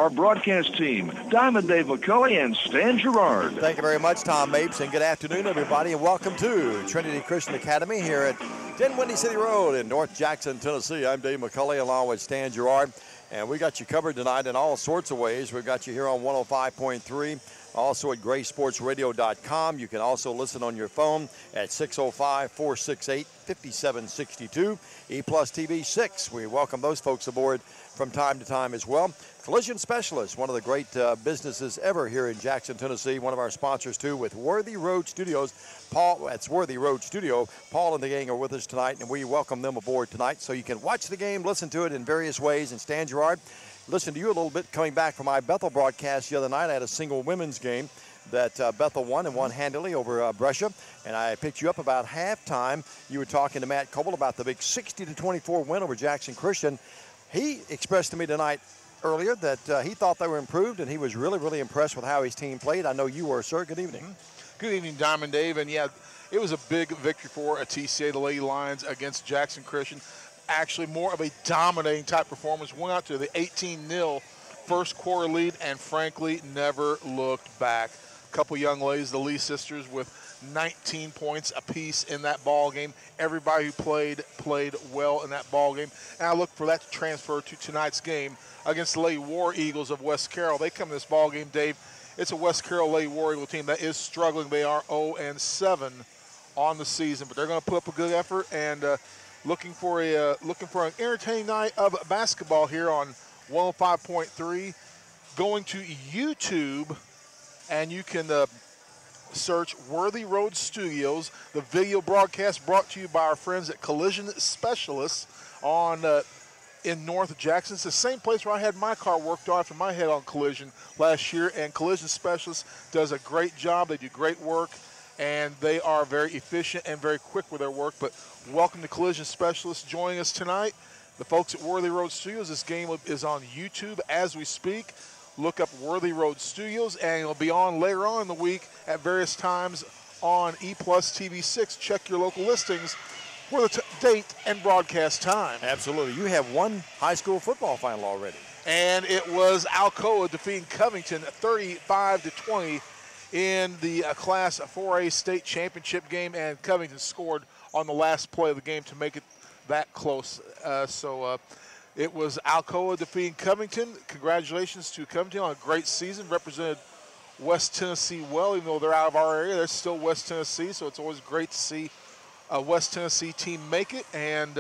our broadcast team, Diamond Dave McCulley and Stan Gerard. Thank you very much, Tom Mapes, and good afternoon, everybody, and welcome to Trinity Christian Academy here at 10 Windy City Road in North Jackson, Tennessee. I'm Dave McCulley along with Stan Gerard, and we got you covered tonight in all sorts of ways. We've got you here on 105.3. Also at graysportsradio.com. You can also listen on your phone at 605-468-5762. E-Plus TV 6. We welcome those folks aboard from time to time as well. Collision Specialist, one of the great businesses ever here in Jackson, Tennessee. One of our sponsors, too, with Worthy Road Studios. Paul, that's Worthy Road Studio. Paul and the gang are with us tonight, and we welcome them aboard tonight. So you can watch the game, listen to it in various ways. And Stan Gerard, listen to you a little bit coming back from my Bethel broadcast the other night. I had a single women's game that Bethel won and won handily over Brescia. And I picked you up about halftime. You were talking to Matt Coble about the big 60-24 win over Jackson Christian. He expressed to me tonight earlier that he thought they were improved, and he was really, really impressed with how his team played. I know you were, sir. Good evening. Good evening, Diamond Dave. And, yeah, it was a big victory for TCA, the Lady Lions, against Jackson Christian. Actually more of a dominating type performance. Went out to the 18-0 first quarter lead and frankly never looked back. A couple young ladies, the Lee sisters, with 19 points apiece in that ball game. Everybody who played well in that ball game. And I look for that to transfer to tonight's game against the Lady War Eagles of West Carroll. They come to this ball game, Dave. It's a West Carroll Lady War Eagle team that is struggling. They are 0-7 on the season, but they're going to put up a good effort and looking for an entertaining night of basketball here on 105.3. Going to YouTube, and you can search Worthy Road Studios. The video broadcast brought to you by our friends at Collision Specialists in North Jackson. It's the same place where I had my car worked on after my head-on collision last year, and Collision Specialists does a great job. They do great work, and they are very efficient and very quick with their work. But welcome to Collision Specialists joining us tonight. The folks at Worthy Road Studios, this game is on YouTube as we speak. Look up Worthy Road Studios, and it'll be on later on in the week at various times on E-Plus TV 6. Check your local listings for the date and broadcast time. Absolutely. You have one high school football final already. And it was Alcoa defeating Covington 35-20 in the Class 4A state championship game, and Covington scored on the last play of the game to make it that close. It was Alcoa defeating Covington. Congratulations to Covington on a great season. Represented West Tennessee well, even though they're out of our area. They're still West Tennessee, so it's always great to see a West Tennessee team make it. And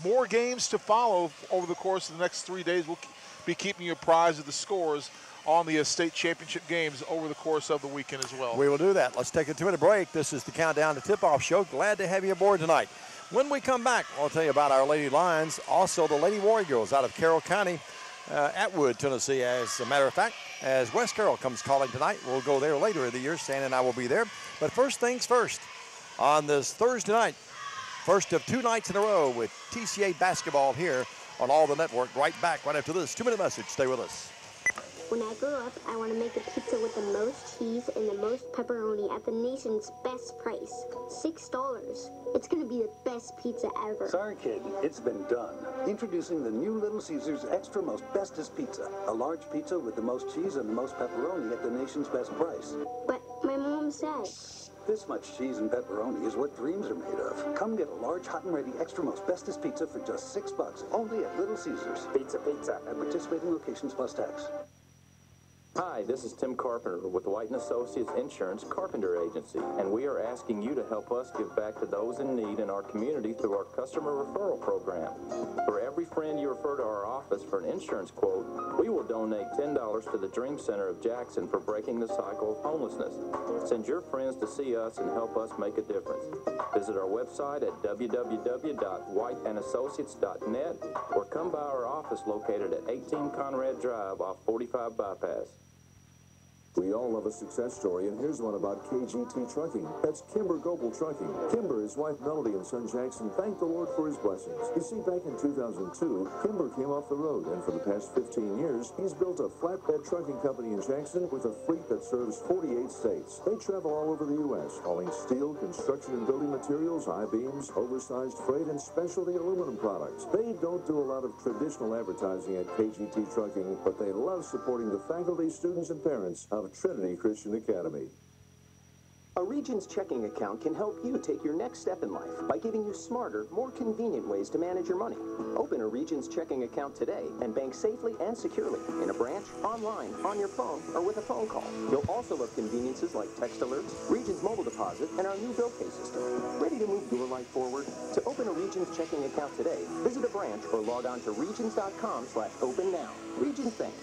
more games to follow over the course of the next 3 days. We'll be keeping you apprised of the scores on the state championship games over the course of the weekend as well. We will do that. Let's take a 2-minute break. This is the Countdown to Tip-Off show. Glad to have you aboard tonight. When we come back, I'll tell you about our Lady Lions, also the Lady War Eagles out of Carroll County, Atwood, Tennessee. As a matter of fact, as West Carroll comes calling tonight, we'll go there later in the year. Stan and I will be there. But first things first, on this Thursday night, first of 2 nights in a row with TCA basketball here on All the Network. Right back right after this 2-minute message. Stay with us. When I grow up, I want to make a pizza with the most cheese and the most pepperoni at the nation's best price, $6. It's going to be the best pizza ever. Sorry, kid, it's been done. Introducing the new Little Caesars Extra Most Bestest Pizza. A large pizza with the most cheese and the most pepperoni at the nation's best price. But my mom said this much cheese and pepperoni is what dreams are made of. Come get a large, hot and ready Extra Most Bestest Pizza for just $6, only at Little Caesars. Pizza. At participating locations plus tax. Hi, this is Tim Carpenter with White & Associates Insurance Carpenter Agency, and we are asking you to help us give back to those in need in our community through our customer referral program. For every friend you refer to our office for an insurance quote, we will donate $10 to the Dream Center of Jackson for breaking the cycle of homelessness. Send your friends to see us and help us make a difference. Visit our website at www.whiteandassociates.net or come by our office located at 18 Conrad Drive off 45 Bypass. We all love a success story, and here's one about KGT Trucking. That's Kimber Goebel Trucking. Kimber, his wife Melody, and son Jackson thanked the Lord for his blessings. You see, back in 2002, Kimber came off the road, and for the past 15 years, he's built a flatbed trucking company in Jackson with a fleet that serves 48 states. They travel all over the U.S., hauling steel, construction and building materials, I-beams, oversized freight, and specialty aluminum products. They don't do a lot of traditional advertising at KGT Trucking, but they love supporting the faculty, students, and parents of Trinity Christian Academy. A Regions checking account can help you take your next step in life by giving you smarter, more convenient ways to manage your money. Open a Regions checking account today and bank safely and securely in a branch, online, on your phone, or with a phone call. You'll also love conveniences like text alerts, Regions mobile deposit, and our new bill pay system. Ready to move your life forward? To open a Regions checking account today, visit a branch or log on to regions.com/open-now. Regions Bank.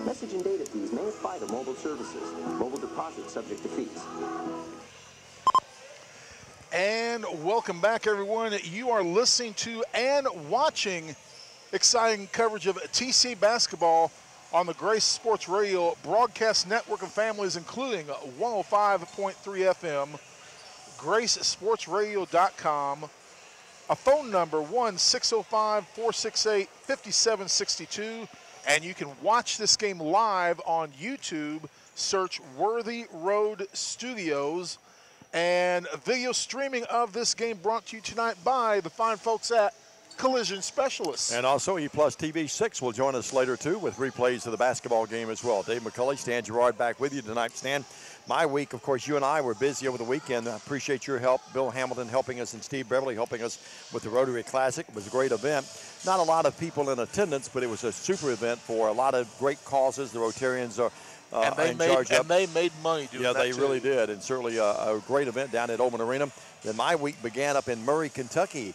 Message and data fees may apply to mobile services. Mobile deposit subject to fees. And welcome back, everyone. You are listening to and watching exciting coverage of TCA basketball on the Grace Sports Radio broadcast network of families, including 105.3 FM, GraceSportsRadio.com, a phone number 1-605-468-5762, and you can watch this game live on YouTube. Search Worthy Road Studios. And video streaming of this game brought to you tonight by the fine folks at Collision Specialists. And also E-Plus TV 6 will join us later, too, with replays of the basketball game as well. Dave McCulley, Stan Gerard back with you tonight. Stan, my week, of course, you and I were busy over the weekend. I appreciate your help. Bill Hamilton helping us and Steve Beverly helping us with the Rotary Classic. It was a great event. Not a lot of people in attendance, but it was a super event for a lot of great causes. The Rotarians are and they made money doing that. Yeah, they really did, and certainly a great event down at Oman Arena. Then my week began up in Murray, Kentucky,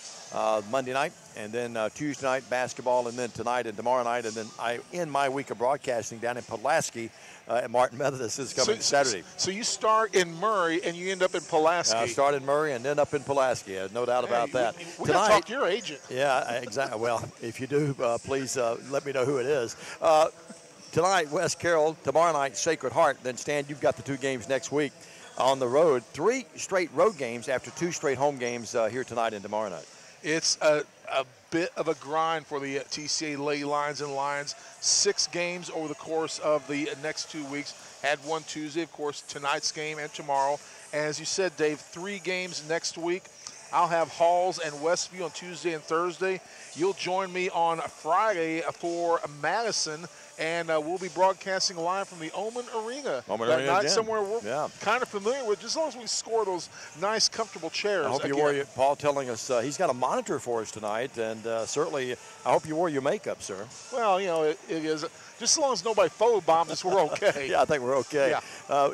Monday night, and then Tuesday night basketball, and then tonight and tomorrow night, and then I end my week of broadcasting down in Pulaski at Martin Methodist this coming Saturday. So you start in Murray and you end up in Pulaski. I start in Murray and end up in Pulaski. No doubt about that. We got to talk to your agent. Yeah, exactly. Well, if you do, please let me know who it is. Tonight, West Carroll. Tomorrow night, Sacred Heart. Then, Stan, you've got the 2 games next week on the road. 3 straight road games after 2 straight home games here tonight and tomorrow night. It's a bit of a grind for the TCA Lady Lions and Lions. 6 games over the course of the next 2 weeks. Had one Tuesday, of course, tonight's game and tomorrow. And as you said, Dave, 3 games next week. I'll have Halls and Westview on Tuesday and Thursday. You'll join me on Friday for Madison. And we'll be broadcasting live from the Oman Arena that night, somewhere we're kind of familiar with, just as long as we score those nice, comfortable chairs. I hope you wore your, Paul telling us he's got a monitor for us tonight, and certainly I hope you wore your makeup, sir. Well, you know, it is. Just as long as nobody photobombed us, we're okay. Yeah, I think we're okay. Yeah.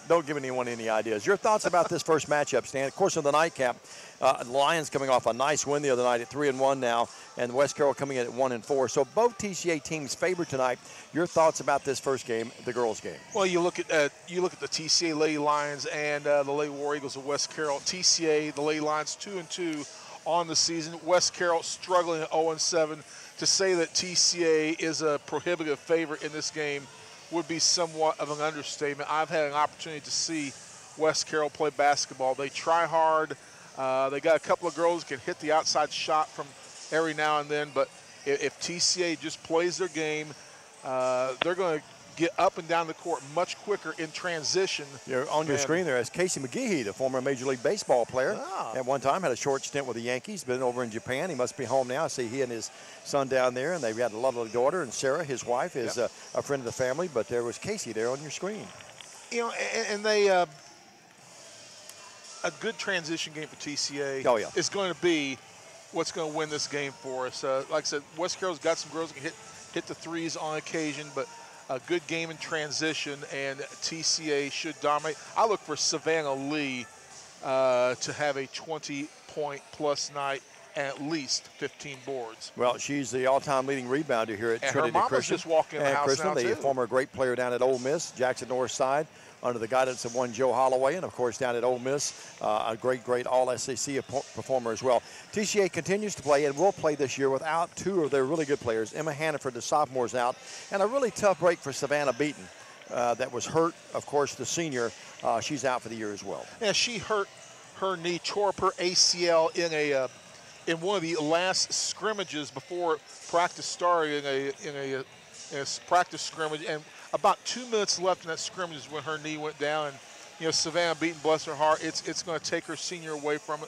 Don't give anyone any ideas. Your thoughts about this first matchup, Stan? Of course, in the nightcap, the Lions coming off a nice win the other night at 3-1 now, and West Carroll coming in at 1-4. So both TCA teams favored tonight. Your thoughts about this first game, the girls' game? Well, you look at the TCA Lady Lions and the Lady War Eagles of West Carroll. TCA, the Lady Lions, 2-2 on the season. West Carroll struggling at 0-7. To say that TCA is a prohibitive favorite in this game would be somewhat of an understatement. I've had an opportunity to see West Carroll play basketball. They try hard. They got a couple of girls who can hit the outside shot from every now and then, but if TCA just plays their game, they're going to get up and down the court much quicker in transition. You're on your screen there is Casey McGehee, the former Major League Baseball player. At one time had a short stint with the Yankees, been over in Japan. He must be home now. I see he and his son down there, and they've got a lovely daughter, and Sarah, his wife, is a friend of the family. But there was Casey there on your screen. You know, and they a good transition game for TCA is going to be what's going to win this game for us. Like I said, West Carroll's got some girls that can hit the threes on occasion, but a good game in transition, and TCA should dominate. I look for Savannah Lee to have a 20-point-plus night and at least 15 boards. Well, she's the all-time leading rebounder here at Trinity Christian. Her mama's just walking in the house now, the former great player down at Ole Miss, Jackson North Side, under the guidance of one Joe Holloway, and of course down at Ole Miss, a great all-SEC performer as well. TCA continues to play and will play this year without 2 of their really good players. Emma Hannaford, the sophomore, is out, and a really tough break for Savannah Beaton. that was hurt. Of course, the senior, she's out for the year as well. Yeah, she hurt her knee, tore up her ACL in one of the last scrimmages before practice started in a practice scrimmage, and about 2 minutes left in that scrimmage is when her knee went down. And you know, Savannah Beaton, bless her heart, it's going to take her senior away from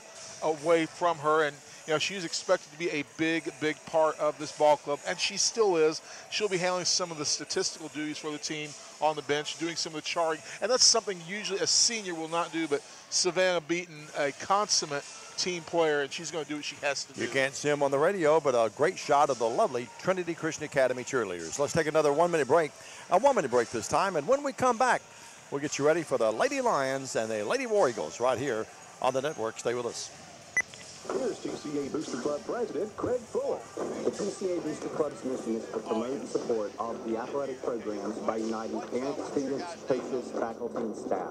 her, and you know, she's expected to be a big part of this ball club, and she still is. She'll be handling some of the statistical duties for the team on the bench, doing some of the charting, and that's something usually a senior will not do, but Savannah Beaton, a consummate team player, and she's going to do what she has to do. You can't see them on the radio, but a great shot of the lovely Trinity Christian Academy cheerleaders. Let's take another 1 minute break, a 1 minute break this time, and when we come back, we'll get you ready for the Lady Lions and the Lady War Eagles right here on the network. Stay with us. Here's TCA Booster Club President Craig Fuller. The TCA Booster Club's mission is to promote and support all of the athletic programs by uniting parents, students, coaches, faculty, and staff,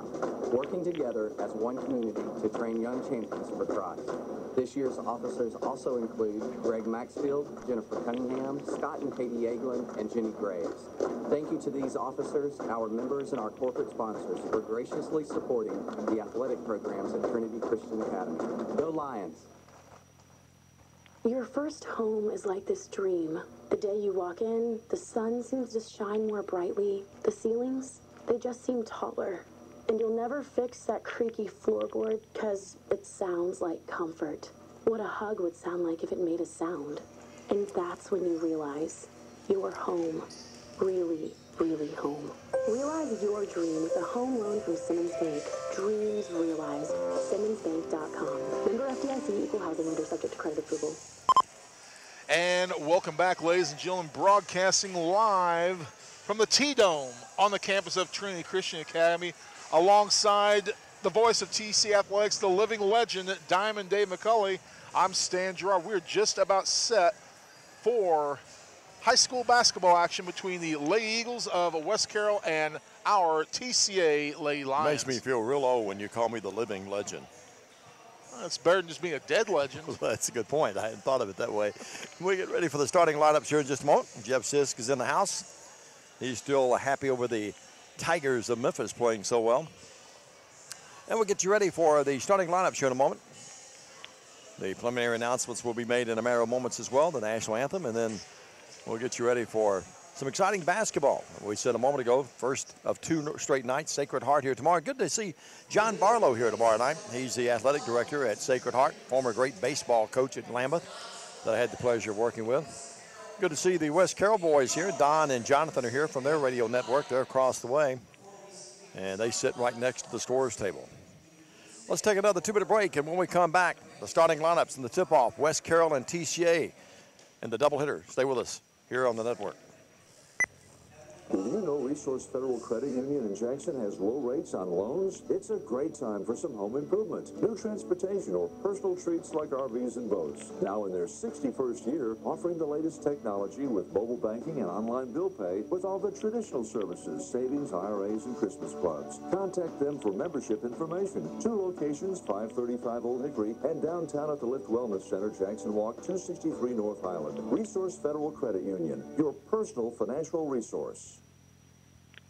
working together as one community to train young champions for Christ. This year's officers also include Greg Maxfield, Jennifer Cunningham, Scott and Katie Eaglin, and Jenny Graves. Thank you to these officers, our members, and our corporate sponsors for graciously supporting the athletic programs at Trinity Christian Academy. Go Lions! Your first home is like this dream. The day you walk in, the sun seems to shine more brightly. The ceilings, they just seem taller. And you'll never fix that creaky floorboard because it sounds like comfort. What a hug would sound like if it made a sound. And that's when you realize you're home. Really, really home. Realize your dream with a home loan from Simmons Bank. Dreams realized. SimmonsBank.com. Member FDIC, equal housing lender, subject to credit approval. And welcome back, ladies and gentlemen, broadcasting live from the T-Dome on the campus of Trinity Christian Academy, alongside the voice of TC Athletics, the living legend, Diamond Dave McCulley. I'm Stan Gerard. We're just about set for high school basketball action between the Lady Eagles of West Carroll and our TCA Lady Lions. Makes me feel real old when you call me the living legend. It's better than just being a dead legend. Well, that's a good point. I hadn't thought of it that way. We get ready for the starting lineups here in just a moment. Jeff Sisk is in the house. He's still happy over the Tigers of Memphis playing so well. And we'll get you ready for the starting lineups here in a moment. The preliminary announcements will be made in a matter of moments as well, the national anthem, and then we'll get you ready for some exciting basketball. We said a moment ago, first of 2 straight nights, Sacred Heart here tomorrow. Good to see John Barlow here tomorrow night. He's the athletic director at Sacred Heart, former great baseball coach at Lambeth that I had the pleasure of working with. Good to see the West Carroll boys here. Don and Jonathan are here from their radio network. They're across the way, and they sit right next to the scorer's table. Let's take another 2-minute break, and when we come back, the starting lineups and the tip-off, West Carroll and TCA, and the doubleheader. Stay with us here on the network. Did you know Resource Federal Credit Union in Jackson has low rates on loans? It's a great time for some home improvement, new transportation, or personal treats like RVs and boats. Now in their 61st year, offering the latest technology with mobile banking and online bill pay with all the traditional services, savings, IRAs, and Christmas clubs. Contact them for membership information. 2 locations, 535 Old Hickory and downtown at the Lift Wellness Center, Jackson Walk, 263 North Highland. Resource Federal Credit Union, your personal financial resource.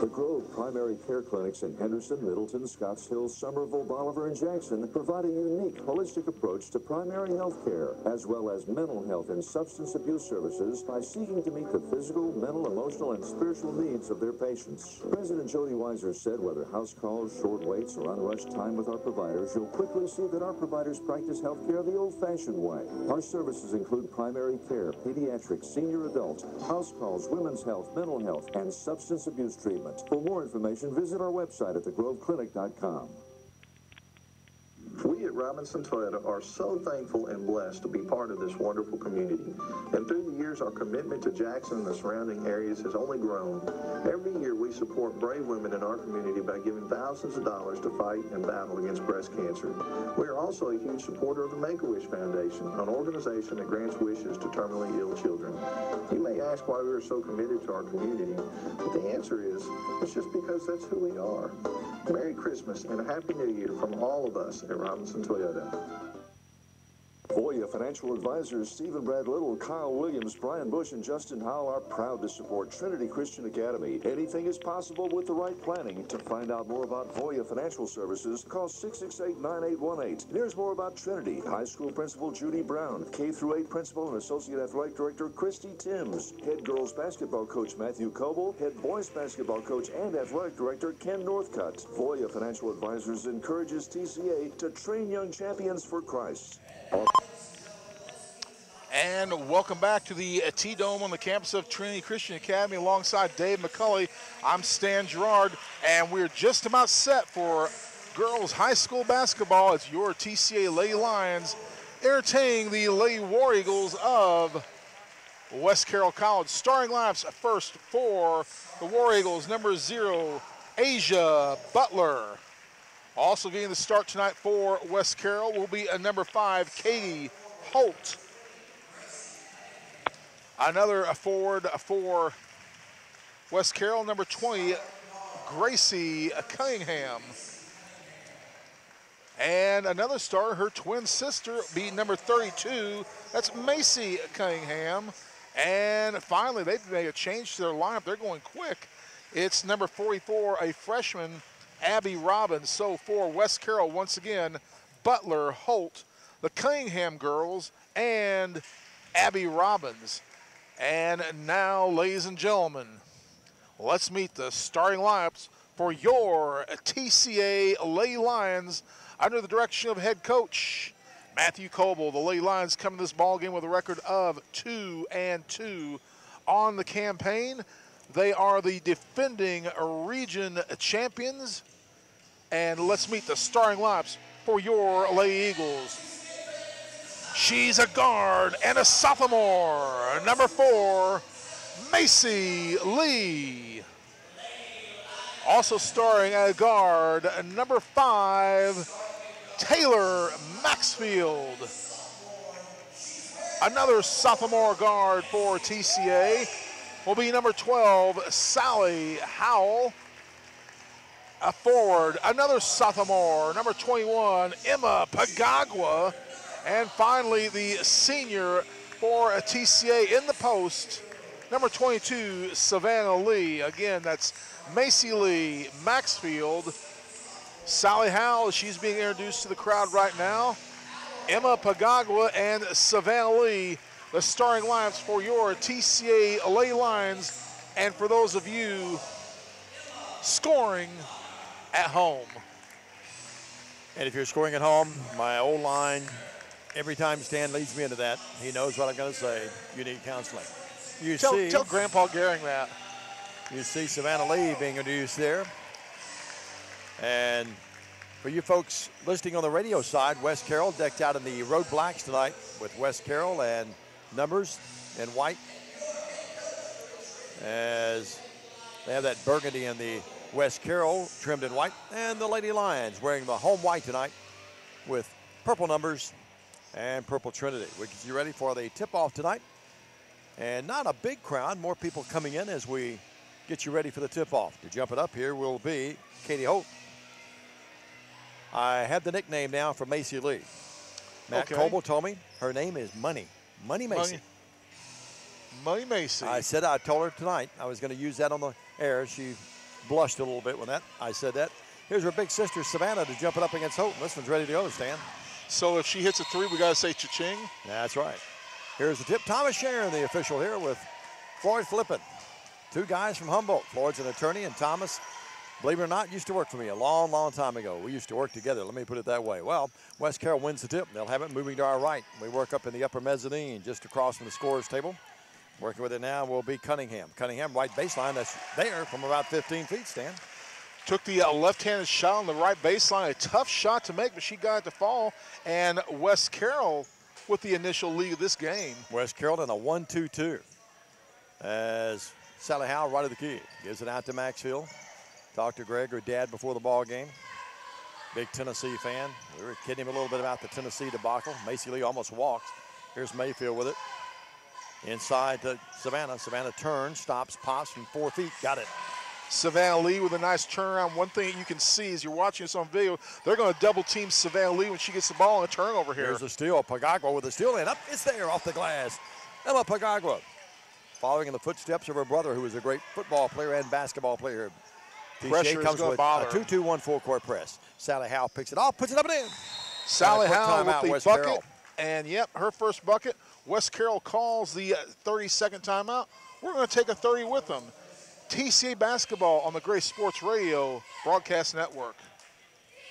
The Grove Primary Care Clinics in Henderson, Middleton, Scotts Hill, Somerville, Bolivar, and Jackson provide a unique, holistic approach to primary health care, as well as mental health and substance abuse services by seeking to meet the physical, mental, emotional, and spiritual needs of their patients. President Jody Weiser said whether house calls, short waits, or unrushed time with our providers, you'll quickly see that our providers practice health care the old-fashioned way. Our services include primary care, pediatrics, senior adult, house calls, women's health, mental health, and substance abuse treatment. For more information, visit our website at thegroveclinic.com. We at Robinson Toyota are so thankful and blessed to be part of this wonderful community. And through the years, our commitment to Jackson and the surrounding areas has only grown. Every year, we support brave women in our community by giving thousands of dollars to fight and battle against breast cancer. We are also a huge supporter of the Make-A-Wish Foundation, an organization that grants wishes to terminally ill children. You may ask why we are so committed to our community, but the answer is, it's just because that's who we are. Merry Christmas and a Happy New Year from all of us at Robinson Toyota. Voya Voya Financial Advisors Stephen Brad Little, Kyle Williams, Brian Bush, and Justin Howell are proud to support Trinity Christian Academy. Anything is possible with the right planning. To find out more about Voya Financial Services, call 668-9818. And here's more about Trinity. High school principal Judy Brown, K-8 principal and associate athletic director Christy Timms, head girls basketball coach Matthew Coble, head boys basketball coach and athletic director Ken Northcutt. Voya Financial Advisors encourages TCA to train young champions for Christ. And welcome back to the T-Dome on the campus of Trinity Christian Academy alongside Dave McCulley. I'm Stan Gerard, and we're just about set for girls high school basketball as your TCA Lady Lions entertaining the Lady War Eagles of West Carroll College. Starting lineups first for the War Eagles, number 0, Asia Butler. Also getting the start tonight for West Carroll will be a number 5, Katie Holt. Another forward for West Carroll, number 20, Gracie Cunningham. And another starter, her twin sister, be number 32. That's Macy Cunningham. And finally, they've made a change to their lineup. They're going quick. It's number 44, a freshman, Abby Robbins. So for West Carroll, once again, Butler, Holt, the Cunningham girls, and Abby Robbins. And now, ladies and gentlemen, let's meet the starting lineups for your TCA Lady Lions under the direction of head coach Matthew Coble. The Lady Lions come to this ball game with a record of 2-2 on the campaign. They are the defending region champions. And let's meet the starting lineups for your Lady Eagles. She's a guard and a sophomore, number 4, Macy Lee. Also starring at a guard, number 5, Taylor Maxfield. Another sophomore guard for TCA will be number 12, Sally Howell. A forward, another sophomore, number 21, Emma Pagagua. And finally, the senior for a TCA in the post, number 22, Savannah Lee. Again, that's Macy Lee, Maxfield, Sally Howell, she's being introduced to the crowd right now, Emma Pagagua, and Savannah Lee, the starting lineups for your TCA Lady Lions. And for those of you scoring at home. And if you're scoring at home, my old line, every time Stan leads me into that, he knows what I'm going to say. You need counseling. Tell Grandpa Gehring that. You see Savannah Lee being introduced there. And for you folks listening on the radio side, West Carroll decked out in the road blacks tonight with West Carroll and numbers in white, as they have that burgundy in the West Carroll trimmed in white, and the Lady Lions wearing the home white tonight with purple numbers and purple Trinity. We get you ready for the tip-off tonight. And not a big crowd, more people coming in as we get you ready for the tip-off. To jump it up here will be Katie Holt. I have the nickname now for Macy Lee. Matt Coble told me her name is Money. Money Macy. Money Macy. I told her tonight I was going to use that on the air. She blushed a little bit when I said that. Here's her big sister, Savannah, to jump it up against Holt. This one's ready to go, Stan. So if she hits a 3, we got to say cha-ching? That's right. Here's the tip. Thomas Sharon, the official here, with Floyd Flippin. 2 guys from Humboldt. Floyd's an attorney, and Thomas, believe it or not, used to work for me a long, long time ago. We used to work together. Let me put it that way. Well, West Carroll wins the tip. They'll have it moving to our right. We work up in the upper mezzanine just across from the scorer's table. Working with it now will be Cunningham. Cunningham, right baseline. That's there from about 15 feet, Stan. Took the left-handed shot on the right baseline. A tough shot to make, but she got it to fall. And West Carroll with the initial lead of this game. West Carroll in a 1-2-2. As Sally Howell right of the key. Gives it out to Maxfield. Talked to Greg, her dad, before the ball game. Big Tennessee fan. We were kidding him a little bit about the Tennessee debacle. Macy Lee almost walks. Here's Mayfield with it. Inside to Savannah. Savannah turns, stops, pops from 4 feet. Got it. Savannah Lee with a nice turnaround. One thing you can see as you're watching this on video, they're going to double team Savannah Lee when she gets the ball on a turnover here. Here's a steal. Pagagua with a steal and up. It's there off the glass. Emma Pagagua, following in the footsteps of her brother, who is a great football player and basketball player. Pressure comes is with bother. a 2-2-1 full-court press. Sally Howe picks it off, puts it up and in. Sally Howe with the West bucket. Carroll. And, yep, her first bucket. West Carroll calls the 30-second timeout. We're going to take a 30 with them. TCA basketball on the Gray Sports Radio Broadcast Network.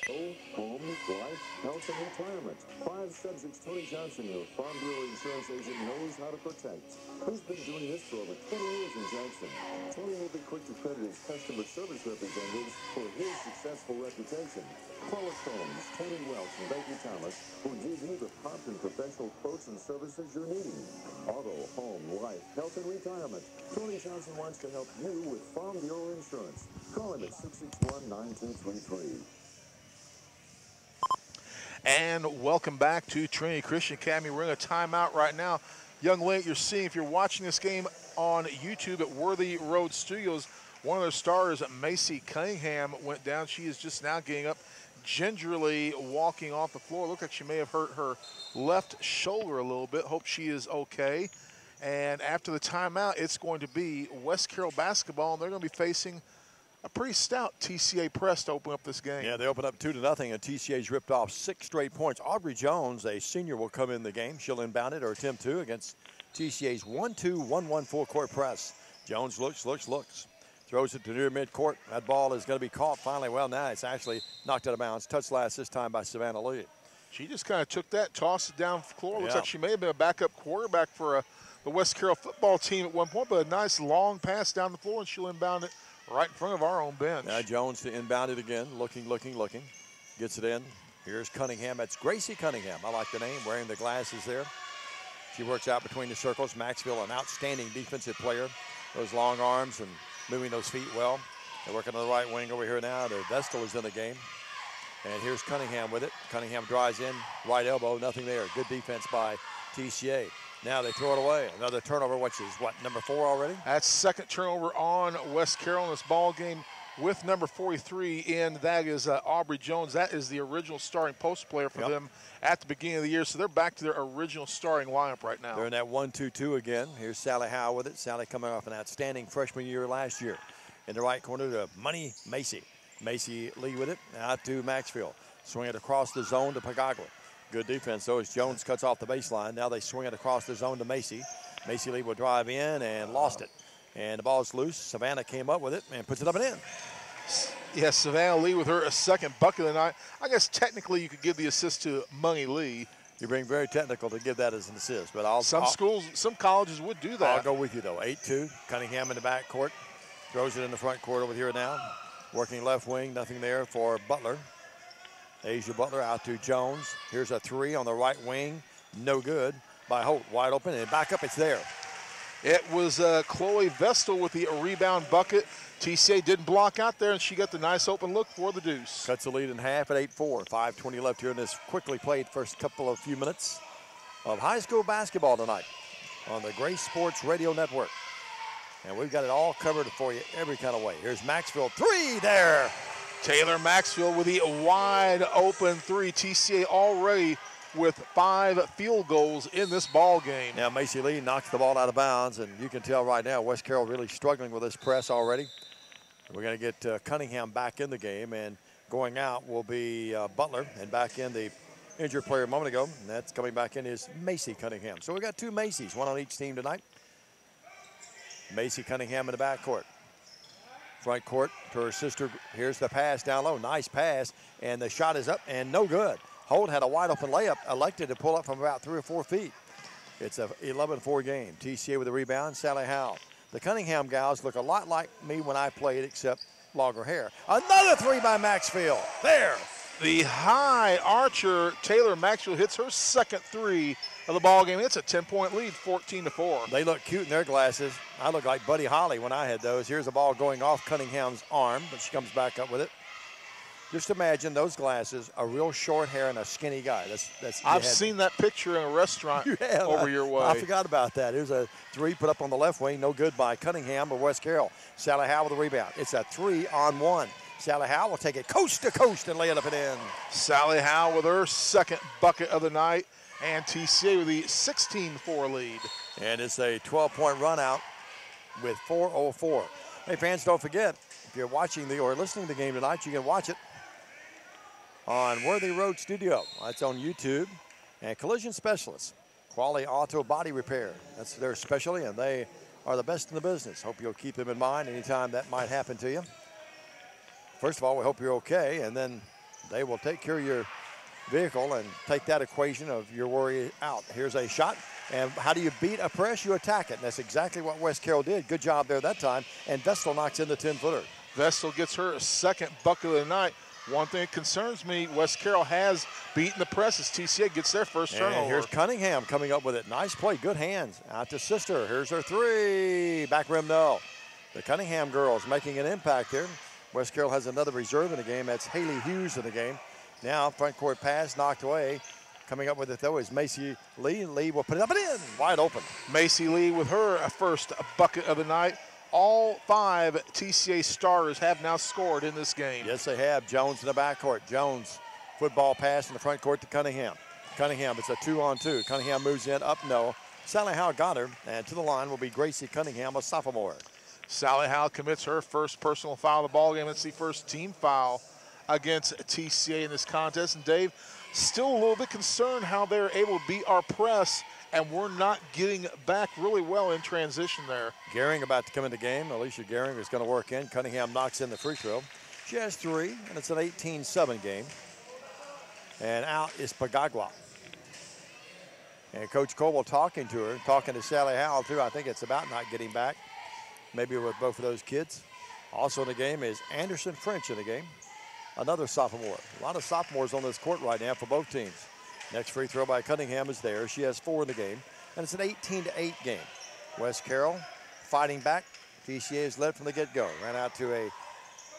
Home, life, health, and retirement. 5 subjects Tony Johnson, your Farm Bureau insurance agent, knows how to protect. He's been doing this for over 20 years in Jackson. Tony will be quick to credit his customer service representatives for his successful reputation. Paula Combs, Tony Welch, and Becky Thomas will give you the prompt and professional quotes and services you're needing. Auto, home, life, health, and retirement. Tony Johnson wants to help you with Farm Bureau insurance. Call him at 661-9233. And welcome back to Trinity Christian Academy. We're in a timeout right now. Young lady, you're seeing, if you're watching this game on YouTube at Worthy Road Studios, one of their stars, Macy Cunningham, went down. She is just now getting up, gingerly walking off the floor. Looks like she may have hurt her left shoulder a little bit. Hope she is okay. And after the timeout, it's going to be West Carroll basketball, and they're going to be facing a pretty stout TCA press to open up this game. Yeah, they open up 2-0, and TCA's ripped off 6 straight points. Aubrey Jones, a senior, will come in the game. She'll inbound it or attempt to against TCA's 1-2-1-1 full-court press. Jones looks. Throws it to near midcourt. That ball is going to be caught finally. Well, now it's actually knocked out of bounds. Touched last this time by Savannah Lee. She just kind of took that, tossed it down the floor. Looks like she may have been a backup quarterback for the West Carroll football team at one point, but a nice long pass down the floor, and she'll inbound it right in front of our own bench. Now Jones to inbound it again, looking. Gets it in. Here's Cunningham. That's Gracie Cunningham. I like the name, wearing the glasses there. She works out between the circles. Maxfield, an outstanding defensive player. Those long arms and moving those feet well. They're working on the right wing over here now. The Vestal is in the game. And here's Cunningham with it. Cunningham drives in, right elbow, nothing there. Good defense by TCA. Now they throw it away. Another turnover, which is what, number 4 already? That's second turnover on West Carroll in this ball game with number 43 in. That is Aubrey Jones. That is the original starting post player for them at the beginning of the year. So they're back to their original starting lineup right now. They're in that 1-2-2 again. Here's Sally Howe with it. Sally coming off an outstanding freshman year last year. In the right corner to Money Macy. Macy Lee with it. Out to Maxfield. Swing it across the zone to Pagagua. Good defense, though, as Jones cuts off the baseline. Now they swing it across the zone to Macy. Macy Lee will drive in and lost it. And the ball's loose. Savannah came up with it and puts it up and in. Yes, Savannah Lee with her second bucket of the night. I guess technically you could give the assist to Money Lee. You're being very technical to give that as an assist, but some colleges would do that. I'll go with you, though. 8-2. Cunningham in the back court. Throws it in the front court over here now. Working left wing, nothing there for Butler. Asia Butler out to Jones. Here's a 3 on the right wing. No good by Holt. Wide open and back up. It's there. It was Chloe Vestal with the rebound bucket. TCA didn't block out there, and she got the nice open look for the deuce. Cuts the lead in half at 8-4. 5:20 left here in this quickly played first few minutes of high school basketball tonight on the Gray Sports Radio Network. And we've got it all covered for you every kind of way. Here's Maxfield. 3 there. Taylor Maxfield with the wide open 3. TCA already with 5 field goals in this ball game. Now Macy Lee knocks the ball out of bounds, and you can tell right now West Carroll really struggling with this press already. We're going to get Cunningham back in the game, and going out will be Butler, and back in the injured player a moment ago, and that's coming back in is Macy Cunningham. So we got 2 Macys, one on each team tonight. Macy Cunningham in the backcourt. Front court to her sister. Here's the pass down low. Nice pass. And the shot is up and no good. Holt had a wide open layup, elected to pull up from about 3 or 4 feet. It's a 11-4 game. TCA with the rebound. Sally Howe. The Cunningham gals look a lot like me when I played, except longer hair. Another 3 by Maxfield. There. The high archer, Taylor Maxfield, hits her second 3 of the ball game. It's a 10-point lead, 14-4. They look cute in their glasses. I look like Buddy Holly when I had those. Here's the ball going off Cunningham's arm, but she comes back up with it. Just imagine those glasses, a real short hair, and a skinny guy. I've seen that picture in a restaurant over your way. I forgot about that. Here's a three put up on the left wing. No good by Cunningham or West Carroll. Sally Howe with a rebound. It's a 3-on-1. Sally Howe will take it coast to coast and lay it up and in. Sally Howe with her second bucket of the night, and TCA with the 16-4 lead. And it's a 12-point run out with 4:04. Hey, fans, don't forget, if you're watching or listening to the game tonight, you can watch it on Worthy Road Studio. It's on YouTube. And Collision Specialists, quality auto body repair. That's their specialty, and they are the best in the business. Hope you'll keep them in mind anytime that might happen to you. First of all, we hope you're okay, and then they will take care of your vehicle and take that equation of your worry out. Here's a shot, and how do you beat a press? You attack it, and that's exactly what West Carroll did. Good job there that time, and Vestal knocks in the 10-footer. Vestal gets her second bucket of the night. One thing that concerns me, West Carroll has beaten the press as TCA gets their first turnover. And here's Cunningham coming up with it. Nice play, good hands. Out to Sister. Here's her three. Back rim, no. The Cunningham girls making an impact here. West Carroll has another reserve in the game. That's Haley Hughes in the game. Now, front court pass knocked away. Coming up with it, though, is Macy Lee. Lee will put it up and in. Wide open. Macy Lee with her first bucket of the night. All 5 TCA starters have now scored in this game. Yes, they have. Jones in the backcourt. Jones, football pass in the front court to Cunningham. Cunningham, it's a 2-on-2. Cunningham moves in, up no. Sally Howe got her, and to the line will be Gracie Cunningham, a sophomore. Sally Howe commits her first personal foul of the ball game. It's the first team foul against TCA in this contest. And Dave, still a little bit concerned how they're able to beat our press, and we're not getting back really well in transition there. Gehring about to come in the game. Alicia Gehring is going to work in. Cunningham knocks in the free throw. She has 3, and it's an 18-7 game. And out is Pagagua. And Coach Coble talking to her, talking to Sally Howell, too. I think it's about not getting back, maybe with both of those kids. Also in the game is Anderson French in the game, another sophomore. A lot of sophomores on this court right now for both teams. Next free throw by Cunningham is there. She has 4 in the game, and it's an 18-8 game. West Carroll fighting back. TCA is led from the get-go. Ran out to a,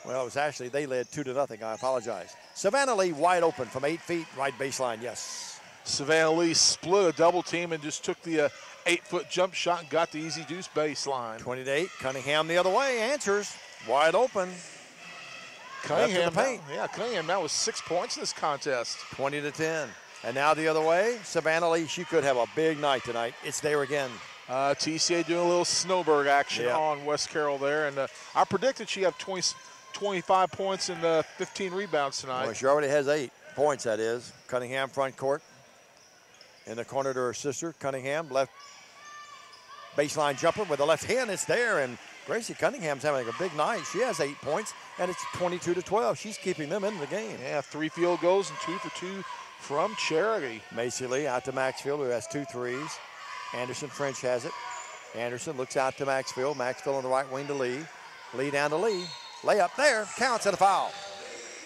well, it was actually, they led 2-0. I apologize. Savannah Lee wide open from 8 feet, right baseline, yes. Savannah Lee split a double team and just took the 8-foot jump shot and got the easy deuce baseline. 20-8, Cunningham the other way, answers, wide open. Cunningham, Cunningham now with 6 points in this contest. 20-10. And now the other way, Savannah Lee, she could have a big night tonight. It's there again. TCA doing a little snowbird action on West Carroll there. And I predicted she'd have 25 points and 15 rebounds tonight. Well, she already has 8 points, that is. Cunningham front court. In the corner to her sister. Cunningham left baseline jumper with the left hand. It's there. And Gracie Cunningham's having a big night. She has 8 points, and it's 22-12. She's keeping them in the game. Yeah, 3 field goals and 2 for 2 from Charity. Macy Lee out to Maxfield, who has 2 threes. Anderson French has it. Anderson looks out to Maxfield. Maxfield on the right wing to Lee. Lee down to Lee. Layup there. Counts and a foul.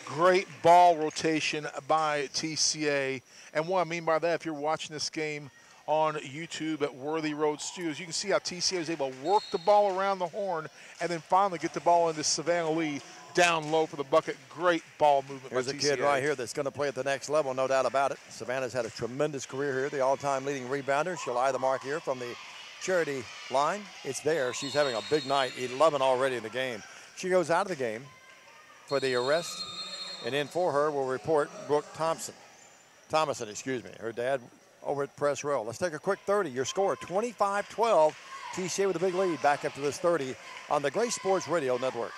Great ball rotation by TCA. And what I mean by that, if you're watching this game on YouTube at Worthy Road Studios, you can see how TCA is able to work the ball around the horn and then finally get the ball into Savannah Lee down low for the bucket. Great ball movement by TCA. Here's a kid right here that's going to play at the next level, no doubt about it. Savannah's had a tremendous career here, the all-time leading rebounder. She'll eye the mark here from the Charity line. It's there. She's having a big night, 11 already in the game. She goes out of the game for the arrest, and in for her will report Brooke Thomason, her dad over at press row. Let's take a quick 30. Your score, 25-12. TCA with a big lead back up to this 30 on the Gray Sports Radio Network.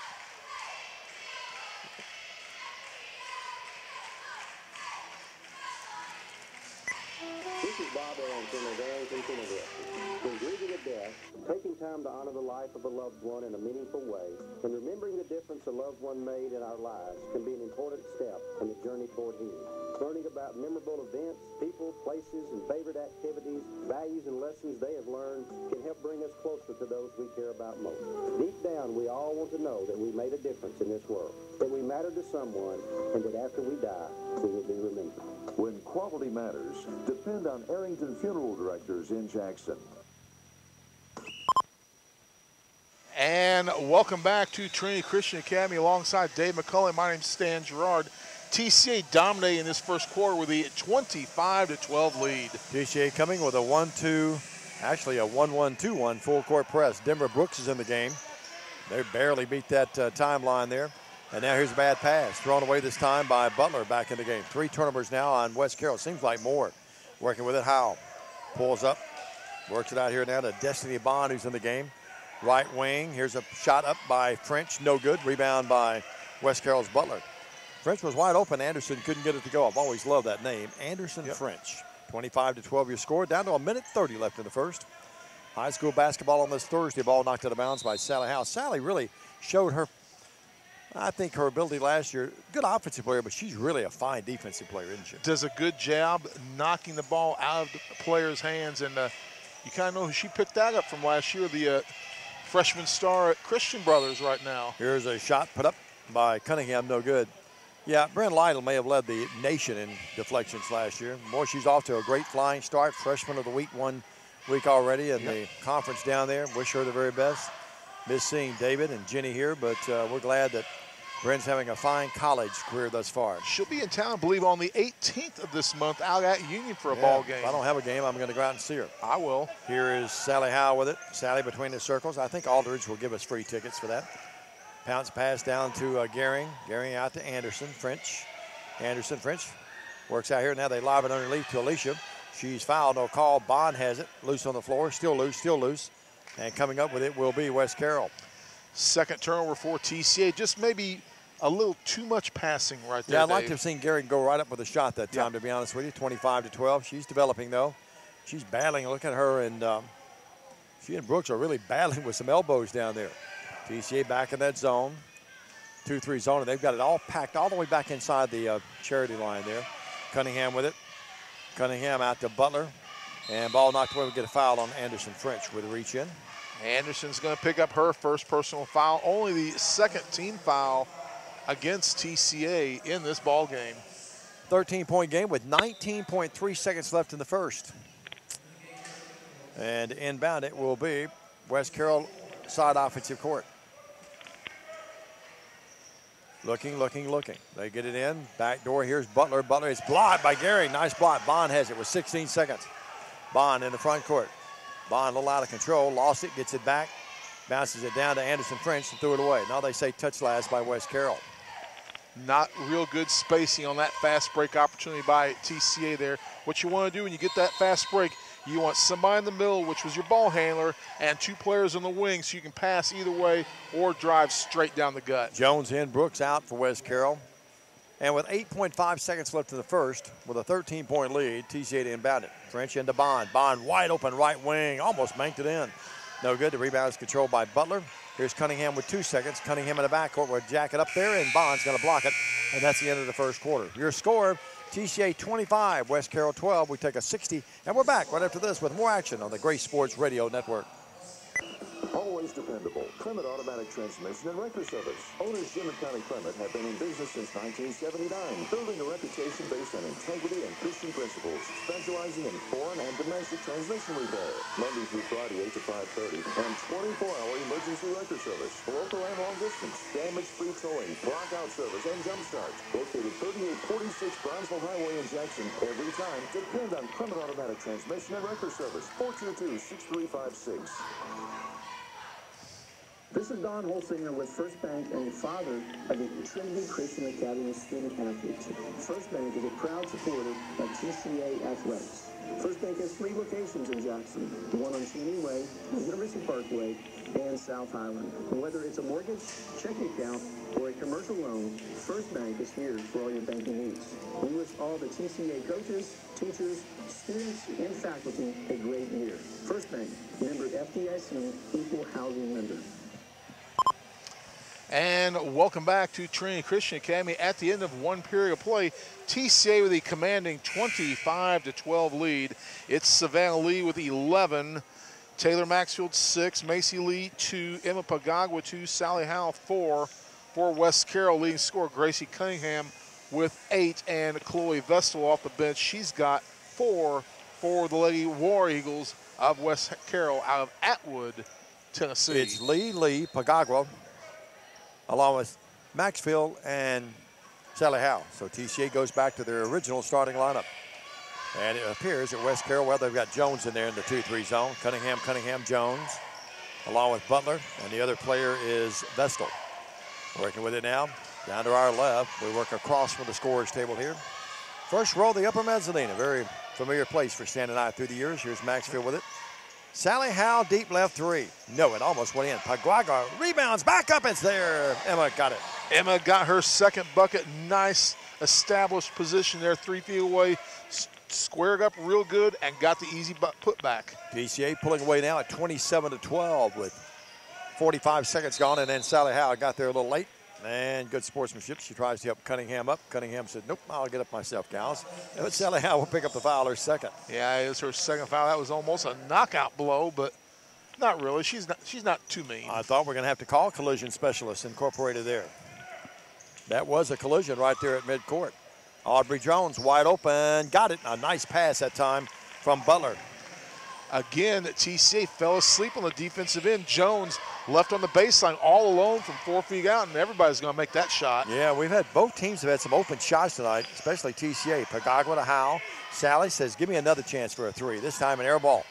This is Bob Arrington of Arrington, Tennessee. When grieving a death, taking time to honor the life of a loved one in a meaningful way, and remembering the difference a loved one made in our lives can be an important step in the journey toward healing. Learning about memorable events, people, places, and favorite activities, values, and lessons they have learned can help bring us closer to those we care about most. Deep down, we all want to know that we made a difference in this world, that we matter to someone, and that after we die, we will be remembered. When quality matters, depend on Arrington Funeral Directors in Jackson. And welcome back to Trinity Christian Academy alongside Dave McCulley. My name's Stan Gerard. TCA dominating this first quarter with a 25-12 lead. TCA coming with a 1-1-2-1 full court press. Denver Brooks is in the game. They barely beat that timeline there. And now here's a bad pass. Thrown away this time by Butler back in the game. 3 turnovers now on West Carroll. Seems like more. Working with it, Howell. Pulls up. Works it out here now to Destiny Bond, who's in the game. Right wing. Here's a shot up by French. No good. Rebound by West Carroll's Butler. French was wide open. Anderson couldn't get it to go. I've always loved that name. Anderson French. 25-12 your score. Down to 1:30 left in the first. High school basketball on this Thursday. Ball knocked out of bounds by Sally Howe. Sally really showed her, I think, her ability last year. Good offensive player, but she's really a fine defensive player, isn't she? Does a good job knocking the ball out of the player's hands. And you kind of know who she picked that up from last year, the freshman star at Christian Brothers right now. Here's a shot put up by Cunningham. No good. Yeah, Bryn Lytle may have led the nation in deflections last year. Boy, she's off to a great flying start. Freshman of the week, 1 week already in the conference down there. Wish her the very best. Miss seeing David and Jenny here, but we're glad that Bryn's having a fine college career thus far. She'll be in town, I believe, on the 18th of this month out at Union for a ball game. If I don't have a game, I'm going to go out and see her. I will. Here is Sally Howe with it. Sally between the circles. I think Aldridge will give us free tickets for that. Pounce pass down to Gehring. Gehring out to Anderson. French. Anderson, French works out here. Now they lob it underneath to Alicia. She's fouled. No call. Bond has it. Loose on the floor. Still loose. Still loose. And coming up with it will be West Carroll. Second turnover for TCA. Just maybe a little too much passing right there. Yeah, I'd like to have seen Gehring go right up with a shot that time, to be honest with you. 25-12. She's developing, though. She's battling. Look at her. And she and Brooks are really battling with some elbows down there. TCA back in that zone, 2-3 zone, and they've got it all packed all the way back inside the charity line there. Cunningham with it. Cunningham out to Butler, and ball knocked away. We get a foul on Anderson French with a reach in. Anderson's going to pick up her first personal foul, only the second team foul against TCA in this ball game. 13-point game with 19.3 seconds left in the first. And inbound it will be West Carroll side offensive court. Looking. They get it in. Back door. Here's Butler. Butler is blocked by Gehring. Nice block. Bond has it with 16 seconds. Bond in the front court. Bond a little out of control. Lost it. Gets it back. Bounces it down to Anderson French and threw it away. Now they say touch last by West Carroll. Not real good spacing on that fast break opportunity by TCA there. What you want to do when you get that fast break, you want somebody in the middle, which was your ball handler, and 2 players on the wing so you can pass either way or drive straight down the gut. Jones in, Brooks out for West Carroll. And with 8.5 seconds left in the first, with a 13-point lead, TCA to inbound it. French into Bond. Bond wide open right wing, almost banked it in. No good. The rebound is controlled by Butler. Here's Cunningham with 2 seconds. Cunningham in the backcourt will jack it up there, and Bond's going to block it. And that's the end of the first quarter. Your score, TCA 25, West Carroll 12. We take a 60, and we're back right after this with more action on the Grace Sports Radio Network. Always dependable. Clement Automatic Transmission and Wrecker Service. Owners Jim and Connie Clement have been in business since 1979, building a reputation based on integrity and Christian principles, specializing in foreign and domestic transmission repair. Monday through Friday, 8 to 5:30, and 24-hour emergency wrecker service, local and long distance, damage-free towing, blockout service, and jump start. Located 3846 Brownsville Highway in Jackson. Every time, depend on Clement Automatic Transmission and Wrecker Service. 422-6356. This is Don Holsinger with First Bank and the father of the Trinity Christian Academy student athletes. First Bank is a proud supporter of TCA athletics. First Bank has 3 locations in Jackson, the one on Cheney Way, University Parkway, and South Highland. Whether it's a mortgage, checking account, or a commercial loan, First Bank is here for all your banking needs. We wish all the TCA coaches, teachers, students, and faculty a great year. First Bank, member FDIC, equal housing lender. And welcome back to Trinity Christian Academy. At the end of 1 period of play, TCA with a commanding 25-12 lead. It's Savannah Lee with 11, Taylor Maxfield 6, Macy Lee 2, Emma Pagagua 2, Sally Howe 4. For West Carroll, leading scorer Gracie Cunningham with 8, and Chloe Vestal off the bench. She's got 4 for the Lady War Eagles of West Carroll out of Atwood Tennessee. It's Lee, Pagagua, along with Maxfield and Sally Howe. So TCA goes back to their original starting lineup. And it appears at West Carroll, well, they've got Jones in there in the 2-3 zone. Cunningham, Jones, along with Butler. And the other player is Vestal. Working with it now. Down to our left. We work across from the scorer's table here. First row, the upper mezzanine. A very familiar place for Stan and I through the years. Here's Maxfield with it. Sally Howe, deep left 3. No, it almost went in. Pagagua rebounds, back up, it's there. Emma got it. Emma got her second bucket. Nice established position there, 3 feet away. Squared up real good and got the easy putback. PCA pulling away now at 27-12 with 45 seconds gone, and then Sally Howe got there a little late. And good sportsmanship. She tries to help Cunningham up. Cunningham said, nope, I'll get up myself, gals. But Sally Howe will pick up the foul, her second. Yeah, it was her second foul. That was almost a knockout blow, but not really. She's not too mean. I thought we were going to have to call collision specialists incorporated there. That was a collision right there at midcourt. Aubrey Jones wide open, got it. A nice pass that time from Butler. Again, TCA fell asleep on the defensive end. Jones left on the baseline all alone from 4 feet out, and everybody's going to make that shot. Yeah, both teams have had some open shots tonight, especially TCA. Pagagua to Howe. Sally says, give me another chance for a 3. This time an air ball.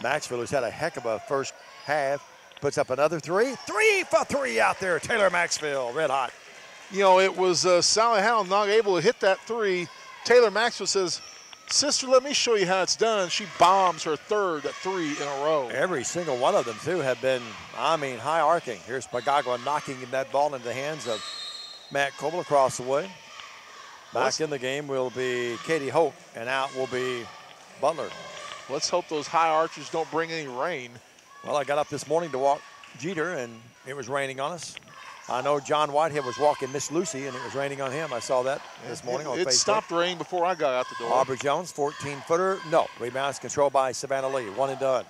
Maxfield, who's had a heck of a first half, puts up another 3. 3 for 3 out there. Taylor Maxfield, red hot. You know, it was Sally Howe not able to hit that 3. Taylor Maxfield says, sister, let me show you how it's done. She bombs her third 3 in a row. Every single one of them, too, have been, high arcing. Here's Pagagua knocking that ball into the hands of Matt Coble across the way. Back in the game will be Katie Hope, and out will be Butler. Let's hope those high archers don't bring any rain. Well, I got up this morning to walk Jeter, and it was raining on us. I know John Whitehead was walking Miss Lucy, and it was raining on him. I saw that this morning on Facebook. It stopped raining before I got out the door. Aubrey Jones, 14-footer. No. Rebounds controlled by Savannah Lee. 1 and done.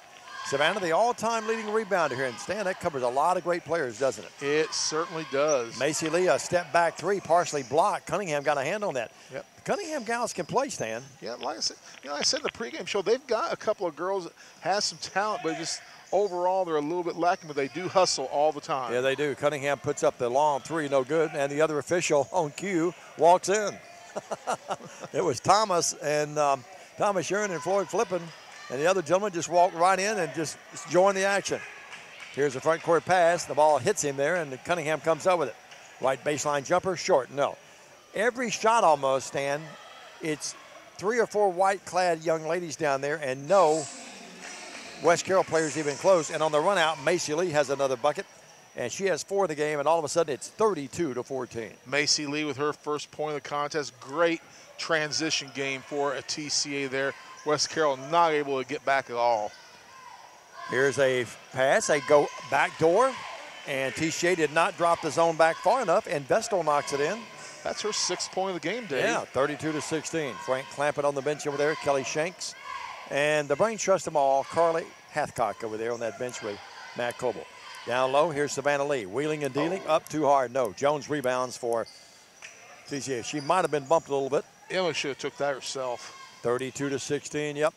Savannah, the all-time leading rebounder here. And Stan, that covers a lot of great players, doesn't it? It certainly does. Macy Lee, a step-back 3, partially blocked. Cunningham got a hand on that. Yep. The Cunningham gals can play, Stan. Yeah, like I said in the pregame show, they've got a couple of girls that have some talent, but just overall they're a little bit lacking, but they do hustle all the time. Yeah, they do. Cunningham puts up the long 3, no good, and the other official on cue walks in. It was Thomas and Thomas Yearn and Floyd Flippin, and the other gentleman just walked right in and just joined the action. Here's a front court pass. The ball hits him there, and Cunningham comes up with it. Right baseline jumper, short, no. Every shot almost, Stan, it's 3 or 4 white-clad young ladies down there, and no West Carroll players even close. And on the run out, Macy Lee has another bucket, and she has 4 in the game, and all of a sudden it's 32-14. Macy Lee with her first point of the contest. Great transition game for a TCA there. West Carroll not able to get back at all. Here's a pass. They go back door, and TCA did not drop the zone back far enough, and Vestal knocks it in. That's her 6th point of the game, Dave. Yeah, 32-16. Frank Clampett on the bench over there, Kelly Shanks. And the brain trust them all, Carly Hathcock over there on that bench with Matt Coble. Down low, here's Savannah Lee. Wheeling and dealing, up too hard, no. Jones rebounds for TCA. She might have been bumped a little bit. Emma should have took that herself. 32-16, yep.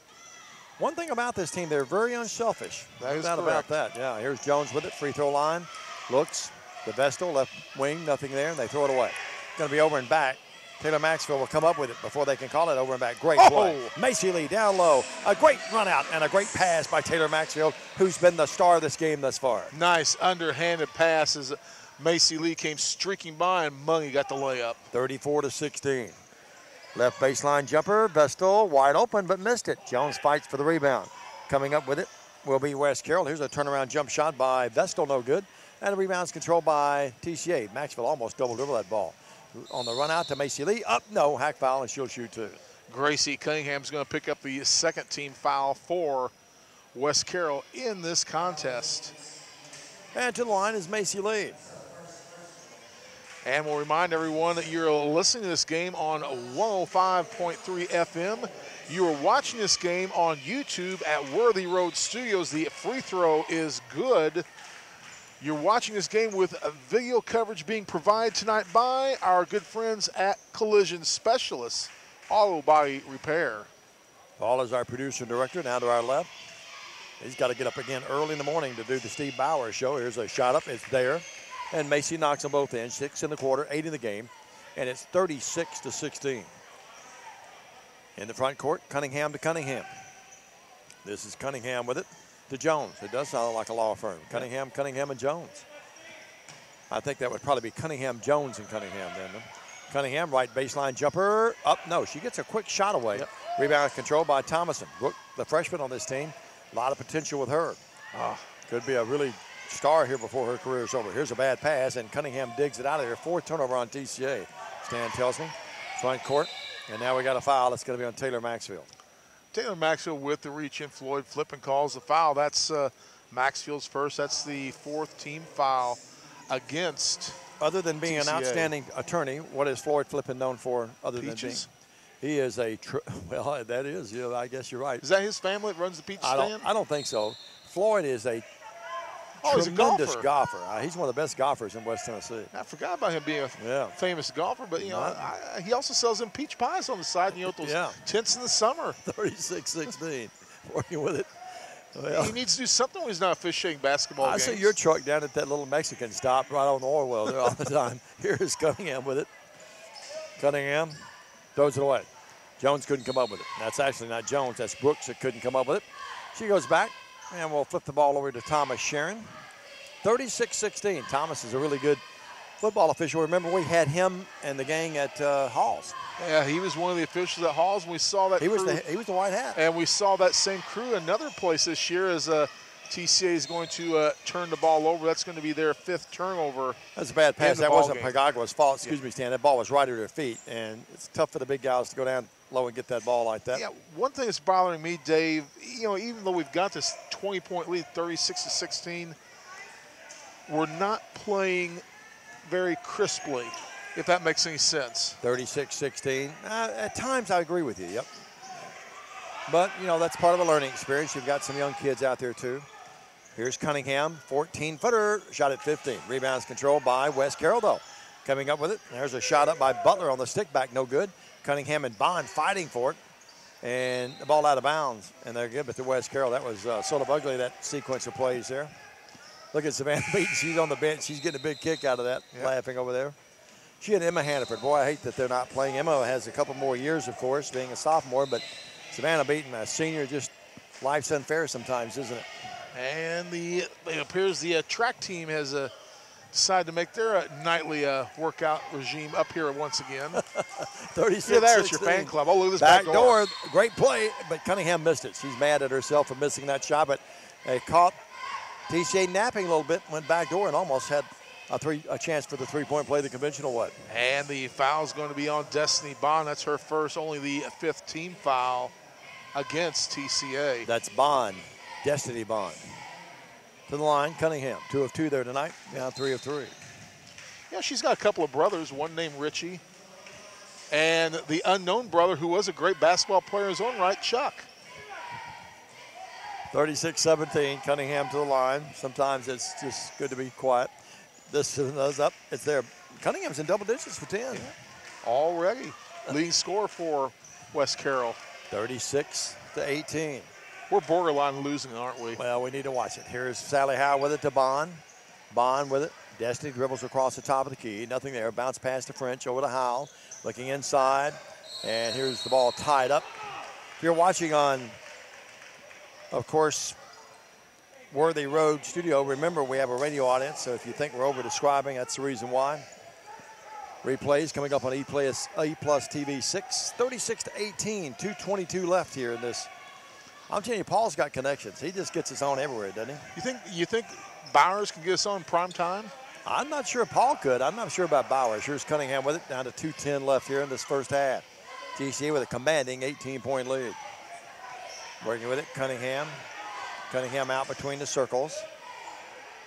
One thing about this team, they're very unselfish. That is correct. About that, yeah. Here's Jones with it, free throw line. Looks, the Vestal, left wing, nothing there, and they throw it away. Going to be over and back. Taylor Maxfield will come up with it before they can call it over and back. Great play. Macy Lee down low. A great run out and a great pass by Taylor Maxfield, who's been the star of this game thus far. Nice underhanded pass as Macy Lee came streaking by, and Mungy got the layup. 34-16. Left baseline jumper. Vestal wide open but missed it. Jones fights for the rebound. Coming up with it will be West Carroll. Here's a turnaround jump shot by Vestal, no good. And the rebound's controlled by TCA. Maxfield almost double-dribbled that ball. On the run out to Macy Lee. Up, no, hack foul, and she'll shoot 2. Gracie Cunningham's going to pick up the 2nd team foul for West Carroll in this contest. And to the line is Macy Lee. And we'll remind everyone that you're listening to this game on 105.3 FM. You are watching this game on YouTube at Worthy Road Studios. The free throw is good. You're watching this game with video coverage being provided tonight by our good friends at Collision Specialists Auto Body Repair. Paul is our producer and director. Now to our left. He's got to get up again early in the morning to do the Steve Bowers show. Here's a shot up. It's there. And Macy knocks them both in. 6 in the quarter, 8 in the game. And it's 36-16. In the front court, Cunningham to Cunningham. This is Cunningham with it to Jones. It does sound like a law firm. Cunningham, Cunningham, and Jones. I think that would probably be Cunningham, Jones, and Cunningham then. Cunningham, right baseline jumper. Up, no, she gets a quick shot away. Yep. Rebound controlled by Thomason. Brooke, the freshman on this team, a lot of potential with her. Could be a really star here before her career is over. Here's a bad pass, and Cunningham digs it out of there. 4th turnover on TCA. Stan tells me. Front court, and now we got a foul. It's going to be on Taylor Maxfield. Taylor Maxfield with the reach in. Floyd Flippin calls the foul. That's Maxfield's first. That's the 4th team foul against Other than being TCA. an outstanding attorney, what is Floyd Flippin known for other Peaches? than being? He is a, well, that is, I guess you're right. Is that his family that runs the Peach stand? I don't think so. Floyd is a he's a tremendous golfer. He's one of the best golfers in West Tennessee. I forgot about him being a famous golfer, but, he also sells them peach pies on the side, with those tints in the summer. 36-16, working with it. Well, he needs to do something when he's not officiating basketball games. I see your truck down at that little Mexican stop right on the oil well there all the time. Here's Cunningham with it. Cunningham throws it away. Jones couldn't come up with it. That's actually not Jones. That's Brooks that couldn't come up with it. She goes back, and we'll flip the ball over to Thomas Sharon. 36-16. Thomas is a really good football official. Remember, we had him and the gang at Halls. Yeah, he was one of the officials at Halls, and we saw that he was the white hat. And we saw that same crew another place this year as TCA is going to turn the ball over. That's going to be their 5th turnover. That's a bad pass. That wasn't game. Pagagua's fault. Excuse me, Stan. That ball was right at her feet, and it's tough for the big guys to go down low and get that ball like that. Yeah, one thing that's bothering me, Dave, even though we've got this 20-point lead, 36-16, we're not playing very crisply, if that makes any sense. 36-16. At times, I agree with you, yep. But, that's part of a learning experience. You've got some young kids out there, too. Here's Cunningham, 14-footer, shot at 15. Rebounds controlled by West Carroll, though. Coming up with it. There's a shot up by Butler on the stick back, no good. Cunningham and Bond fighting for it. And the ball out of bounds. And they're good, but the West Carroll, that was sort of ugly, that sequence of plays there. Look at Savannah Beaton. She's on the bench. She's getting a big kick out of that, laughing over there. She and Emma Hannaford. Boy, I hate that they're not playing. Emma has a couple more years, of course, being a sophomore, but Savannah Beaton, a senior, just life's unfair sometimes, isn't it? And it appears the track team has decided to make their nightly workout regime up here once again. 36. Yeah, there's your fan club. Oh, look at this back door. Great play, but Cunningham missed it. She's mad at herself for missing that shot, but they caught TCA napping a little bit, went back door and almost had a chance for the three-point play the conventional way. And the foul is going to be on Destiny Bond. That's her first, only the 5th team foul against TCA. That's Bond, Destiny Bond. To the line, Cunningham, 2 of 2 there tonight, now 3 of 3. Yeah, she's got a couple of brothers, one named Richie, and the unknown brother who was a great basketball player in his own right, Chuck. 36-17, Cunningham to the line. Sometimes it's just good to be quiet. This is up, it's there. Cunningham's in double digits for 10. Yeah. Already, leading scorer for West Carroll. 36-18. We're borderline losing, aren't we? Well, we need to watch it. Here's Sally Howe with it to Bond. Bond with it. Destiny dribbles across the top of the key. Nothing there. Bounce past to French over to Howe. Looking inside. And here's the ball tied up. If you're watching on, of course, Worthy Road Studio, remember we have a radio audience, so if you think we're over-describing, that's the reason why. Replays coming up on E Plus TV 6. 36-18. 2:22 left here in this. I'm telling you, Paul's got connections. He just gets us on everywhere, doesn't he? You think Bowers can get us on prime time? I'm not sure Paul could. I'm not sure about Bowers. Here's Cunningham with it, down to 2:10 left here in this first half. TCA with a commanding 18-point lead. Working with it, Cunningham. Cunningham out between the circles.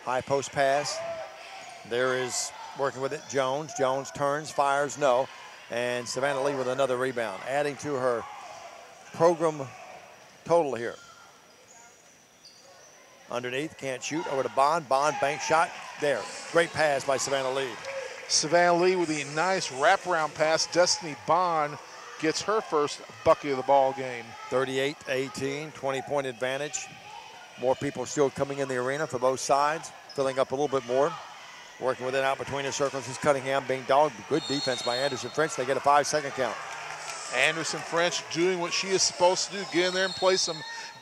High post pass. There is, working with it, Jones. Jones turns, fires, no. And Savannah Lee with another rebound, adding to her program total here. Underneath, can't shoot, over to Bond. Bond bank shot, there. Great pass by Savannah Lee. Savannah Lee with a nice wraparound pass. Destiny Bond gets her first bucket of the ball game. 38-18, 20-point advantage. More people still coming in the arena for both sides, filling up a little bit more. Working with it out between the circles is Cunningham being dogged. Good defense by Anderson French. They get a 5-second count. Anderson French doing what she is supposed to do, get in there and play some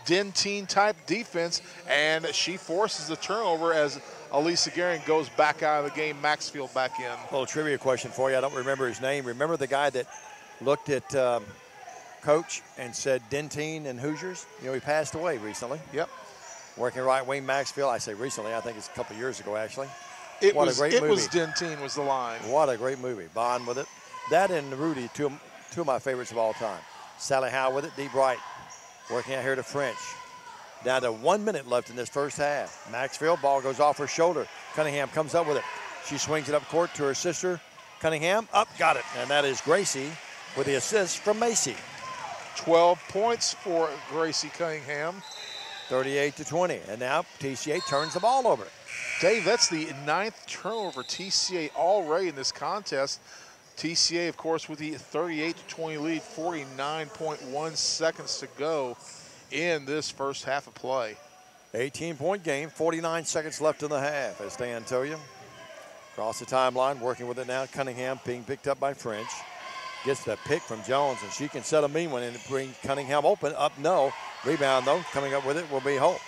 Dentine-type defense, and she forces the turnover as Elisa Gehring goes back out of the game. Maxfield back in. A little trivia question for you. I don't remember his name. Remember the guy that looked at Coach and said Dentine and Hoosiers? You know, he passed away recently. Yep. Working right wing Maxfield. I say recently. I think it's a couple years ago, actually. It was Dentine was the line. What a great movie. Bond with it. That and Rudy, two of my favorites of all time. Sally Howe with it, deep right. Working out here to French. Down to 1 minute left in this first half. Maxfield, ball goes off her shoulder. Cunningham comes up with it. She swings it up court to her sister. Cunningham, up, got it. And that is Gracie with the assist from Macy. 12 points for Gracie Cunningham. 38-20. And now TCA turns the ball over. Dave, that's the 9th turnover TCA already in this contest. TCA, of course, with the 38-20 lead, 49.1 seconds to go in this first half of play. 18-point game, 49 seconds left in the half, as Dan told you. Across the timeline, working with it now. Cunningham being picked up by French. Gets the pick from Jones, and she can set a mean one and bring Cunningham open. Up, no. Rebound, though. Coming up with it will be Holt.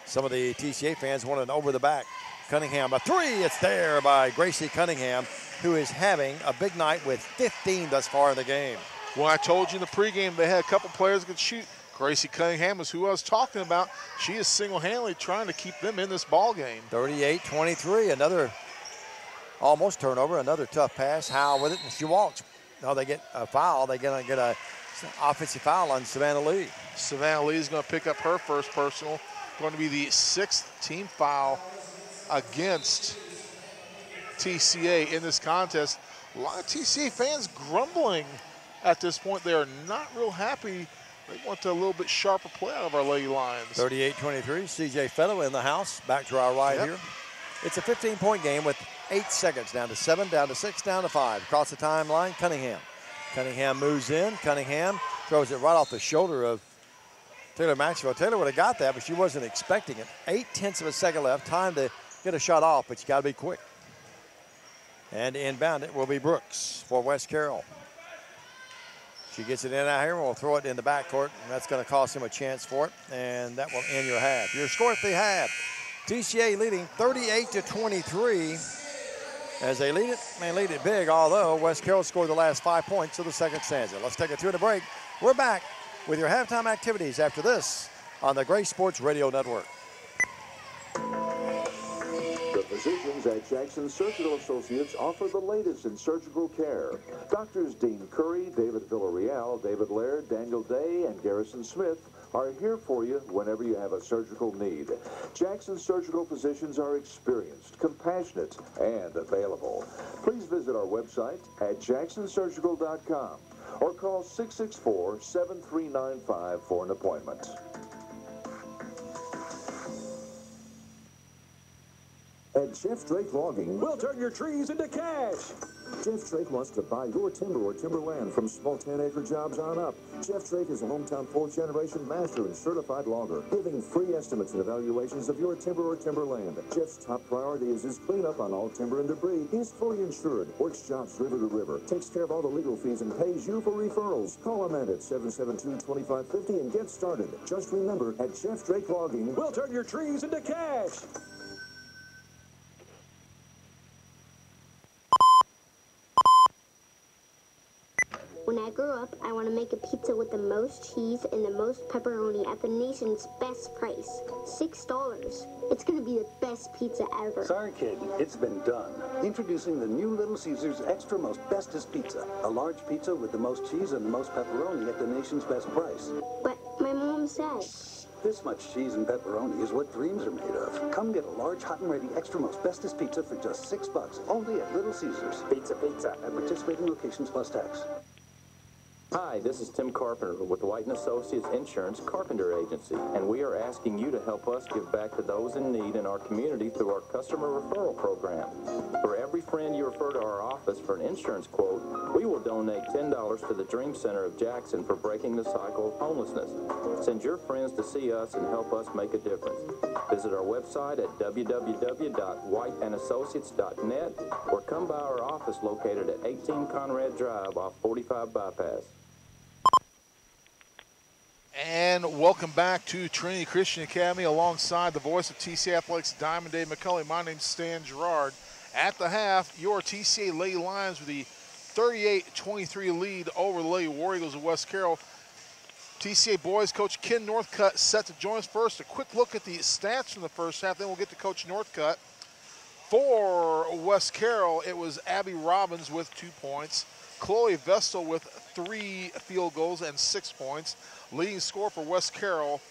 Some of the TCA fans want an over the back. Cunningham, a three. It's there by Gracie Cunningham, who is having a big night with 15 thus far in the game. Well, I told you in the pregame they had a couple players that could shoot. Gracie Cunningham is who I was talking about. She is single-handedly trying to keep them in this ball game. 38-23, another almost turnover, another tough pass. Howe with it, and she walks. No, they get a foul. They're going to get an offensive foul on Savannah Lee. Savannah Lee is going to pick up her first personal. Going to be the 6th team foul against TCA in this contest. A lot of TCA fans grumbling at this point. They are not real happy. They want a little bit sharper play out of our Lady Lions. 38-23, CJ Fellow in the house. Back to our right here. It's a 15-point game with 8 seconds. Down to 7, down to 6, down to 5. Across the timeline, Cunningham. Cunningham moves in. Cunningham throws it right off the shoulder of Taylor Maxwell. Taylor would have got that, but she wasn't expecting it. 0.8 of a second left. Time to get a shot off, but you got to be quick. And inbound it will be Brooks for West Carroll. She gets it in out here, and we'll throw it in the backcourt, and that's going to cost him a chance for it, and that will end your half. Your score at the half, TCA leading 38-23. As they lead it big, although West Carroll scored the last 5 points of the second stanza. Let's take a 2-minute break. We're back with your halftime activities after this on the Gray Sports Radio Network. The physicians at Jackson Surgical Associates offer the latest in surgical care. Doctors Dean Curry, David Villarreal, David Laird, Daniel Day, and Garrison Smith are here for you whenever you have a surgical need. Jackson Surgical physicians are experienced, compassionate, and available. Please visit our website at jacksonsurgical.com or call 664-7395 for an appointment. At Jeff Drake Logging, we'll turn your trees into cash. Jeff Drake wants to buy your timber or timberland from small 10-acre jobs on up. Jeff Drake is a hometown 4th-generation master and certified logger, giving free estimates and evaluations of your timber or timberland. Jeff's top priority is his cleanup on all timber and debris. He's fully insured, works jobs river to river, takes care of all the legal fees, and pays you for referrals. Call him at 772-2550 and get started. Just remember, at Jeff Drake Logging, we'll turn your trees into cash. When I grow up, I want to make a pizza with the most cheese and the most pepperoni at the nation's best price. $6. It's going to be the best pizza ever. Sorry, kid. It's been done. Introducing the new Little Caesars Extra Most Bestest Pizza. A large pizza with the most cheese and the most pepperoni at the nation's best price. But my mom said... This much cheese and pepperoni is what dreams are made of. Come get a large, hot and ready, extra most bestest pizza for just $6. Only at Little Caesars. Pizza, pizza. At participating locations plus tax. Hi, this is Tim Carpenter with White & Associates Insurance Carpenter Agency, and we are asking you to help us give back to those in need in our community through our customer referral program. For every friend you refer to our office, office for an insurance quote, we will donate $10 to the Dream Center of Jackson for breaking the cycle of homelessness. Send your friends to see us and help us make a difference. Visit our website at www.whiteandassociates.net or come by our office located at 18 Conrad Drive off 45 Bypass. And welcome back to Trinity Christian Academy alongside the voice of TCA Athletics, Diamond Dave McCulley. My name's Stan Gerard. At the half, your TCA Lady Lions with the 38-23 lead over the Lady War Eagles of West Carroll. TCA boys coach Ken Northcutt set to join us first. A quick look at the stats from the first half, then we'll get to Coach Northcutt. For West Carroll, it was Abby Robbins with 2 points, Chloe Vestal with 3 field goals and 6 points. Leading scorer for West Carroll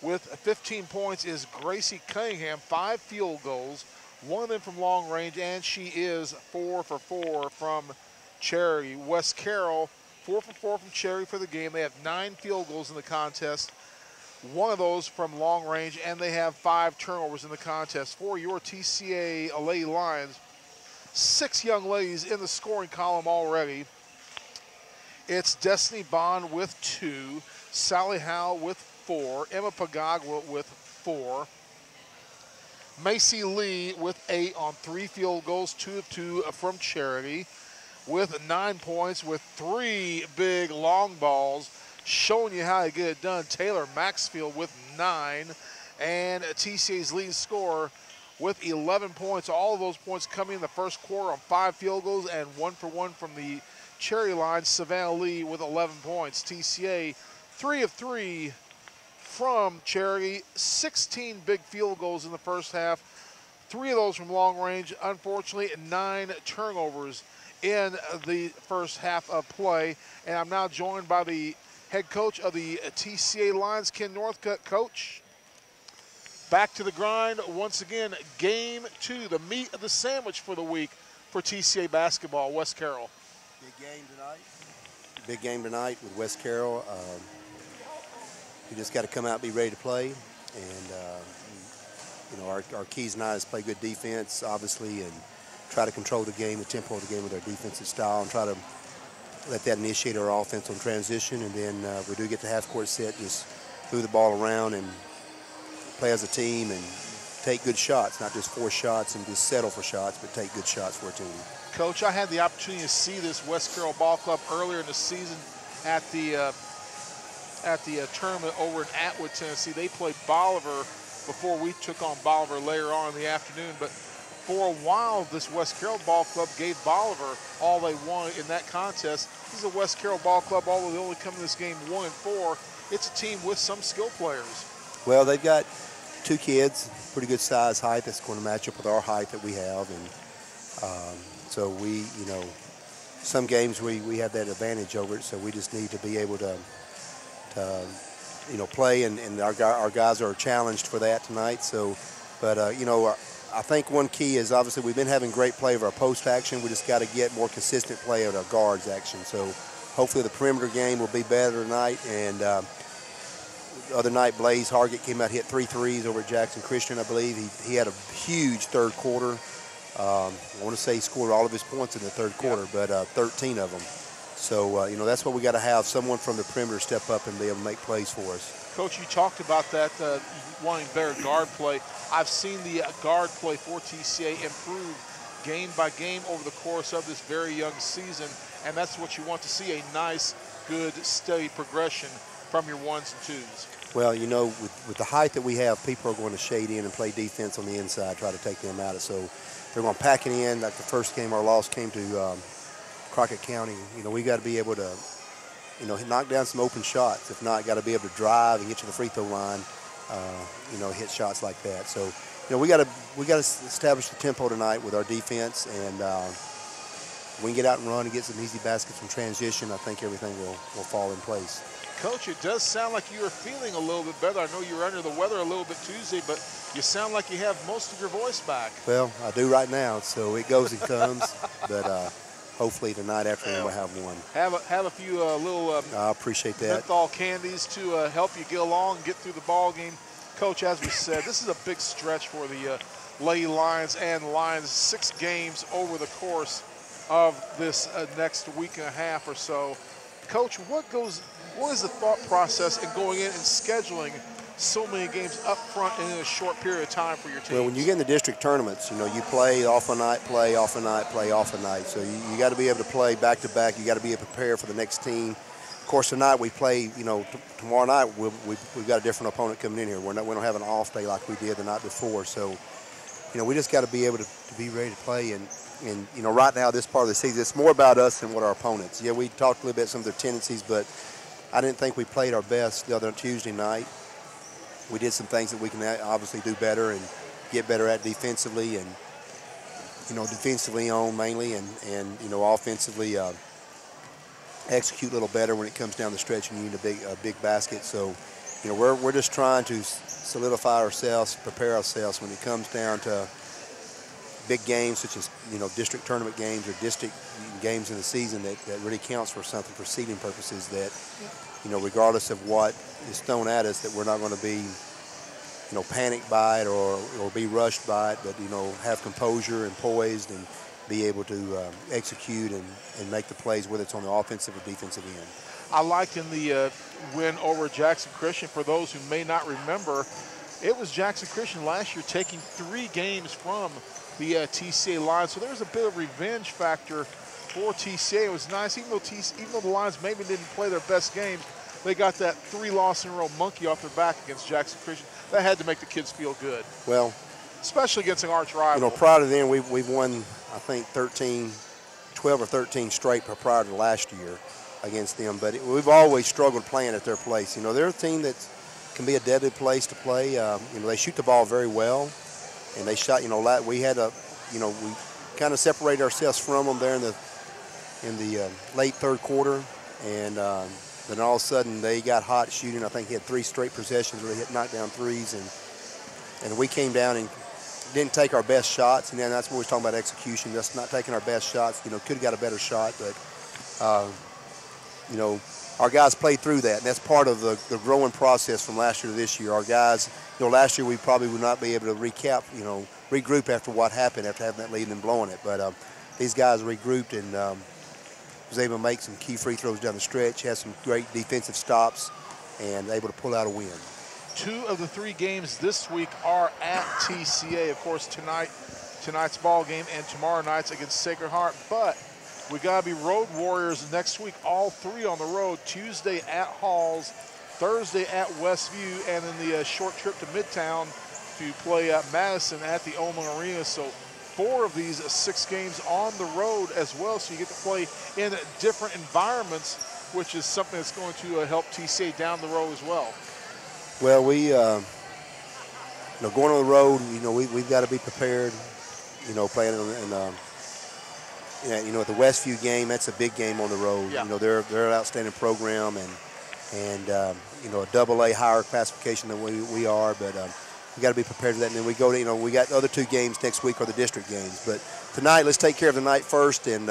with 15 points is Gracie Cunningham, 5 field goals, 1 of them from long range, and she is 4 for 4 from Cherry. West Carroll, 4 for 4 from Cherry for the game. They have 9 field goals in the contest, 1 of those from long range, and they have 5 turnovers in the contest. For your TCA Lady Lions, 6 young ladies in the scoring column already. It's Destiny Bond with 2, Sally Howe with 4, Emma Pagagua with 4, Macy Lee with 8 on 3 field goals, 2 of 2 from Charity, with 9 points with 3 big long balls, showing you how to get it done. Taylor Maxfield with 9, and TCA's leading scorer with 11 points. All of those points coming in the first quarter on 5 field goals and 1 for 1 from the Cherry line. Savannah Lee with 11 points. TCA 3 of 3 from Cherry, 16 big field goals in the first half, 3 of those from long range. Unfortunately, 9 turnovers in the first half of play. And I'm now joined by the head coach of the TCA Lions, Ken Northcutt. Coach, back to the grind once again. Game 2, the meat of the sandwich for the week for TCA basketball. West Carroll. Big game tonight. Big game tonight with West Carroll. We just got to come out and be ready to play. And, you know, our keys tonight is play good defense, obviously, and try to control the game, the tempo of the game with our defensive style, and try to let that initiate our offense on transition. And then we do get the half-court set, just move the ball around and play as a team and take good shots, not just force shots and just settle for shots, but take good shots for a team. Coach, I had the opportunity to see this West Carroll Ball Club earlier in the season at the tournament over in Atwood, Tennessee. They played Bolivar before we took on Bolivar later on in the afternoon. But for a while, this West Carroll Ball Club gave Bolivar all they wanted in that contest. This is a West Carroll Ball Club, although they only come in this game 1-4. It's a team with some skill players. Well, they've got 2 kids, pretty good size, height that's going to match up with our height that we have. And so we, you know, some games we have that advantage over it, so we just need to be able to you know, play, and our guys are challenged for that tonight. So, but, you know, I think one key is obviously we've been having great play of our post action. We just got to get more consistent play of our guards action. So hopefully the perimeter game will be better tonight. And the other night, Blaze Hargett came out, hit 3 threes over at Jackson Christian, I believe. He had a huge third quarter. I want to say he scored all of his points in the third quarter, but 13 of them. So, you know, that's what we got to have, someone from the perimeter step up and be able to make plays for us. Coach, you talked about that, wanting better guard play. I've seen the guard play for TCA improve game by game over the course of this very young season, and that's what you want to see, a nice, good, steady progression from your 1s and 2s. Well, you know, with the height that we have, people are going to shade in and play defense on the inside, try to take them out. So they're going to pack it in. Like the first game, our loss came to Crockett County. You know, we got to be able to, you know, knock down some open shots. If not, got to be able to drive and get to the free throw line, you know, hit shots like that. So, you know, we got to establish the tempo tonight with our defense, and we can get out and run and get some easy baskets from transition. I think everything will fall in place. Coach, it does sound like you are feeling a little bit better. I know you were under the weather a little bit Tuesday, but you sound like you have most of your voice back. Well, I do right now, so it goes and comes, but hopefully tonight afternoon we'll have one. Have a few little I appreciate that. menthol candies to help you get along and get through the ball game. Coach, as we said, this is a big stretch for the Lady Lions and Lions. 6 games over the course of this next week and a half or so. Coach, what is the thought process in going in and scheduling so many games up front and in a short period of time for your team? Well, when you get in the district tournaments, you know, you play off a night, play off a night, play off a night. So you got to be able to play back to back. You got to be able to prepare for the next team. Of course, tonight we play, you know, tomorrow night we've got a different opponent coming in here. We don't have an off day like we did the night before. So, you know, we just got to be able to be ready to play. And, you know, right now, this part of the season, it's more about us than what our opponents. Yeah, we talked a little bit some of their tendencies, but I didn't think we played our best the other Tuesday night. We did some things that we can obviously do better and get better at defensively, and, you know, defensively on mainly, and you know, offensively execute a little better when it comes down the stretch and you need a big basket. So, you know, we're just trying to solidify ourselves, prepare ourselves when it comes down to big games such as, you know, district tournament games or district games in the season that really counts for something for seeding purposes, that, you know, regardless of what is thrown at us, that we're not going to be, you know, panicked by it or be rushed by it, but, you know, have composure and poised and be able to execute and make the plays, whether it's on the offensive or defensive end. I liked in the win over Jackson Christian, for those who may not remember, it was Jackson Christian last year taking 3 games from the TCA Lions. So there's a bit of revenge factor for TCA. It was nice, even though the Lions maybe didn't play their best games, they got that 3-loss-in-a-row monkey off their back against Jackson Christian. That had to make the kids feel good. Well, especially against an arch rival. You know, prior to then, we've won, I think, 12 or 13 straight prior to last year against them. But we've always struggled playing at their place. You know, they're a team that can be a deadly place to play. You know, they shoot the ball very well. And they shot, you know, we had you know, we kind of separated ourselves from them there in the late third quarter. And then all of a sudden they got hot shooting. I think he had 3 straight possessions where they hit knockdown threes. And we came down and didn't take our best shots. And then that's when we was talking about execution, just not taking our best shots. You know, could have got a better shot. But, you know, our guys played through that. And that's part of the growing process from last year to this year. Our guys, you know, last year we probably would not be able to regroup after what happened after having that lead and blowing it. But these guys regrouped and was able to make some key free throws down the stretch, had some great defensive stops, and able to pull out a win. 2 of the 3 games this week are at TCA. Of course, tonight's ball game and tomorrow night's against Sacred Heart. But we got to be road warriors next week, all 3 on the road. Tuesday at Halls, Thursday at Westview, and then the short trip to Midtown to play at Madison at the Oman Arena. So 4 of these 6 games on the road as well. So you get to play in different environments, which is something that's going to help TCA down the road as well. Well, we, you know, going on the road, you know, we've got to be prepared. You know, playing you know, at the Westview game, that's a big game on the road. Yeah. You know, they're an outstanding program and you know, a AA higher classification than we are, but we got to be prepared for that. And then we go to, you know, we got the other 2 games next week are the district games. But tonight, let's take care of the night first, and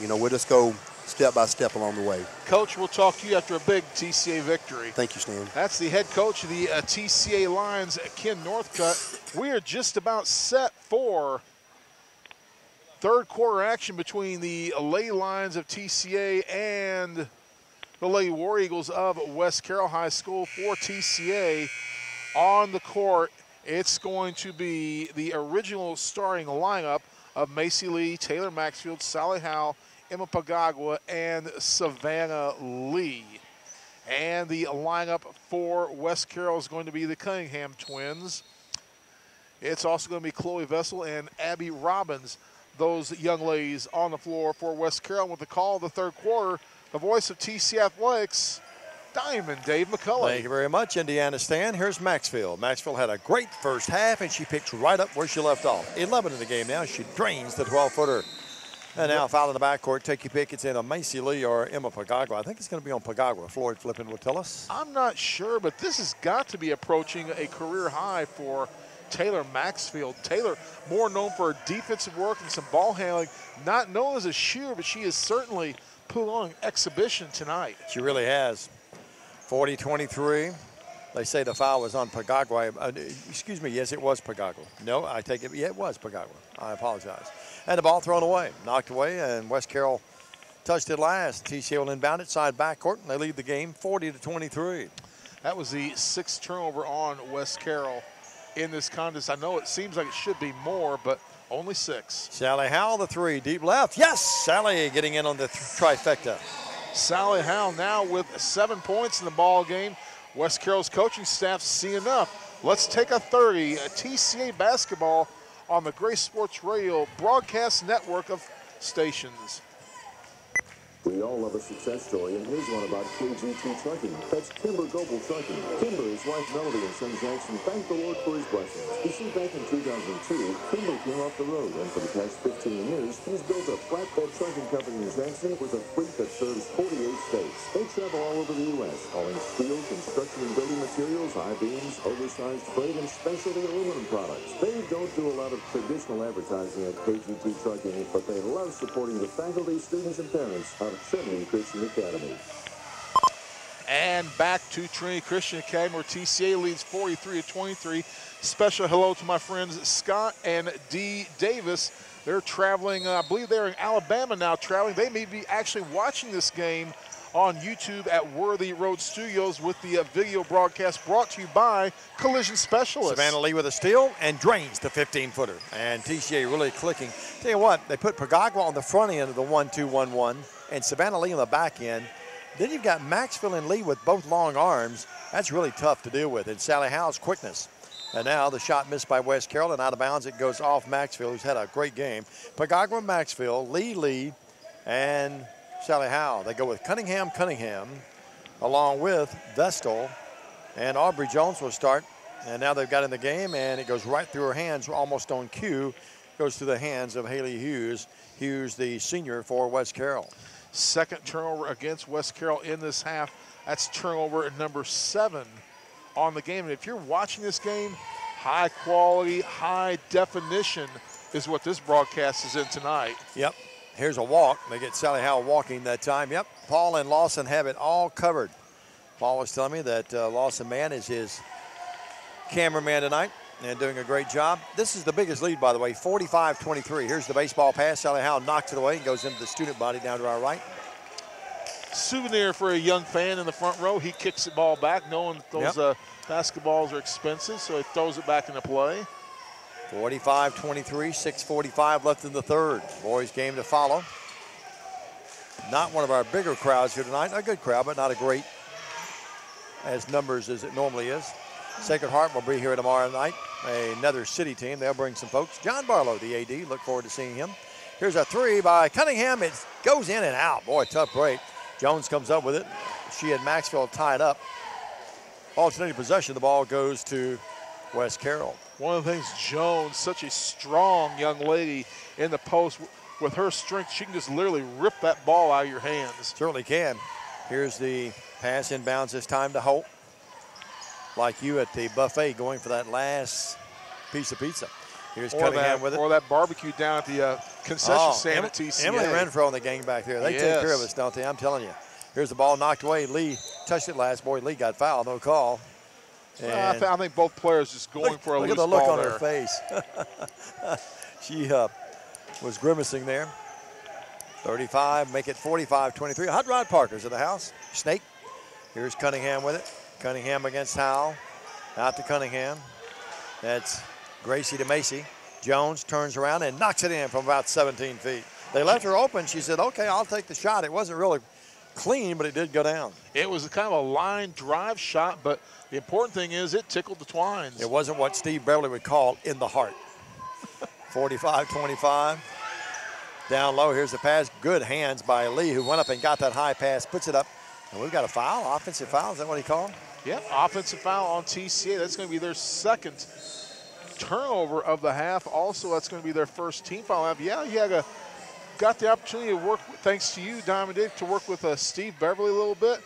you know, we'll just go step by step along the way. Coach, we'll talk to you after a big TCA victory. Thank you, Stan. That's the head coach of the TCA Lions, Ken Northcutt. We are just about set for third quarter action between the Lady Lions of TCA and the Lady War Eagles of West Carroll High School. For TCA on the court, it's going to be the original starting lineup of Macy Lee, Taylor Maxfield, Sally Howe, Emma Pagagua, and Savannah Lee. And the lineup for West Carroll is going to be the Cunningham twins. It's also going to be Chloe Vessel and Abby Robbins, those young ladies on the floor for West Carroll. With the call of the third quarter, the voice of TC Athletics, Diamond Dave McCulley. Thank you very much, Indiana Stan. Here's Maxfield. Maxfield had a great first half, and she picks right up where she left off. 11 in the game now. She drains the 12-footer. And now foul in the backcourt. Take your pick. It's in a Macy Lee or Emma Pagagua. I think it's going to be on Pagagua. Floyd Flippin will tell us. I'm not sure, but this has got to be approaching a career high for Taylor Maxfield. Taylor, more known for her defensive work and some ball handling, not known as a shooter, but she has certainly put on an exhibition tonight. She really has. 40-23. They say the foul was on Pagagua. Excuse me, yes, it was Pagagua. No, I take it, yeah, it was Pagagua. I apologize. And the ball thrown away, knocked away, and West Carroll touched it last. TCA will inbound it side backcourt, and they lead the game 40-23. That was the 6th turnover on West Carroll in this contest. I know it seems like it should be more, but only 6. Sally Howell, the 3, deep left. Yes, Sally getting in on the trifecta. Sally Howell now with 7 points in the ball game. West Carroll's coaching staff see enough. Let's take a 30. TCA basketball on the Grace Sports Radio broadcast network of stations. We all love a success story, and here's one about KGT Trucking. That's Kimber Global Trucking. Kimber, his wife Melody, and son Jackson thank the Lord for his blessings. You see, back in 2002, Kimber came off the road, and for the past 15 years, he's built a flatbed trucking company in Jackson with a fleet that serves 48 states. They travel all over the U.S., hauling steel, construction and building materials, I-beams, oversized freight, and specialty aluminum products. They don't do a lot of traditional advertising at KGT Trucking, but they love supporting the faculty, students, and parents of Trinity Christian Academy. And back to Trinity Christian Academy, where TCA leads 43-23. Special hello to my friends Scott and Dee Davis. They're traveling, I believe they're in Alabama now traveling. They may be actually watching this game on YouTube at Worthy Road Studios with the video broadcast brought to you by Collision Specialists. Savannah Lee with a steal and drains the 15-footer. And TCA really clicking. Tell you what, they put Pregame on the front end of the 1-2-1-1 and Savannah Lee on the back end. Then you've got Maxfield and Lee with both long arms. That's really tough to deal with. And Sally Howell's quickness. And now the shot missed by West Carroll, and out of bounds it goes off Maxfield, who's had a great game. Pregame, Maxfield, Lee, and Sally Howell. They go with Cunningham, along with Vestal, and Aubrey Jones will start. And now they've got in the game, and it goes right through her hands, almost on cue. Goes through the hands of Haley Hughes. Hughes, the senior for West Carroll. 2nd turnover against West Carroll in this half. That's turnover number 7 on the game. And if you're watching this game, high quality, high definition is what this broadcast is in tonight. Yep. Here's a walk. They get Sally Howell walking that time. Yep. Paul and Lawson have it all covered. Paul was telling me that Lawson Mann is his cameraman tonight and doing a great job. This is the biggest lead, by the way, 45-23. Here's the baseball pass. Sally Howell knocks it away and goes into the student body down to our right. Souvenir for a young fan in the front row. He kicks the ball back, knowing that those basketballs are expensive, so he throws it back into play. 45-23, 6:45 left in the third. Boys game to follow. Not one of our bigger crowds here tonight. A good crowd, but not a great as numbers as it normally is. Sacred Heart will be here tomorrow night. Another city team. They'll bring some folks. John Barlow, the AD. Look forward to seeing him. Here's a 3 by Cunningham. It goes in and out. Boy, tough break. Jones comes up with it. She and Maxfield tied up. Alternating possession. The ball goes to West Carroll. One of the things, Jones, such a strong young lady in the post. With her strength, she can just literally rip that ball out of your hands. Certainly can. Here's the pass inbounds this time to Holt. Like you at the buffet going for that last piece of pizza. Here's Cunningham with it. Or that barbecue down at the concession stand at TCA. Emily Renfro and the gang back there. They take care of us, don't they? I'm telling you. Here's the ball knocked away. Lee touched it last. Boy, Lee got fouled. No call. Well, I think both players just going for a loose ball. Look at the look on her face. She was grimacing there. 35, make it 45-23. Hot Rod Parker's in the house. Snake. Here's Cunningham with it. Cunningham against Howell. Out to Cunningham. That's Gracie to Macy. Jones turns around and knocks it in from about 17 feet. They left her open. She said, okay, I'll take the shot. It wasn't really clean, but it did go down. It was kind of a line drive shot, but the important thing is it tickled the twines. It wasn't what Steve Beverly would call in the heart. 45-25. Down low, here's the pass. Good hands by Lee, who went up and got that high pass, puts it up. And we've got a foul, offensive foul. Is that what he called? Yep, offensive foul on TCA. That's going to be their 2nd turnover of the half. Also, that's going to be their 1st team foul. Yeah, you got the opportunity to work, thanks to you, Diamond Dave, to work with Steve Beverly a little bit.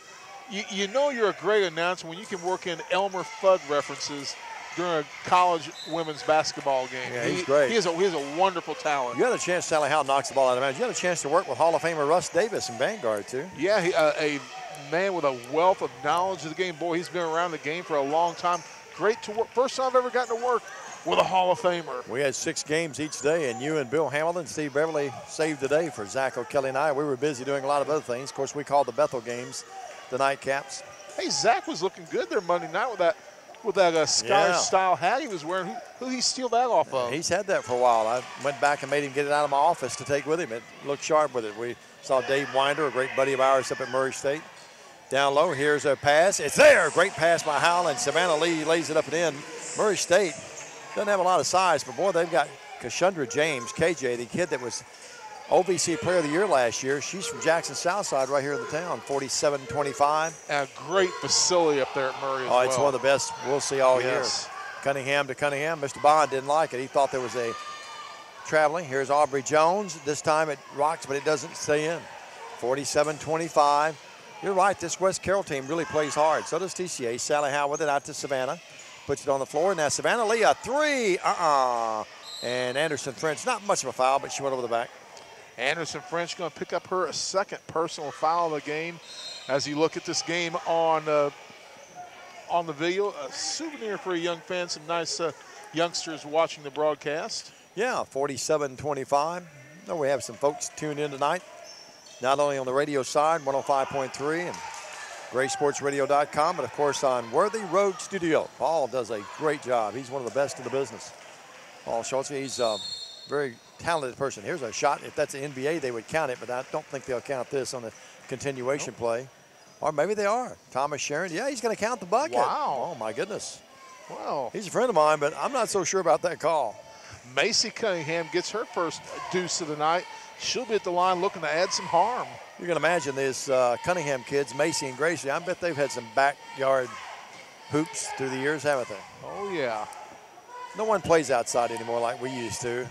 You know you're a great announcer when you can work in Elmer Fudd references during a college women's basketball game. Yeah, he's great. He is a wonderful talent. You had a chance, Sally Howell knocks the ball out of bounds. You had a chance to work with Hall of Famer Russ Davis in Vanguard, too. Yeah, a man with a wealth of knowledge of the game. Boy, he's been around the game for a long time. Great to work. First time I've ever gotten to work with a Hall of Famer. We had 6 games each day, and you and Bill Hamilton, Steve Beverly saved the day for Zach O'Kelly and I. We were busy doing a lot of other things. Of course, we called the Bethel games the nightcaps. Hey, Zach was looking good there Monday night with that Sky-style hat he was wearing. Who did he steal that off of? He's had that for a while. I went back and made him get it out of my office to take with him. It looked sharp with it. We saw Dave Winder, a great buddy of ours up at Murray State. Down low, here's a pass. It's there. Great pass by Howell, and Savannah Lee lays it up and in. Murray State doesn't have a lot of size, but, boy, they've got Kashundra James, KJ, the kid that was OVC Player of the Year last year. She's from Jackson Southside right here in the town, 47-25. And a great facility up there at Murray as well. It's one of the best we'll see all year. Cunningham to Cunningham. Mr. Bond didn't like it. He thought there was a traveling. Here's Aubrey Jones. This time it rocks, but it doesn't stay in. 47-25. You're right, this West Carroll team really plays hard. So does TCA. Sally Howe with it out to Savannah. Puts it on the floor. Now Savannah Lee, a 3. And Anderson French, not much of a foul, but she went over the back. Anderson French going to pick up her second personal foul of the game. As you look at this game on the video, a souvenir for a young fan, some nice youngsters watching the broadcast. Yeah, 47-25. No, we have some folks tuned in tonight, not only on the radio side, 105.3 and GraySportsRadio.com, but of course on Worthy Road Studio. Paul does a great job. He's one of the best in the business. Paul Schultz, he's a very talented person. Here's a shot. If that's the NBA, they would count it, but I don't think they'll count this on the continuation play. Or maybe they are. Thomas Sharon, yeah, he's going to count the bucket. Wow. Oh, my goodness. Wow. He's a friend of mine, but I'm not so sure about that call. Macy Cunningham gets her first deuce of the night. She'll be at the line looking to add some harm. You can imagine these Cunningham kids, Macy and Gracie, I bet they've had some backyard hoops through the years, haven't they? Oh, yeah. No one plays outside anymore like we used to.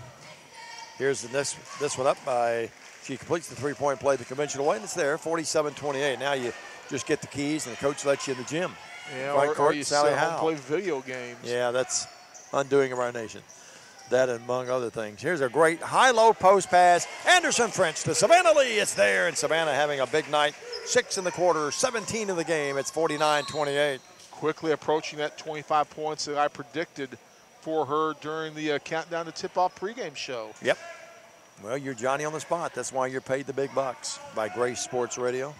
Here's this one up by, she completes the three-point play the conventional way, and it's there, 47-28. Now you just get the keys, and the coach lets you in the gym. Yeah, right or you sit home and play video games. Yeah, that's undoing of our nation. That and among other things. Here's a great high-low post pass. Anderson French to Savannah Lee. It's there, and Savannah having a big night. 6 in the quarter, 17 in the game. It's 49-28. Quickly approaching that 25 points that I predicted for her during the countdown to tip-off pregame show. Yep. Well, you're Johnny on the spot. That's why you're paid the big bucks by Grace Sports Radio.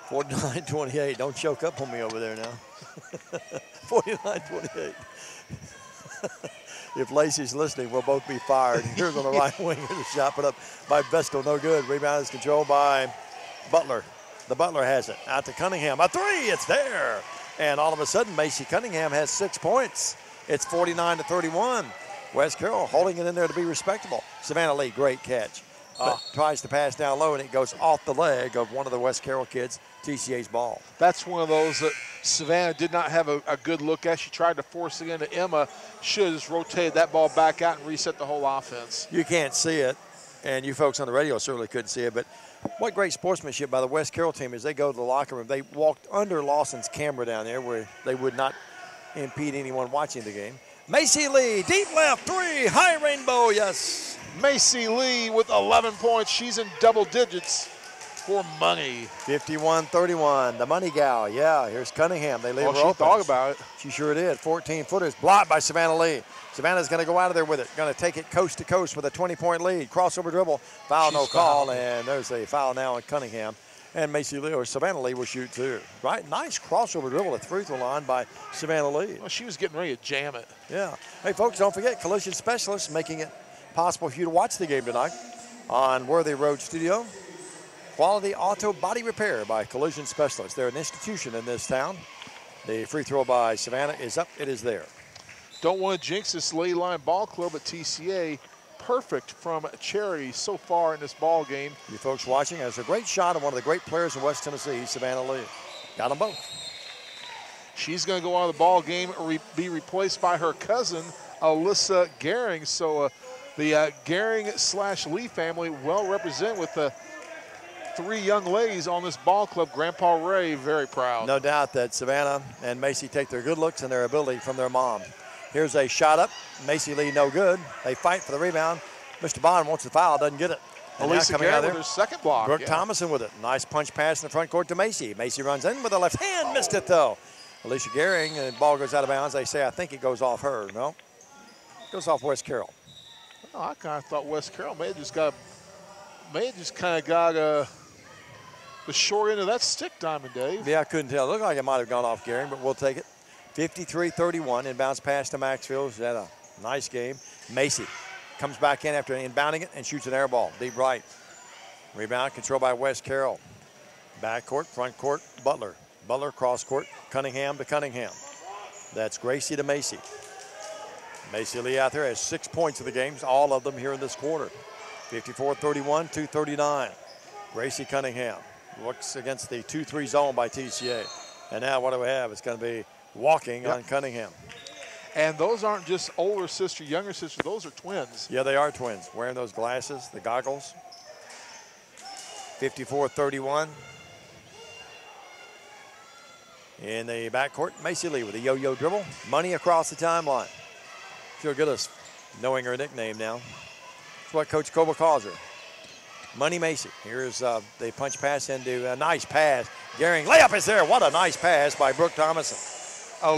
49-28. Don't choke up on me over there now. 49-28. If Lacey's listening, we'll both be fired. Here's on the right wing. Here's a shot put up by Vestal. No good. Rebound is controlled by Butler. The Butler has it. Out to Cunningham. A 3. It's there. And all of a sudden, Macy Cunningham has 6 points. It's 49-31. West Carroll holding it in there to be respectable. Savannah Lee, great catch. Tries to pass down low, and it goes off the leg of one of the West Carroll kids, TCA's ball. That's one of those that Savannah did not have a good look at. She tried to force it into Emma. Should have just rotated that ball back out and reset the whole offense. You can't see it, and you folks on the radio certainly couldn't see it, but what great sportsmanship by the West Carroll team is they go to the locker room. They walked under Lawson's camera down there where they would not impede anyone watching the game. Macy Lee, deep left, 3, high rainbow, yes. Macy Lee with 11 points. She's in double digits for money. 51-31, the money gal. Yeah, here's Cunningham. They leave her she open. thought about it. She sure did. 14-footers blocked by Savannah Lee. Savannah's going to go out of there with it. Going to take it coast to coast with a 20-point lead. Crossover dribble. Foul, no call, and there's a foul now on Cunningham. And Macy Lee, or Savannah Lee will shoot too. Right? Nice crossover dribble at the free throw line by Savannah Lee. Well, she was getting ready to jam it. Yeah. Hey, folks, don't forget, Collision Specialists making it possible for you to watch the game tonight on Worthy Road Studio. Quality Auto Body Repair by Collision Specialists. They're an institution in this town. The free throw by Savannah is up. It is there. Don't want to jinx this Lady Line Ball Club at TCA. Perfect from Cherry so far in this ball game. You folks watching, there's a great shot of one of the great players in West Tennessee, Savannah Lee. Got them both. She's going to go out of the ball game, be replaced by her cousin, Alyssa Gehring. So the Gehring/Lee family well represented with the 3 young ladies on this ball club. Grandpa Ray very proud. No doubt that Savannah and Macy take their good looks and their ability from their mom. Here's a shot up. Macy Lee no good. They fight for the rebound. Mr. Bond wants the foul, doesn't get it. Alyssa Gehring with her second block. Brooke Thomason with it. Nice punch pass in the front court to Macy. Macy runs in with the left hand, missed it though. Alicia Gehring, and the ball goes out of bounds. They say, I think it goes off her. No, it goes off West Carroll. Oh, I kind of thought West Carroll may have just kind of got the short end of that stick, Diamond Dave. Yeah, I couldn't tell. It looked like it might have gone off Gehring, but we'll take it. 53-31, inbounds pass to Maxfield. She's had a nice game. Macy comes back in after inbounding it and shoots an air ball, deep right. Rebound controlled by West Carroll. Back court, front court, Butler. Butler cross court, Cunningham to Cunningham. That's Gracie to Macy. Macy Lee out there has 6 points of the games, all of them here in this quarter. 54-31, 2:39. Gracie Cunningham looks against the 2-3 zone by TCA. And now what do we have? It's going to be walking on Cunningham. And those aren't just older sister, younger sister. Those are twins. Yeah, they are twins. Wearing those glasses, the goggles. 54-31. In the backcourt, Macy Lee with a yo-yo dribble. Money across the timeline. Feel good as knowing her nickname now. That's what Coach Coble calls her. Money Macy. Here's the punch pass into a nice pass. Gehring, layup is there. What a nice pass by Brooke Thomason.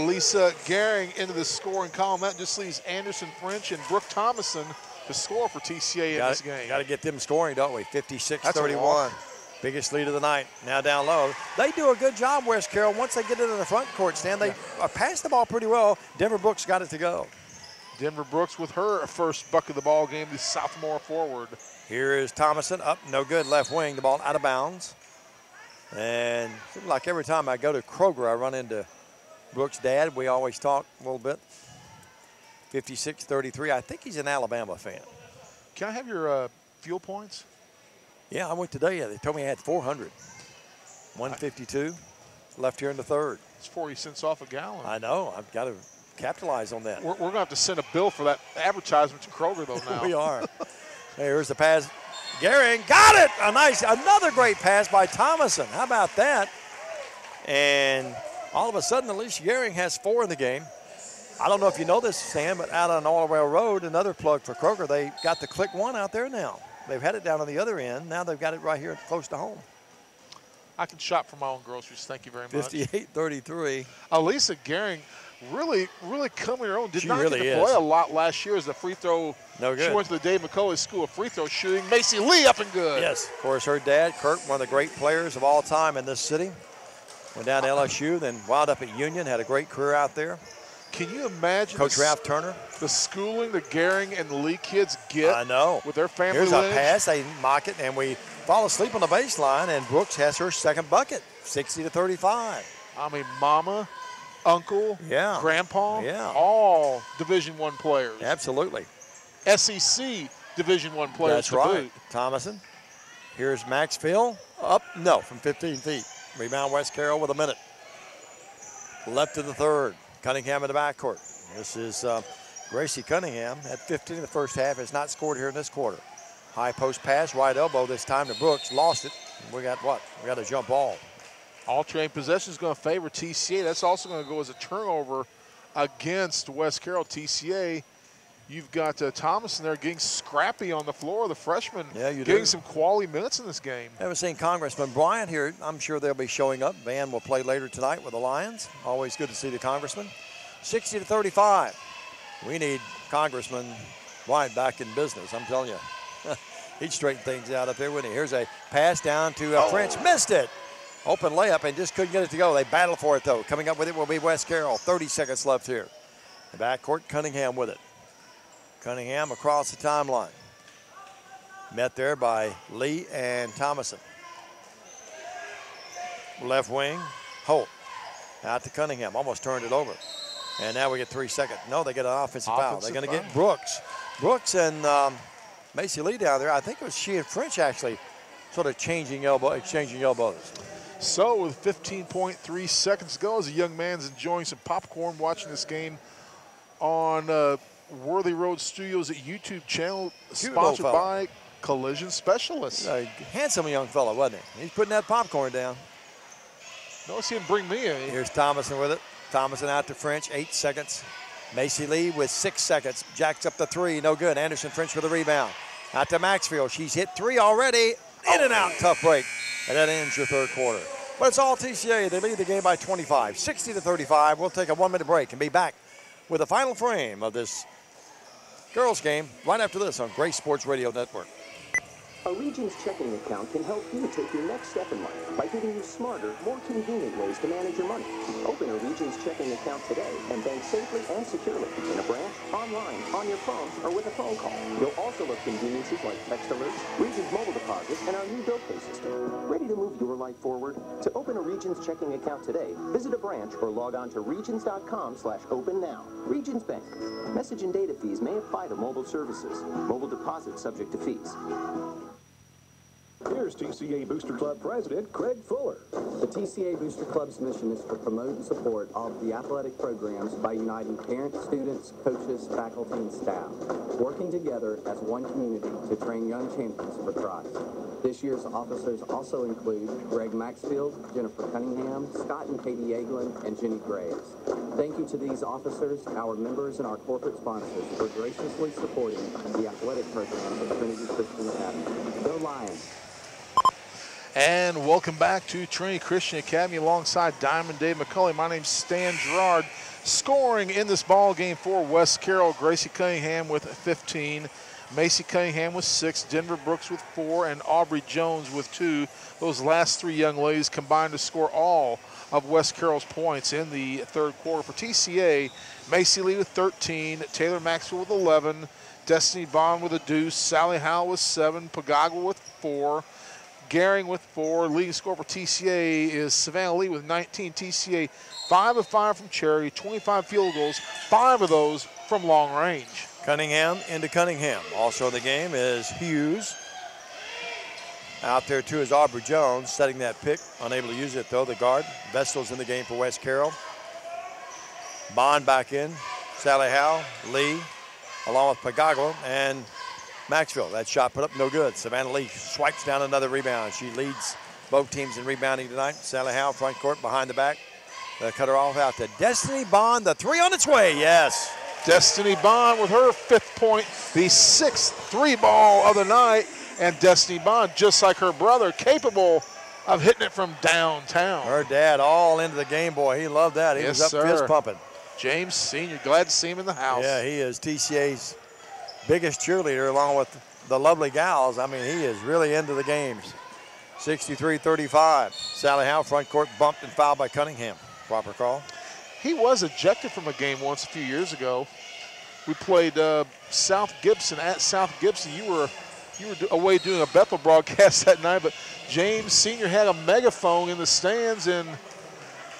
Lisa Gehring into the scoring column. That just leaves Anderson French and Brooke Thomason to score for TCA in this game. Got to get them scoring, don't we? 56-31. Biggest lead of the night. Now down low. They do a good job, West Carroll. Once they get into the front court stand, they pass the ball pretty well. Denver Brooks got it to go. Denver Brooks with her first bucket of the ball game, the sophomore forward. Here is Thomason up, no good, left wing, the ball out of bounds. And it seems like every time I go to Kroger, I run into Brooks' dad. We always talk a little bit. 56-33. I think he's an Alabama fan. Can I have your fuel points? Yeah, I went today. They told me I had 400. 152 left here in the third. It's 40 cents off a gallon. I know. I've got to capitalize on that. We're going to have to send a bill for that advertisement to Kroger, though, now. We are. Here's the pass. Gehring got it. Another great pass by Thomason. How about that? And all of a sudden, Alicia Gehring has 4 in the game. I don't know if you know this, Sam, but out on Orwell Road, another plug for Kroger, they got the Click One out there now. They've had it down on the other end. Now they've got it right here close to home. I can shop for my own groceries. Thank you very much. 58-33. Lisa Gehring really coming her own. Did not really get to play a lot last year as a free throw. No good. She went to the Dave McCulley School of Free Throw Shooting. Macy Lee up and good. Yes, of course, her dad, Kurt, one of the great players of all time in this city. Went down to LSU, then wound up at Union, had a great career out there. Can you imagine Coach Ralph Turner? The schooling the Gehring and the Lee kids get I know. With their family Here's lineage? A pass, they mock it, and we fall asleep on the baseline, and Brooks has her second bucket, 60-35. I mean, mama, uncle, grandpa, all Division I players. Absolutely. SEC Division I players. That's right. Thomason. Here's Maxfield. Up, no, from 15 feet. Rebound West Carroll with a minute. Left of the third. Cunningham in the backcourt. This is Gracie Cunningham at 15 in the first half. Has not scored here in this quarter. High post pass, right elbow this time to Brooks. Lost it. We got what? We got a jump ball. All-terrain possession is going to favor TCA. That's also going to go as a turnover against West Carroll. TCA, you've got Thomas in there getting scrappy on the floor. The freshman getting some quality minutes in this game. Haven't seen Congressman Bryant here. I'm sure they'll be showing up. Van will play later tonight with the Lions. Always good to see the Congressman. 60-35. We need Congressman Bryant back in business, I'm telling you. He'd straighten things out up there, wouldn't he? Here's a pass down to French. Missed it. Open layup and just couldn't get it to go. They battle for it, though. Coming up with it will be West Carroll. 30 seconds left here. The backcourt, Cunningham with it. Cunningham across the timeline. Met there by Lee and Thomason. Left wing, Holt. Out to Cunningham. Almost turned it over. And now we get 3 seconds. No, they get an offensive foul. They're going to get Brooks. Brooks and Macy Lee down there. I think it was she and French actually sort of exchanging elbows. So with 15.3 seconds to go, as a young man's enjoying some popcorn watching this game on Worthy Road Studios at YouTube channel, sponsored by Collision Specialists. A handsome young fellow, wasn't he? He's putting that popcorn down. Notice him bring me in. Here's Thomason with it. Thomason out to French, 8 seconds. Macy Lee with 6 seconds. Jacks up the three, no good. Anderson French with a rebound. Out to Maxfield. She's hit 3 already. In and out, tough break. And that ends your third quarter. But it's all TCA. They lead the game by 25, 60-35. We'll take a 1-minute break and be back with the final frame of this girls game right after this on Grace Sports Radio Network. A Regions checking account can help you take your next step in life by giving you smarter, more convenient ways to manage your money. Open a Regions checking account today and bank safely and securely in a branch, online, on your phone, or with a phone call. You'll also love conveniences like text alerts, Regions mobile deposits, and our new bill pay system. Ready to move your life forward? To open a Regions checking account today, visit a branch or log on to regions.com/open-now. Regions Bank. Message and data fees may apply to mobile services. Mobile deposits subject to fees. Here's TCA Booster Club President Craig Fuller. The TCA Booster Club's mission is to promote and support all of the athletic programs by uniting parents, students, coaches, faculty, and staff, working together as one community to train young champions for Christ. This year's officers also include Greg Maxfield, Jennifer Cunningham, Scott and Katie Eaglin, and Jenny Graves. Thank you to these officers, our members, and our corporate sponsors for graciously supporting the athletic programs of Trinity Christian Academy. Go Lions! And welcome back to Trinity Christian Academy alongside Diamond Dave McCulley. My name's Stan Gerard. Scoring in this ball game for West Carroll, Gracie Cunningham with 15, Macy Cunningham with 6, Denver Brooks with 4, and Aubrey Jones with 2. Those last 3 young ladies combined to score all of West Carroll's points in the third quarter. For TCA, Macy Lee with 13, Taylor Maxwell with 11, Destiny Bond with a deuce, Sally Howell with 7, Pagagua with 4, Gehring with 4. Leading scorer for TCA is Savannah Lee with 19. TCA 5 of 5 from charity, 25 field goals, 5 of those from long range. Cunningham into Cunningham. Also in the game is Hughes. Out there too is Aubrey Jones setting that pick. Unable to use it though, the guard. Vestal's in the game for West Carroll. Bond back in. Sally Howell, Lee, along with Pagagua and Maxwell. That shot put up no good. Savannah Lee swipes down another rebound. She leads both teams in rebounding tonight. Sally Howell, front court, behind the back. They cut her off out to Destiny Bond. The 3 on its way, yes. Destiny Bond with her 5th point, the 6th 3-ball of the night. And Destiny Bond, just like her brother, capable of hitting it from downtown. Her dad all into the game, boy. He loved that. He was up fist pumping. James Sr., glad to see him in the house. Yeah, he is TCA's biggest cheerleader along with the lovely gals. I mean, he is really into the games. 63-35. Sally Howe, front court, bumped and fouled by Cunningham. Proper call. He was ejected from a game once a few years ago. We played South Gibson at South Gibson. You were away doing a Bethel broadcast that night, but James Sr. had a megaphone in the stands, and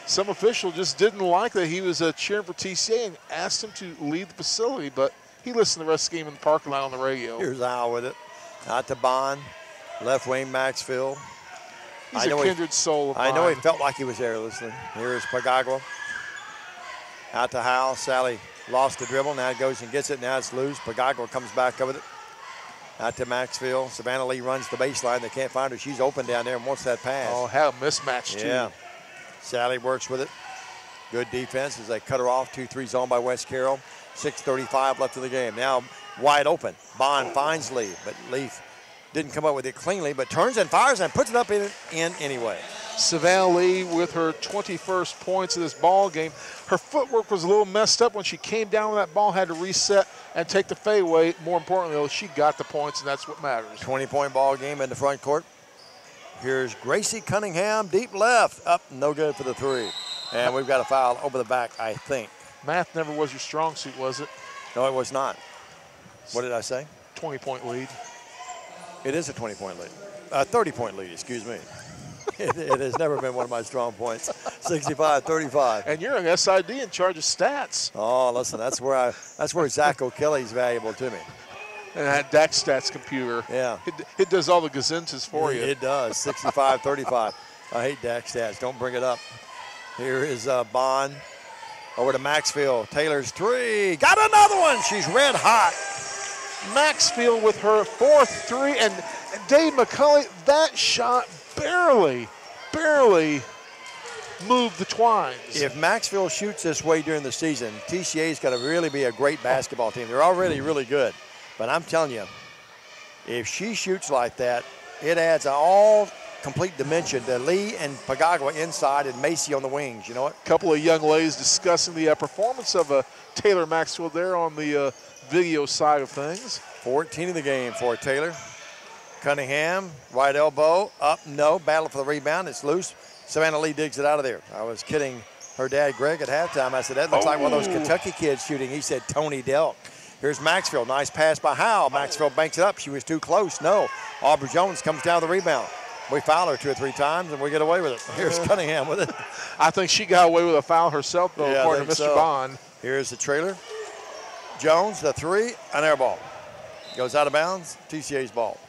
some official just didn't like that he was cheering for TCA and asked him to leave the facility, but he listened to the rest of the game in the parking lot on the radio. Here's Al with it. Out to Bond. Left wing Maxfield. He's a kindred soul of mine. I know he felt like he was there listening. Here is Pagagua. Out to Howell. Sally lost the dribble. Now it goes and gets it. Now it's loose. Pagagua comes back up with it. Out to Maxfield. Savannah Lee runs the baseline. They can't find her. She's open down there and wants that pass. Oh, how a mismatch, too. Yeah. Sally works with it. Good defense as they cut her off. 2-3 zone by West Carroll. 6:35 left in the game. Now wide open. Bond finds Lee, but Lee didn't come up with it cleanly, but turns and fires and puts it up in anyway. Savannah Lee with her 21st points of this ball game. Her footwork was a little messed up when she came down with that ball, had to reset and take the fadeaway. More importantly, though, she got the points, and that's what matters. 20-point ball game in the front court. Here's Gracie Cunningham, deep left, up, no good for the 3. And we've got a foul over the back, I think. Math never was your strong suit, was it? No, it was not. What did I say? 20-point lead. It is a 20-point lead. 30-point lead, excuse me. It has never been one of my strong points. 65-35. And you're an SID in charge of stats. Oh, listen, that's where Zach O'Kelly's valuable to me. And that DAX stats computer. Yeah. It does all the gazintas for you. It does. 65-35. I hate DAX stats. Don't bring it up. Here is Bond. Over to Maxfield. Taylor's 3. Got another one. She's red hot. Maxfield with her 4th 3. And Dave McCulley, that shot barely moved the twines. If Maxfield shoots this way during the season, TCA's got to really be a great basketball team. They're already really good. But I'm telling you, if she shoots like that, it adds all complete dimension to Lee and Pagagua inside and Macy on the wings, you know what? A couple of young ladies discussing the performance of Taylor Maxwell there on the video side of things. 14 in the game for Taylor. Cunningham, right elbow, up, no, battle for the rebound, it's loose. Savannah Lee digs it out of there. I was kidding her dad, Greg, at halftime. I said, that looks like one of those Kentucky kids shooting. He said, Tony Delk. Here's Maxfield, nice pass by Howe. Maxfield banks it up, she was too close, no. Aubrey Jones comes down the rebound. We foul her 2 or 3 times, and we get away with it. Here's Cunningham with it. I think she got away with a foul herself, though, according to Mr. Bond. Here's the trailer. Jones, the 3, an air ball. Goes out of bounds, TCA's ball.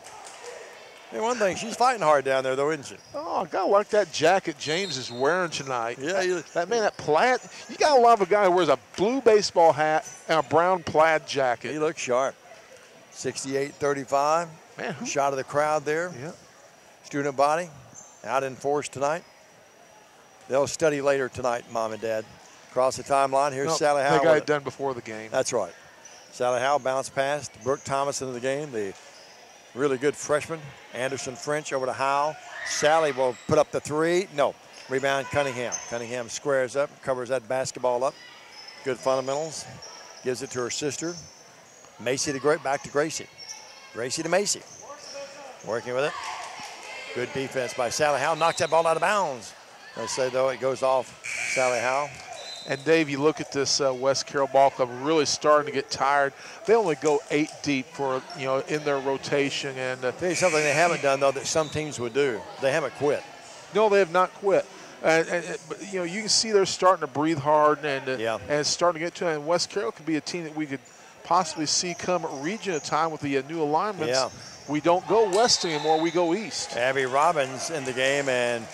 Hey, one thing, she's fighting hard down there, though, isn't she? Oh, I got to like that jacket James is wearing tonight. Yeah. That plaid, you got to love a guy who wears a blue baseball hat and a brown plaid jacket. He looks sharp. 68-35. Man, shot of the crowd there. Yeah. Student body out in force tonight. They'll study later tonight, Mom and Dad. Across the timeline, here's Sally Howe. They got it done before the game. That's right. Sally Howe bounced past Brooke Thomas into the game, the really good freshman. Anderson French over to Howe. Sally will put up the 3. No. Rebound Cunningham. Cunningham squares up, covers that basketball up. Good fundamentals. Gives it to her sister. Macy to back to Gracie. Gracie to Macy. Working with it. Good defense by Sally Howe. Knocks that ball out of bounds. I say, though, it goes off Sally Howe. And, Dave, you look at this West Carroll ball club really starting to get tired. They only go 8 deep for, in their rotation. And tell you something they haven't done, though, that some teams would do. They haven't quit. No, they have not quit. But, you can see they're starting to breathe hard and it's starting to get to it. And West Carroll could be a team that we could possibly see come region at a time with the new alignments. Yeah. We don't go west anymore, we go east. Abby Robbins in the game, and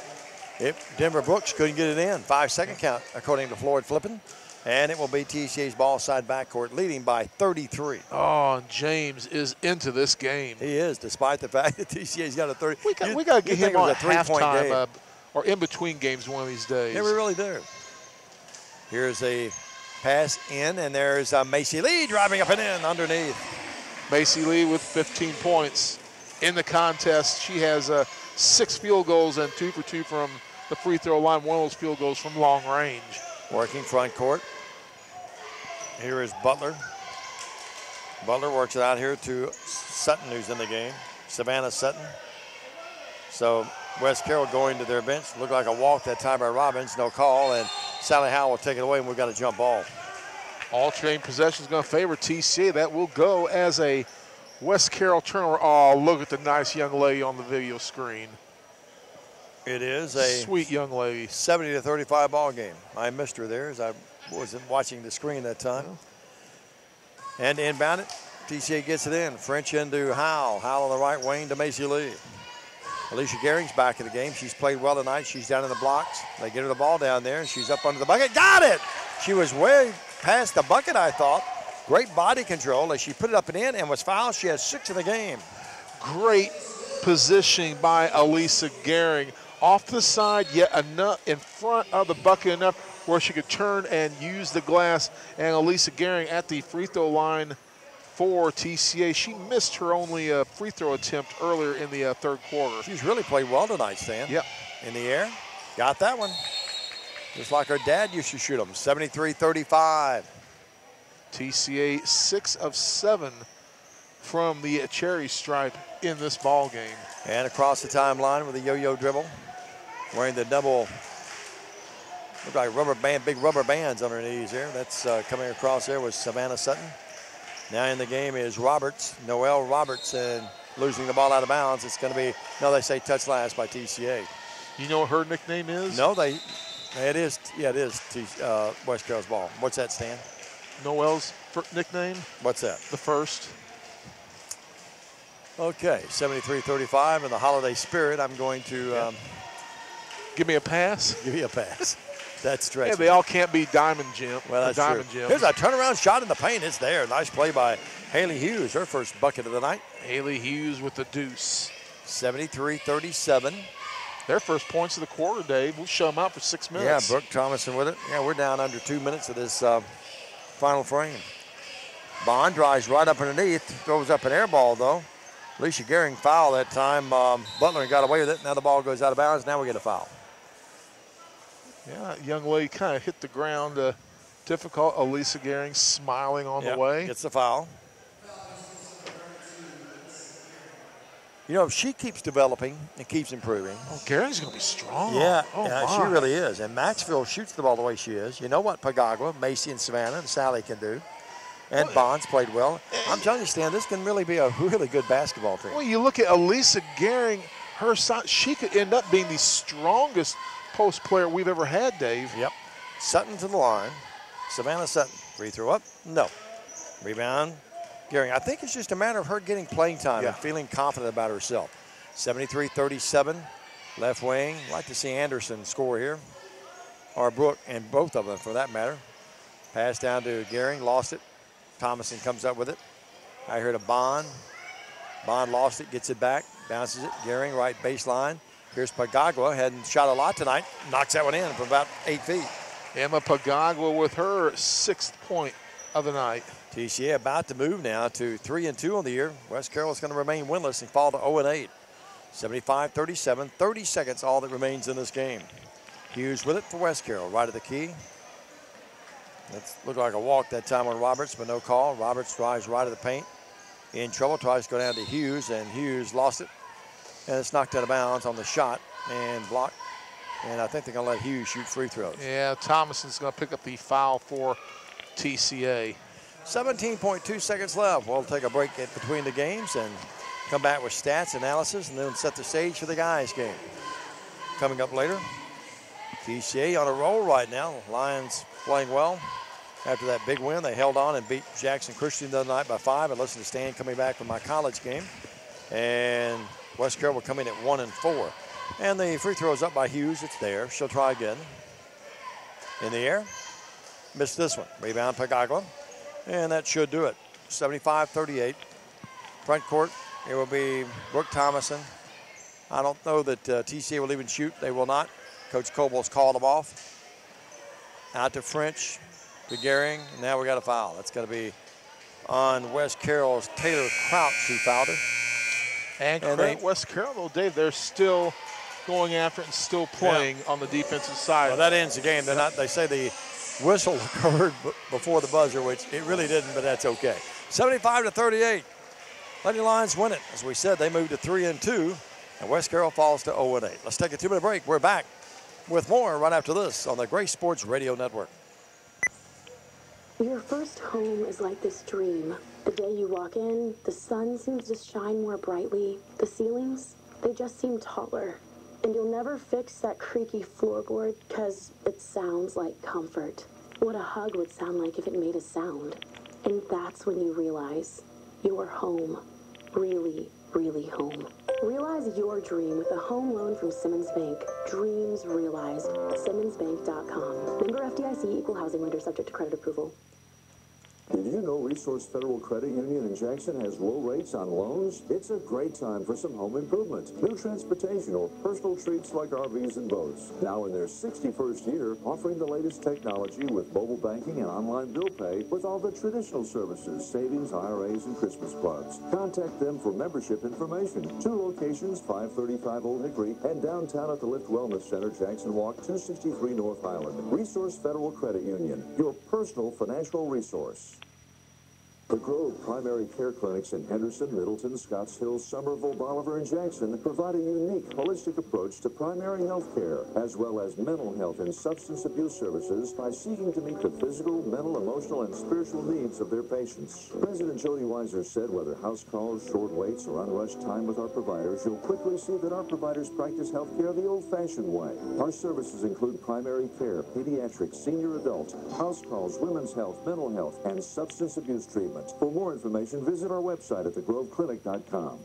Denver Brooks couldn't get it in. 5-second count, according to Floyd Flippin. And it will be TCA's ball side backcourt, leading by 33. Oh, and James is into this game. He is, despite the fact that TCA's got a 30. We got to get him on a halftime or in between games one of these days. Yeah, we really do. Here's a pass in, and there's Macy Lee driving up and in underneath. Macy Lee with 15 points in the contest. She has 6 field goals and 2 for 2 from the free throw line. One of those field goals from long range. Working front court. Here is Butler. Butler works it out here to Sutton, who's in the game. Savannah Sutton. So West Carroll going to their bench. Looked like a walk that time by Robbins. No call, and Sally Howe will take it away, and we've got a jump ball. Alternating possession is going to favor TCA. That will go as a West Carroll turnover. Oh, look at the nice young lady on the video screen. It is a sweet young lady. 70-35 ball game. I missed her there as I wasn't watching the screen that time. And to inbound it, TCA gets it in. French into Howe. Howe on the right wing to Macy Lee. Alicia Gehring's back in the game. She's played well tonight. She's down in the blocks. They get her the ball down there, and she's up under the bucket. Got it! She was way past the bucket, I thought. Great body control as she put it up and in and was fouled. She has 6 in the game. Great positioning by Alicia Gehring. Off the side, yet enough in front of the bucket enough where she could turn and use the glass. And Alicia Gehring at the free throw line for TCA. She missed her only free throw attempt earlier in the 3rd quarter. She's really played well tonight, Stan. Yep. In the air. Got that one. Just like her dad used to shoot them. 73-35. TCA 6 of 7 from the cherry stripe in this ball game. And across the timeline with a yo-yo dribble. Wearing the double, look like rubber band, big rubber bands on her knees there. That's coming across there was Savannah Sutton. Now in the game is Roberts, Noelle Roberts, and losing the ball out of bounds. It's going to be, no, they say touch last by TCA. You know what her nickname is? No, it is West Carroll's ball. What's that, Stan? Noelle's nickname? What's that? The first. Okay, 73-35 in the holiday spirit. I'm going to give me a pass. Give you a pass. That's stretch. Yeah, they all can't be Diamond Jim. Well, that's Diamond true. Jim. Here's a turnaround shot in the paint. It's there. Nice play by Haley Hughes, her first bucket of the night. Haley Hughes with the deuce. 73-37. Their first points of the quarter, Dave. We'll show them out for 6 minutes. Yeah, Brooke Thomason with it. Yeah, we're down under 2 minutes of this final frame. Bond drives right up underneath. Throws up an air ball, though. Alicia Gehring foul that time. Butler got away with it. Now the ball goes out of bounds. Now we get a foul. Yeah, young lady kind of hit the ground. Difficult. Elisa Gehring smiling on the way. Gets the foul. You know, if she keeps developing and keeps improving. Oh, Gehring's going to be strong. Yeah, oh, she really is. And Maxville shoots the ball the way she is. You know what Pagagua, Macy, and Savannah and Sally can do. And Bonds played well. I'm telling you, Stan, this can really be a really good basketball team. Well, you look at Elisa Gehring, her size, she could end up being the strongest post player we've ever had, Dave. Yep. Sutton to the line. Savannah Sutton. Free throw up? No. Rebound. Gehring. I think it's just a matter of her getting playing time and feeling confident about herself. 73-37. Left wing. Like to see Anderson score here. Or Brooke, and both of them for that matter. Pass down to Gehring. Lost it. Thomason comes up with it. I heard a Bond. Bond lost it, gets it back, bounces it. Gehring, right baseline. Here's Pagagua, hadn't shot a lot tonight. Knocks that one in from about 8 feet. Emma Pagagua with her 6th point of the night. TCA about to move now to 3-2 on the year. West Carroll is going to remain winless and fall to 0-8. 75-37, 30 seconds all that remains in this game. Hughes with it for West Carroll, right at the key. It looked like a walk that time on Roberts, but no call. Roberts drives right at the paint. In trouble, tries to go down to Hughes, and Hughes lost it. And it's knocked out of bounds on the shot and blocked. And I think they're going to let Hughes shoot free throws. Yeah, Thomason's going to pick up the foul for TCA. 17.2 seconds left. We'll take a break between the games and come back with stats, analysis, and then set the stage for the guys' game. Coming up later, TCA on a roll right now. Lions playing well. After that big win, they held on and beat Jackson Christian the other night by 5. I listened to Stan coming back from my college game. And West Carroll will come in at 1-4. And the free throw is up by Hughes. It's there. She'll try again. In the air. Missed this one. Rebound Pagagua. And that should do it. 75-38. Front court, it will be Brooke Thomason. I don't know that TCA will even shoot. They will not. Coach Coble's called them off. Out to French. To Gehring, and now we got a foul. That's going to be on West Carroll's Taylor Crouch, who fouled her. And West Carroll, though, Dave, they're still going after it and still playing on the defensive side. Well, that ends the game. They're not. They say the whistle occurred before the buzzer, which it really didn't, but that's okay. 75-38. Lady Lions win it. As we said, they moved to 3-2, and West Carroll falls to 0-8. Let's take a 2-minute break. We're back with more right after this on the Grace Sports Radio Network. Your first home is like this dream. The day you walk in, the sun seems to shine more brightly. The ceilings, they just seem taller. And you'll never fix that creaky floorboard because it sounds like comfort. What a hug would sound like if it made a sound. And that's when you realize you're home. Really, really home. Realize your dream with a home loan from Simmons Bank. Dreams realized. SimmonsBank.com. Member FDIC, equal housing lender, subject to credit approval. Did you know Resource Federal Credit Union in Jackson has low rates on loans? It's a great time for some home improvement, new transportation, or personal treats like RVs and boats. Now in their 61st year, offering the latest technology with mobile banking and online bill pay with all the traditional services, savings, IRAs, and Christmas plugs. Contact them for membership information. 2 locations, 535 Old Hickory, and downtown at the Lift Wellness Center, Jackson Walk, 263 North Highland. Resource Federal Credit Union, your personal financial resource. The Grove Primary Care Clinics in Henderson, Middleton, Scotts Hill, Somerville, Bolivar, and Jackson provide a unique, holistic approach to primary health care, as well as mental health and substance abuse services by seeking to meet the physical, mental, emotional, and spiritual needs of their patients. President Jody Weiser said whether house calls, short waits, or unrushed time with our providers, you'll quickly see that our providers practice health care the old-fashioned way. Our services include primary care, pediatrics, senior adult, house calls, women's health, mental health, and substance abuse treatment. For more information, visit our website at thegroveclinic.com.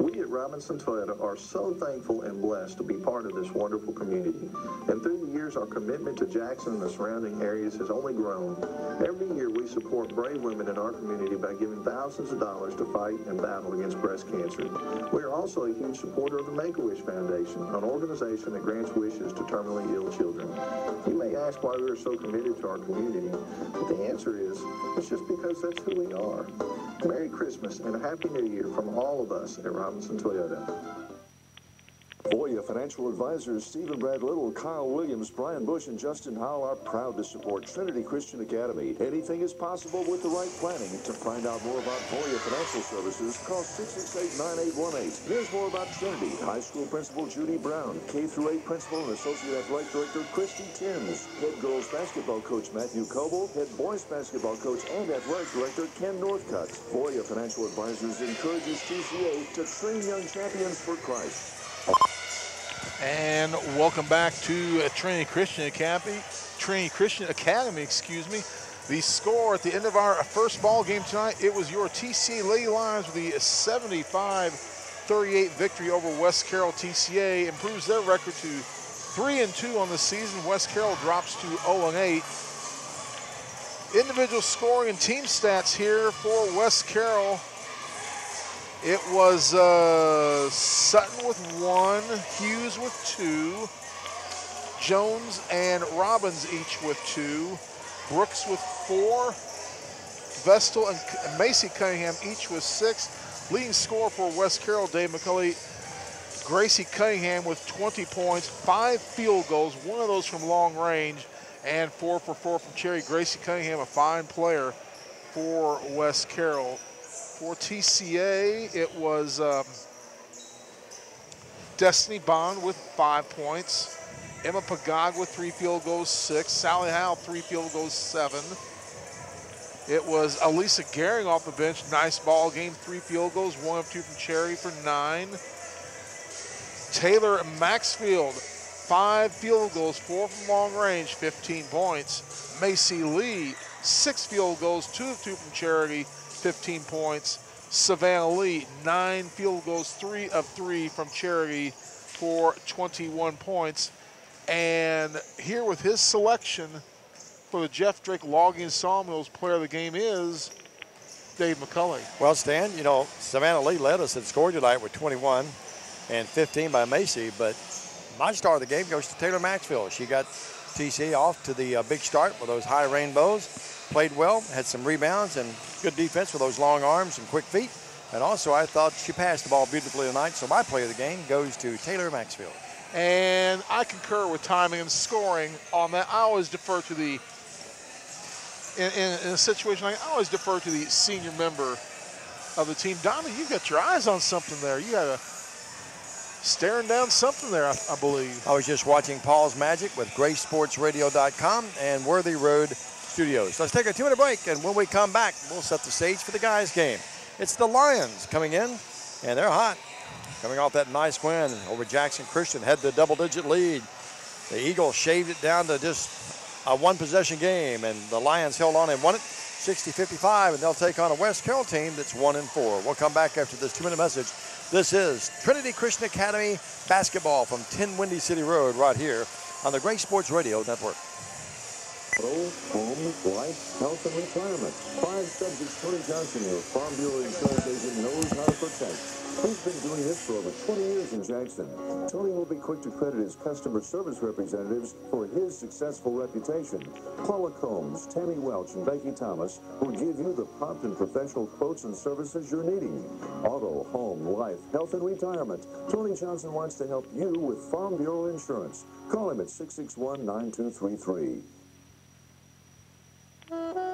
We at Robinson Toyota are so thankful and blessed to be part of this wonderful community. And through the years, our commitment to Jackson and the surrounding areas has only grown. Every year, we support brave women in our community by giving thousands of dollars to fight and battle against breast cancer. We are also a huge supporter of the Make-A-Wish Foundation, an organization that grants wishes to terminally ill children. You may ask why we are so committed to our community, but the answer is, it's just because that's who we are. Merry Christmas and a Happy New Year from all of us at Robinson Toyota. Voya Financial Advisors Stephen Brad Little, Kyle Williams, Brian Bush, and Justin Howell are proud to support Trinity Christian Academy. Anything is possible with the right planning. To find out more about Voya Financial Services, call 668-9818. Here's more about Trinity. High school principal Judy Brown, K-8 principal and associate athletic director Christy Timms, head girls basketball coach Matthew Coble, head boys basketball coach and athletic director Ken Northcutt. Voya Financial Advisors encourages TCA to train young champions for Christ. And welcome back to Trinity Christian Academy. The score at the end of our first ball game tonight, it was your TCA Lady Lions with the 75-38 victory over West Carroll. TCA improves their record to 3-2 on the season. West Carroll drops to 0-8. Individual scoring and team stats here for West Carroll. It was Sutton with 1, Hughes with 2, Jones and Robbins each with 2, Brooks with 4, Vestal and Macy Cunningham each with 6. Leading scorer for West Carroll, Dave McCulley, Gracie Cunningham with 20 points, 5 field goals, one of those from long range, and 4 for 4 from Cherry. Gracie Cunningham, a fine player for West Carroll. For TCA, it was Destiny Bond with 5 points, Emma Pagog with 3 field goals, 6, Sally Howell 3 field goals, 7. It was Elisa Gehring off the bench, nice ball game, 3 field goals, 1 of 2 from Cherry for 9. Taylor Maxfield, 5 field goals, 4 from long range, 15 points. Macy Lee, 6 field goals, 2 of 2 from Charity, 15 points. Savannah Lee, 9 field goals, 3 of 3 from Charity for 21 points. And here with his selection for the Jeff Drake Logging and Sawmills player of the game is Dave McCulley. Well, Stan, you know, Savannah Lee led us in score tonight with 21 and 15 by Macy, but my star of the game goes to Taylor Maxfield. She got TC off to the big start with those high rainbows. Played well, had some rebounds and good defense with those long arms and quick feet. And also, I thought she passed the ball beautifully tonight, so my play of the game goes to Taylor Maxfield. And I concur with timing and scoring on that. I always defer to the, in a situation like, I always defer to the senior member of the team. Donna, you've got your eyes on something there. You got a staring down something there, I believe. I was just watching Paul's Magic with GraySportsRadio.com and Worthy Road Studios. Let's take a 2-minute break, and when we come back, we'll set the stage for the guys' game. It's the Lions coming in, and they're hot. Coming off that nice win over Jackson Christian, had the double-digit lead. The Eagles shaved it down to just a one-possession game, and the Lions held on and won it 60-55, and they'll take on a West Carroll team that's 1-4. We'll come back after this 2-minute message. This is Trinity Christian Academy basketball from 10 Windy City Road right here on the Gray Sports Radio Network. Home, life, health, and retirement. 5 subjects Tony Johnson, your Farm Bureau insurance agent, knows how to protect. He's been doing this for over 20 years in Jackson. Tony will be quick to credit his customer service representatives for his successful reputation. Paula Combs, Tammy Welch, and Becky Thomas will give you the prompt and professional quotes and services you're needing. Auto, home, life, health, and retirement. Tony Johnson wants to help you with Farm Bureau insurance. Call him at 661-9233.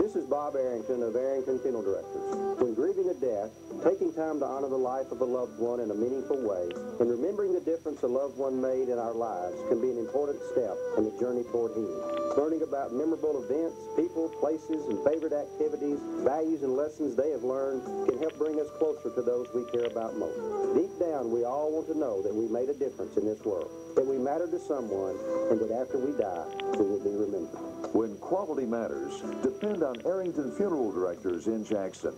This is Bob Arrington of Arrington Funeral Directors. When grieving a death, taking time to honor the life of a loved one in a meaningful way, and remembering the difference a loved one made in our lives can be an important step in the journey toward healing. Learning about memorable events, people, places, and favorite activities, values, and lessons they have learned can help bring us closer to those we care about most. Deep down, we all want to know that we made a difference in this world, that we matter to someone, and that after we die, we will be remembered. When quality matters, depend on Arrington Funeral Directors in Jackson.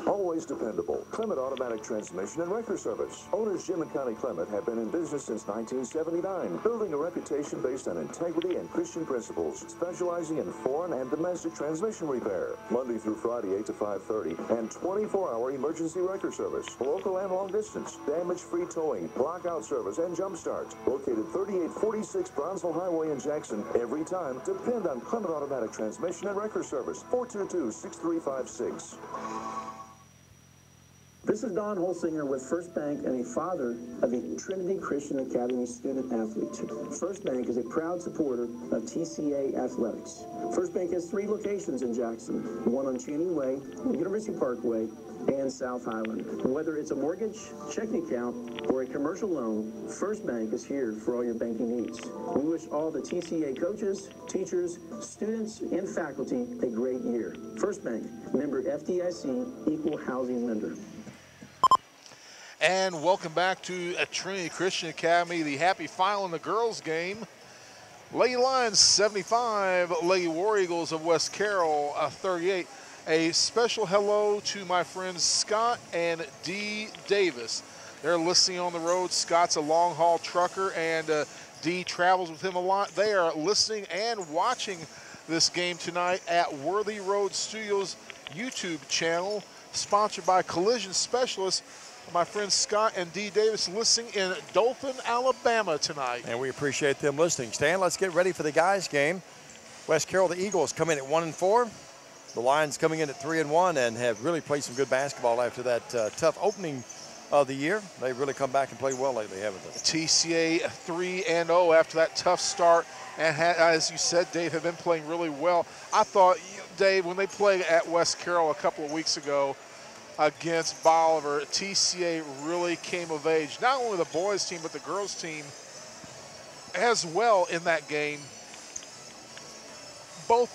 Always dependable. Clement Automatic Transmission and Wrecker Service. Owners Jim and Connie Clement have been in business since 1979, building a reputation based on integrity and Christian principles, specializing in foreign and domestic transmission repair. Monday through Friday, 8 to 5:30, and 24-hour emergency wrecker service. Local and long distance, damage-free towing, blockout service, and jump start. Located 3846 Bronzeville Highway in Jackson. Every time, depend on Clement Automatic Transmission and Wrecker Service. 422-6356. This is Don Holsinger with First Bank and a father of a Trinity Christian Academy student athlete. First Bank is a proud supporter of TCA athletics. First Bank has 3 locations in Jackson, one on Channing Way, University Parkway, and South Highland. Whether it's a mortgage, checking account, or a commercial loan, First Bank is here for all your banking needs. We wish all the TCA coaches, teachers, students, and faculty a great year. First Bank, member FDIC, equal housing lender. And welcome back to Trinity Christian Academy, the happy final in the girls' game. Lady Lions 75, Lady War Eagles of West Carroll 38. A special hello to my friends Scott and Dee Davis. They're listening on the road. Scott's a long-haul trucker, and Dee travels with him a lot. They are listening and watching this game tonight at Worthy Road Studios YouTube channel, sponsored by Collision Specialists. My friends Scott and Dee Davis listening in Dothan, Alabama tonight. And we appreciate them listening. Stan, let's get ready for the guys' game. West Carroll, the Eagles, come in at 1-4. The Lions coming in at 3-1 and have really played some good basketball after that tough opening of the year. They've really come back and played well lately, haven't they? TCA 3-0 after that tough start. And as you said, Dave, have been playing really well. I thought, Dave, when they played at West Carroll a couple of weeks ago, against Bolivar, TCA really came of age. Not only the boys team, but the girls team as well in that game. Both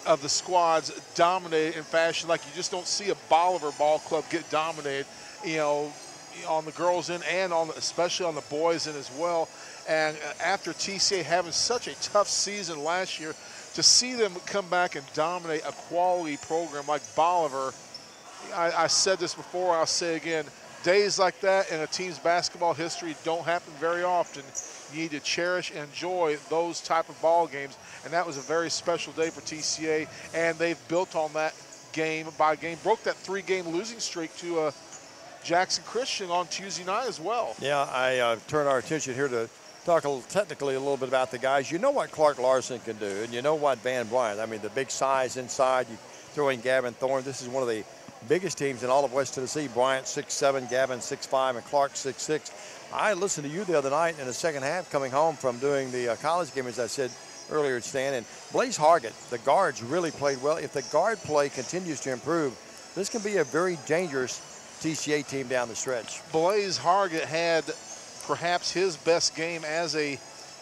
of the squads dominated in fashion like you just don't see a Bolivar ball club get dominated, you know, on the girls' end and especially on the boys' end as well. And after TCA having such a tough season last year, to see them come back and dominate a quality program like Bolivar, I said this before, I'll say it again, days like that in a team's basketball history don't happen very often. You need to cherish and enjoy those type of ball games, and that was a very special day for TCA, and they've built on that game by game. Broke that 3-game losing streak to Jackson Christian on Tuesday night as well. Yeah, I turn our attention here to talk technically a little bit about the guys. You know what Clark Larson can do, and you know what Van Bryant. I mean, the big size inside. You throw in Gavin Thorne. This is one of the biggest teams in all of West Tennessee. Bryant 6'7", Gavin 6'5", and Clark 6'6". I listened to you the other night in the second half coming home from doing the college game, as I said earlier, Stan, and Blaze Hargett, the guards really played well. If the guard play continues to improve, this can be a very dangerous TCA team down the stretch. Blaze Hargett had perhaps his best game as a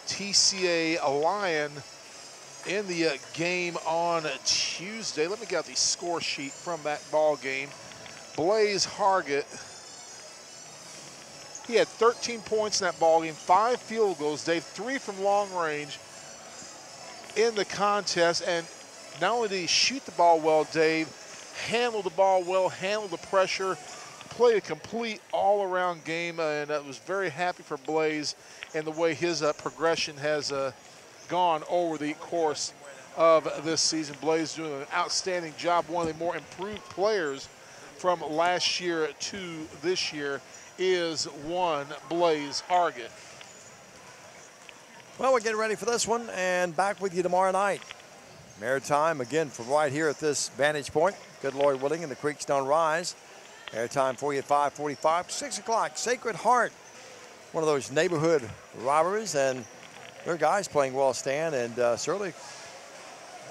TCA Lion in the game on Tuesday. Let me get the score sheet from that ball game. Blaze Hargett, he had 13 points in that ball game, 5 field goals, Dave, 3 from long range in the contest. And not only did he shoot the ball well, Dave, handled the ball well, handled the pressure, played a complete all-around game, and I was very happy for Blaze and the way his progression has gone over the course of this season. Blaze doing an outstanding job, one of the more improved players from last year to this year is one Blaze Hargett. Well, we're getting ready for this one and back with you tomorrow night. Maritime again from right here at this vantage point. Good Lord willing, and the creeks don't rise. Airtime for you at 5:45, 6 o'clock. Sacred Heart, one of those neighborhood robberies, and their guys playing well, Stan, and certainly,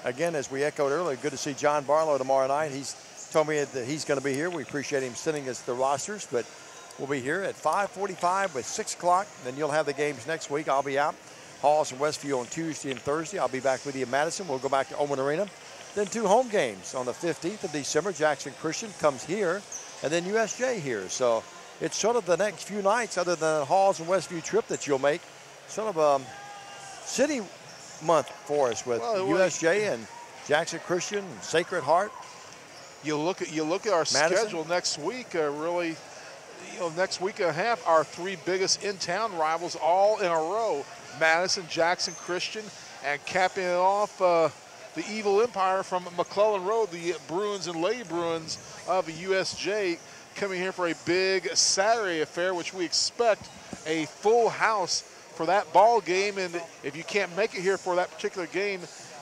again, as we echoed earlier, good to see John Barlow tomorrow night. He's told me that he's going to be here. We appreciate him sending us the rosters, but we'll be here at 5:45 with 6 o'clock. Then you'll have the games next week. I'll be out. Halls and Westview on Tuesday and Thursday. I'll be back with you in Madison. We'll go back to Owen Arena. Then 2 home games on the 15th of December. Jackson Christian comes here, and then USJ here. So it's sort of the next few nights, other than the Halls and Westview trip that you'll make, sort of a city month for us with USJ and Jackson Christian and Sacred Heart. You look at our schedule next week. Really, next week and a half, our 3 biggest in-town rivals all in a row: Madison, Jackson Christian, and capping it off, the Evil Empire from McClellan Road, the Bruins and Lady Bruins of USJ, coming here for a big Saturday affair, which we expect a full house for that ball game. And if you can't make it here for that particular game,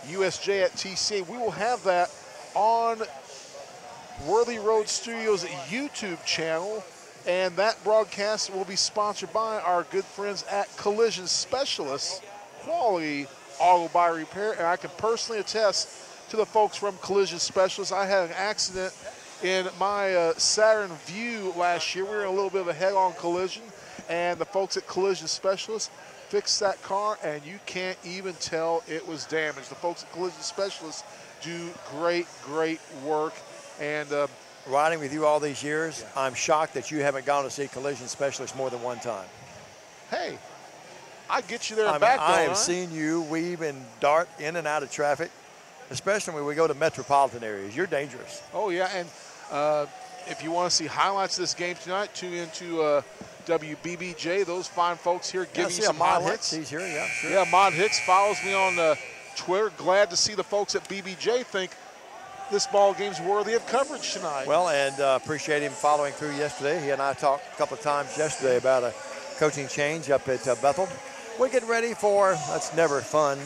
USJ at TCA, we will have that on Worthy Road Studios YouTube channel, and that broadcast will be sponsored by our good friends at Collision Specialists, quality auto body repair. And I can personally attest to the folks from Collision Specialists. I had an accident in my Saturn View last year. We were in a little bit of a head-on collision, and the folks at Collision Specialists fixed that car, and you can't even tell it was damaged. The folks at Collision Specialists do great, great work. And riding with you all these years, I'm shocked that you haven't gone to see Collision Specialists more than one time. Hey, I get you there and back. I have seen you weave and dart in and out of traffic, especially when we go to metropolitan areas. You're dangerous. Oh, yeah, and if you want to see highlights of this game tonight, tune into WBBJ. Those fine folks here giving you some highlights. He's here, yeah, sure. Yeah, Mod Hicks follows me on Twitter. Glad to see the folks at BBJ think this ball game's worthy of coverage tonight. Well, and appreciate him following through yesterday. He and I talked a couple of times yesterday about a coaching change up at Bethel. We're getting ready for, that's never fun,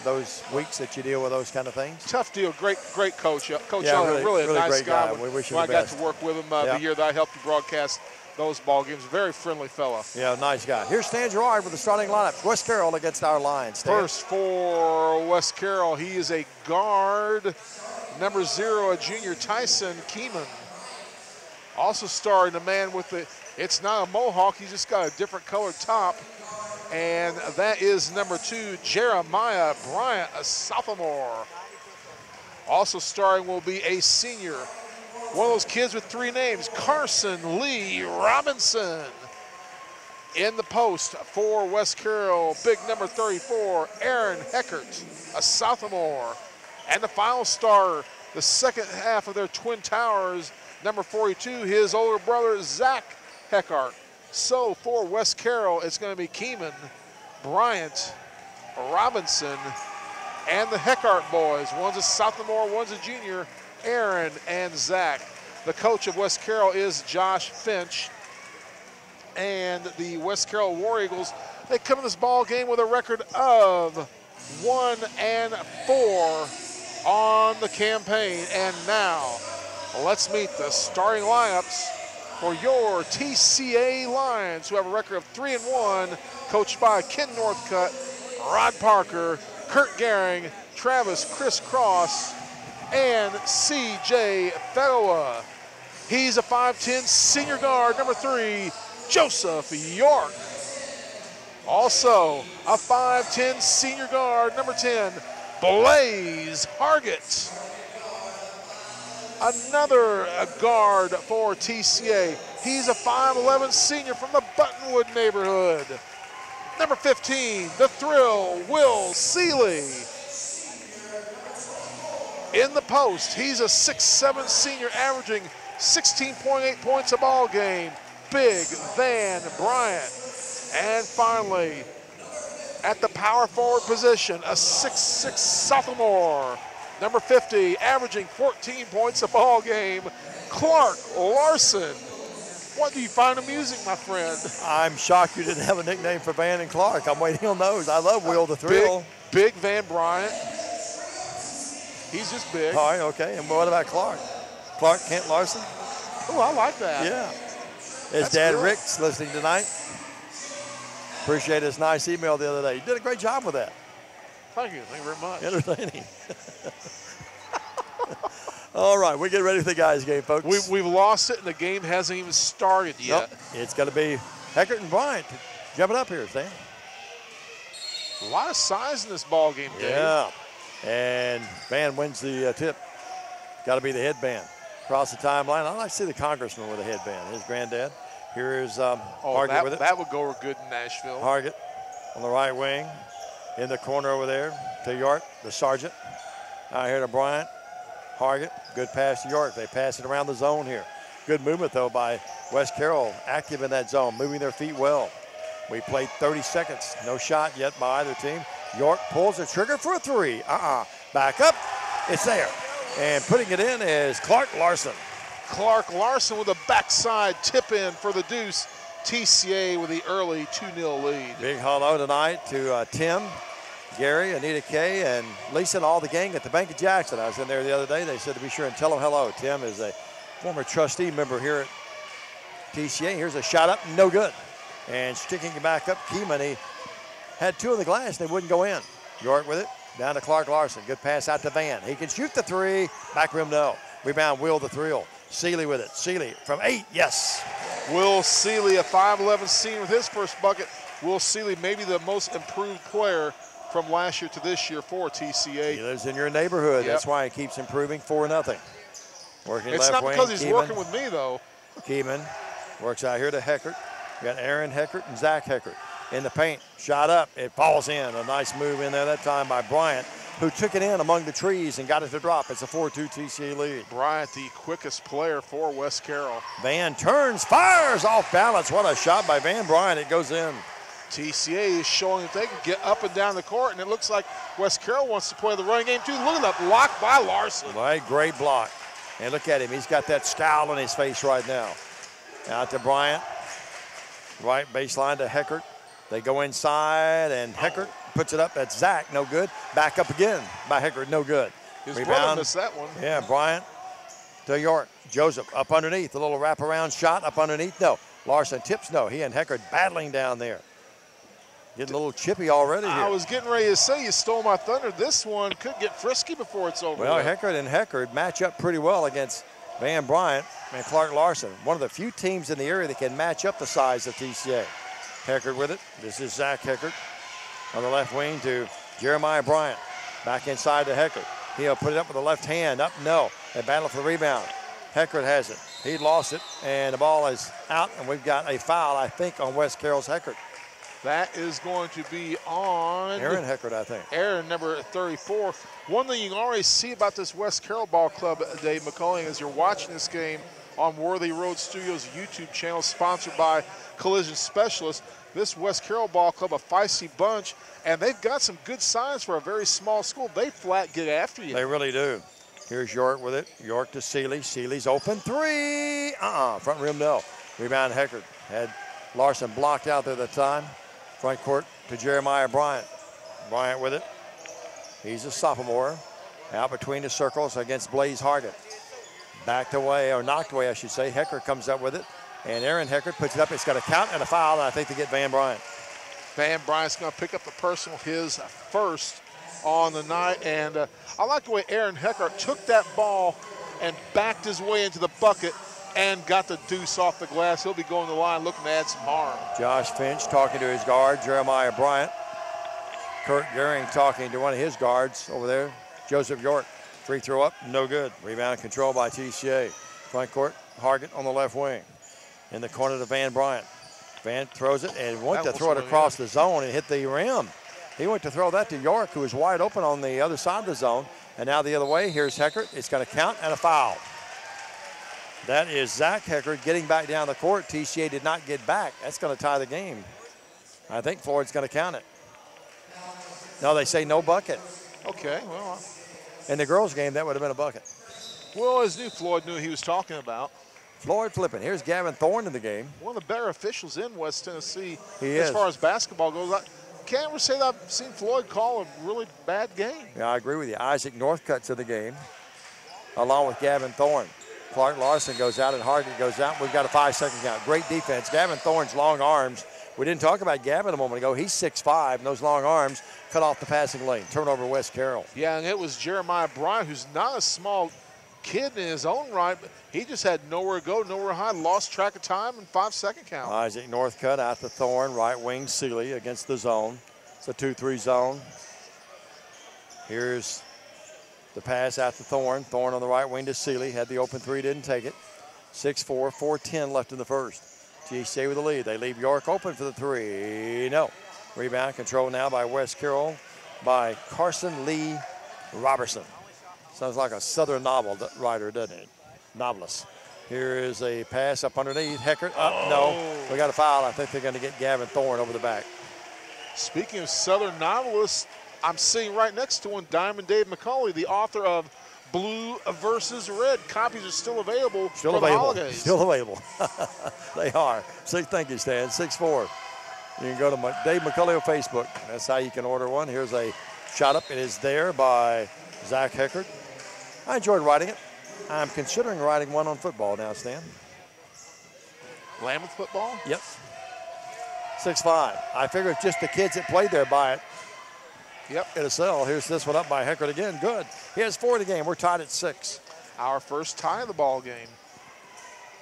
those weeks that you deal with those kind of things. Tough deal. Great coach. Coach yeah, Allen, really a nice great guy. When, we wish you when the I best. got to work with him the year that I helped you broadcast those ball games. Very friendly fella. Yeah, nice guy. Here's Stan Gerard with the starting lineup. West Carroll against our Lions. Stan. First for West Carroll, he is a guard. Number 0, a junior, Tyson Keeman. Also starring the man with the, it's not a mohawk, he's just got a different colored top. And that is number 2, Jeremiah Bryant, a sophomore. Also starring will be a senior, one of those kids with 3 names, Carson Lee Robinson. In the post for West Carroll, big number 34, Aaron Heckert, a sophomore. And the final starter, the second half of their Twin Towers, number 42, his older brother, Zach Heckert. So for West Carroll, it's going to be Keeman, Bryant, Robinson, and the Heckert boys. One's a sophomore, one's a junior, Aaron and Zach. The coach of West Carroll is Josh Finch. And the West Carroll War Eagles, they come in this ball game with a record of 1-4 on the campaign. And now, let's meet the starting lineups for your TCA Lions, who have a record of 3-1, coached by Ken Northcutt, Rod Parker, Kurt Gehring, Travis Chris Cross, and CJ Federer. He's a 5'10 senior guard, number 3, Joseph York. Also, a 5'10 senior guard, number 10, Blaze Hargett. Another guard for TCA. He's a 5'11 senior from the Buttonwood neighborhood. Number 15, the Thrill, Will Seeley. In the post, he's a 6'7 senior averaging 16.8 points a ball game, Big Van Bryant. And finally, at the power forward position, a 6'6 sophomore, number 50, averaging 14 points a ball game, Clark Larson. What do you find amusing, my friend? I'm shocked you didn't have a nickname for Van and Clark. I'm waiting on those. I love Will the Thrill. Big Van Bryant. He's just big. All right, okay. And what about Clark? Clark Kent Larson? Oh, I like that. Yeah. His dad, good. Rick's listening tonight. Appreciate his nice email the other day. You did a great job with that. Thank you. Thank you very much. Entertaining. All right, we get ready for the guys' game, folks. We've lost it, and the game hasn't even started yet. Nope. It's going to be Heckert and Bryant jumping up here, Stan. A lot of size in this ball game, Dave. Yeah. And Van wins the tip. Got to be the headband. Across the timeline, I'd like to see the congressman with a headband. His granddad. Here is Hargett with it. That would go good in Nashville. Hargett on the right wing. In the corner over there to York, the sergeant. Out here to Bryant. Hargett, good pass to York. They pass it around the zone here. Good movement, though, by West Carroll, active in that zone, moving their feet well. We played 30 seconds. No shot yet by either team. York pulls the trigger for a three. Back up. It's there. And putting it in is Clark Larson. Clark Larson with a backside tip in for the deuce. TCA with the early 2-0 lead. Big hello tonight to Tim, Gary, Anita Kay, and Lisa and all the gang at the Bank of Jackson. I was in there the other day. They said to be sure and tell them hello. Tim is a former trustee member here at TCA. Here's a shot up, no good. And sticking it back up, Keeman, he had two in the glass, they wouldn't go in. York with it, down to Clark Larson. Good pass out to Van. He can shoot the three, back rim, no. Rebound, Will the thrill. Seeley with it. Seeley from 8, yes. Will Seeley, a 5'11" senior with his first bucket. Will Seeley, maybe the most improved player from last year to this year for TCA. He lives in your neighborhood. Yep. That's why he keeps improving 4-0. Working it's left not wing. because he's Keeman. working with me, though. Keeman works out here to Heckert. We got Aaron Heckert and Zach Heckert in the paint. Shot up. It falls in. A nice move in there that time by Bryant, who took it in among the trees and got it to drop. It's a 4-2 TCA lead. Bryant, the quickest player for West Carroll. Van turns, fires off balance. What a shot by Van Bryant. It goes in. TCA is showing that they can get up and down the court, and it looks like West Carroll wants to play the running game too. Look at that block by Larson. Right, great block. And look at him. He's got that scowl on his face right now. Out to Bryant. Right baseline to Heckert. They go inside, and Heckert puts it up. That's Zach, no good. Back up again by Heckert, no good. His brother missed that one. Yeah, Bryant to York. Joseph up underneath. A little wraparound shot up underneath. No. Larson tips, no. He and Heckert battling down there. Getting a little chippy already here. I was getting ready to say you stole my thunder. This one could get frisky before it's over. Well, Heckert and Heckert match up pretty well against Van Bryant and Clark Larson. One of the few teams in the area that can match up the size of TCA. Heckert with it. This is Zach Heckert on the left wing to Jeremiah Bryant. Back inside to Heckert. He'll put it up with the left hand. Up, no. They battle for the rebound. Heckert has it. He lost it, and the ball is out, and we've got a foul, I think, on West Carroll's Heckert. That is going to be on Aaron Heckert, I think. Aaron, number 34. One thing you can already see about this West Carroll Ball Club, Dave McCulling, as you're watching this game on Worthy Road Studios YouTube channel, sponsored by Collision Specialists. This West Carroll Ball Club, a feisty bunch, and they've got some good signs for a very small school. They flat get after you. They really do. Here's York with it. York to Seeley. Seeley's open three. Front rim, no. Rebound, Heckert. Had Larson blocked out there at the time. Front court to Jeremiah Bryant. Bryant with it. He's a sophomore. Out between the circles against Blaze Hargett. Backed away, or knocked away, I should say. Heckert comes up with it. And Aaron Heckert puts it up. It's got a count and a foul, and I think they get Van Bryant. Van Bryant's going to pick up the personal, his first on the night. And I like the way Aaron Heckert took that ball and backed his way into the bucket and got the deuce off the glass. He'll be going to the line looking to add some harm. Josh Finch talking to his guard, Jeremiah Bryant. Kurt Goering talking to one of his guards over there, Joseph York. Free throw up, no good. Rebound control by TCA. Front court, Hargett on the left wing. In the corner to Van Bryant. Van throws it and went to throw it across the zone and hit the rim. He went to throw that to York, who was wide open on the other side of the zone. And now the other way, here's Heckert. It's going to count and a foul. That is Zach Heckert getting back down the court. TCA did not get back. That's going to tie the game. I think Floyd's going to count it. No, they say no bucket. Okay, well. In the girls' game, that would have been a bucket. Well, as Floyd knew he was talking about. Floyd flipping. Here's Gavin Thorne in the game. One of the better officials in West Tennessee as far as basketball goes. I can't ever say that I've seen Floyd call a really bad game. Yeah, I agree with you. Isaac Northcutt's in the game, along with Gavin Thorne. Clark Larson goes out and Hargett goes out. We've got a 5-second count. Great defense. Gavin Thorne's long arms. We didn't talk about Gavin a moment ago. He's 6'5", and those long arms cut off the passing lane. Turnover West Carroll. Yeah, and it was Jeremiah Bryant, who's not a small kid in his own right, but he just had nowhere to go, nowhere to hide, lost track of time, and 5-second count. Isaac Northcutt out to Thorne, right wing Seeley against the zone. It's a 2-3 zone. Here's the pass out to Thorne. Thorne on the right wing to Seeley. Had the open three, didn't take it. 6-4, 4:10 left in the first. GCA with the lead. They leave York open for the three. No. Rebound control now by West Carroll by Carson Lee Robertson. Sounds like a Southern novel writer, doesn't it? Novelist. Here is a pass up underneath. Heckert up. No. We got a foul. I think they're going to get Gavin Thorne over the back. Speaking of Southern novelists, I'm sitting right next to one, Diamond Dave McCauley, the author of Blue vs. Red. Copies are still available for the holidays. Still available. They are. Thank you, Stan. 6'4". You can go to Dave McCauley on Facebook. That's how you can order one. Here's a shot up. It is there by Zach Heckert. I enjoyed writing it. I'm considering writing one on football now, Stan. Lambuth football? Yep. 6'5". I figure it's just the kids that played there buy it. Yep. Get a sell. Here's this one up by Heckert again. Good. He has 4 in the game. We're tied at 6. Our first tie of the ball game.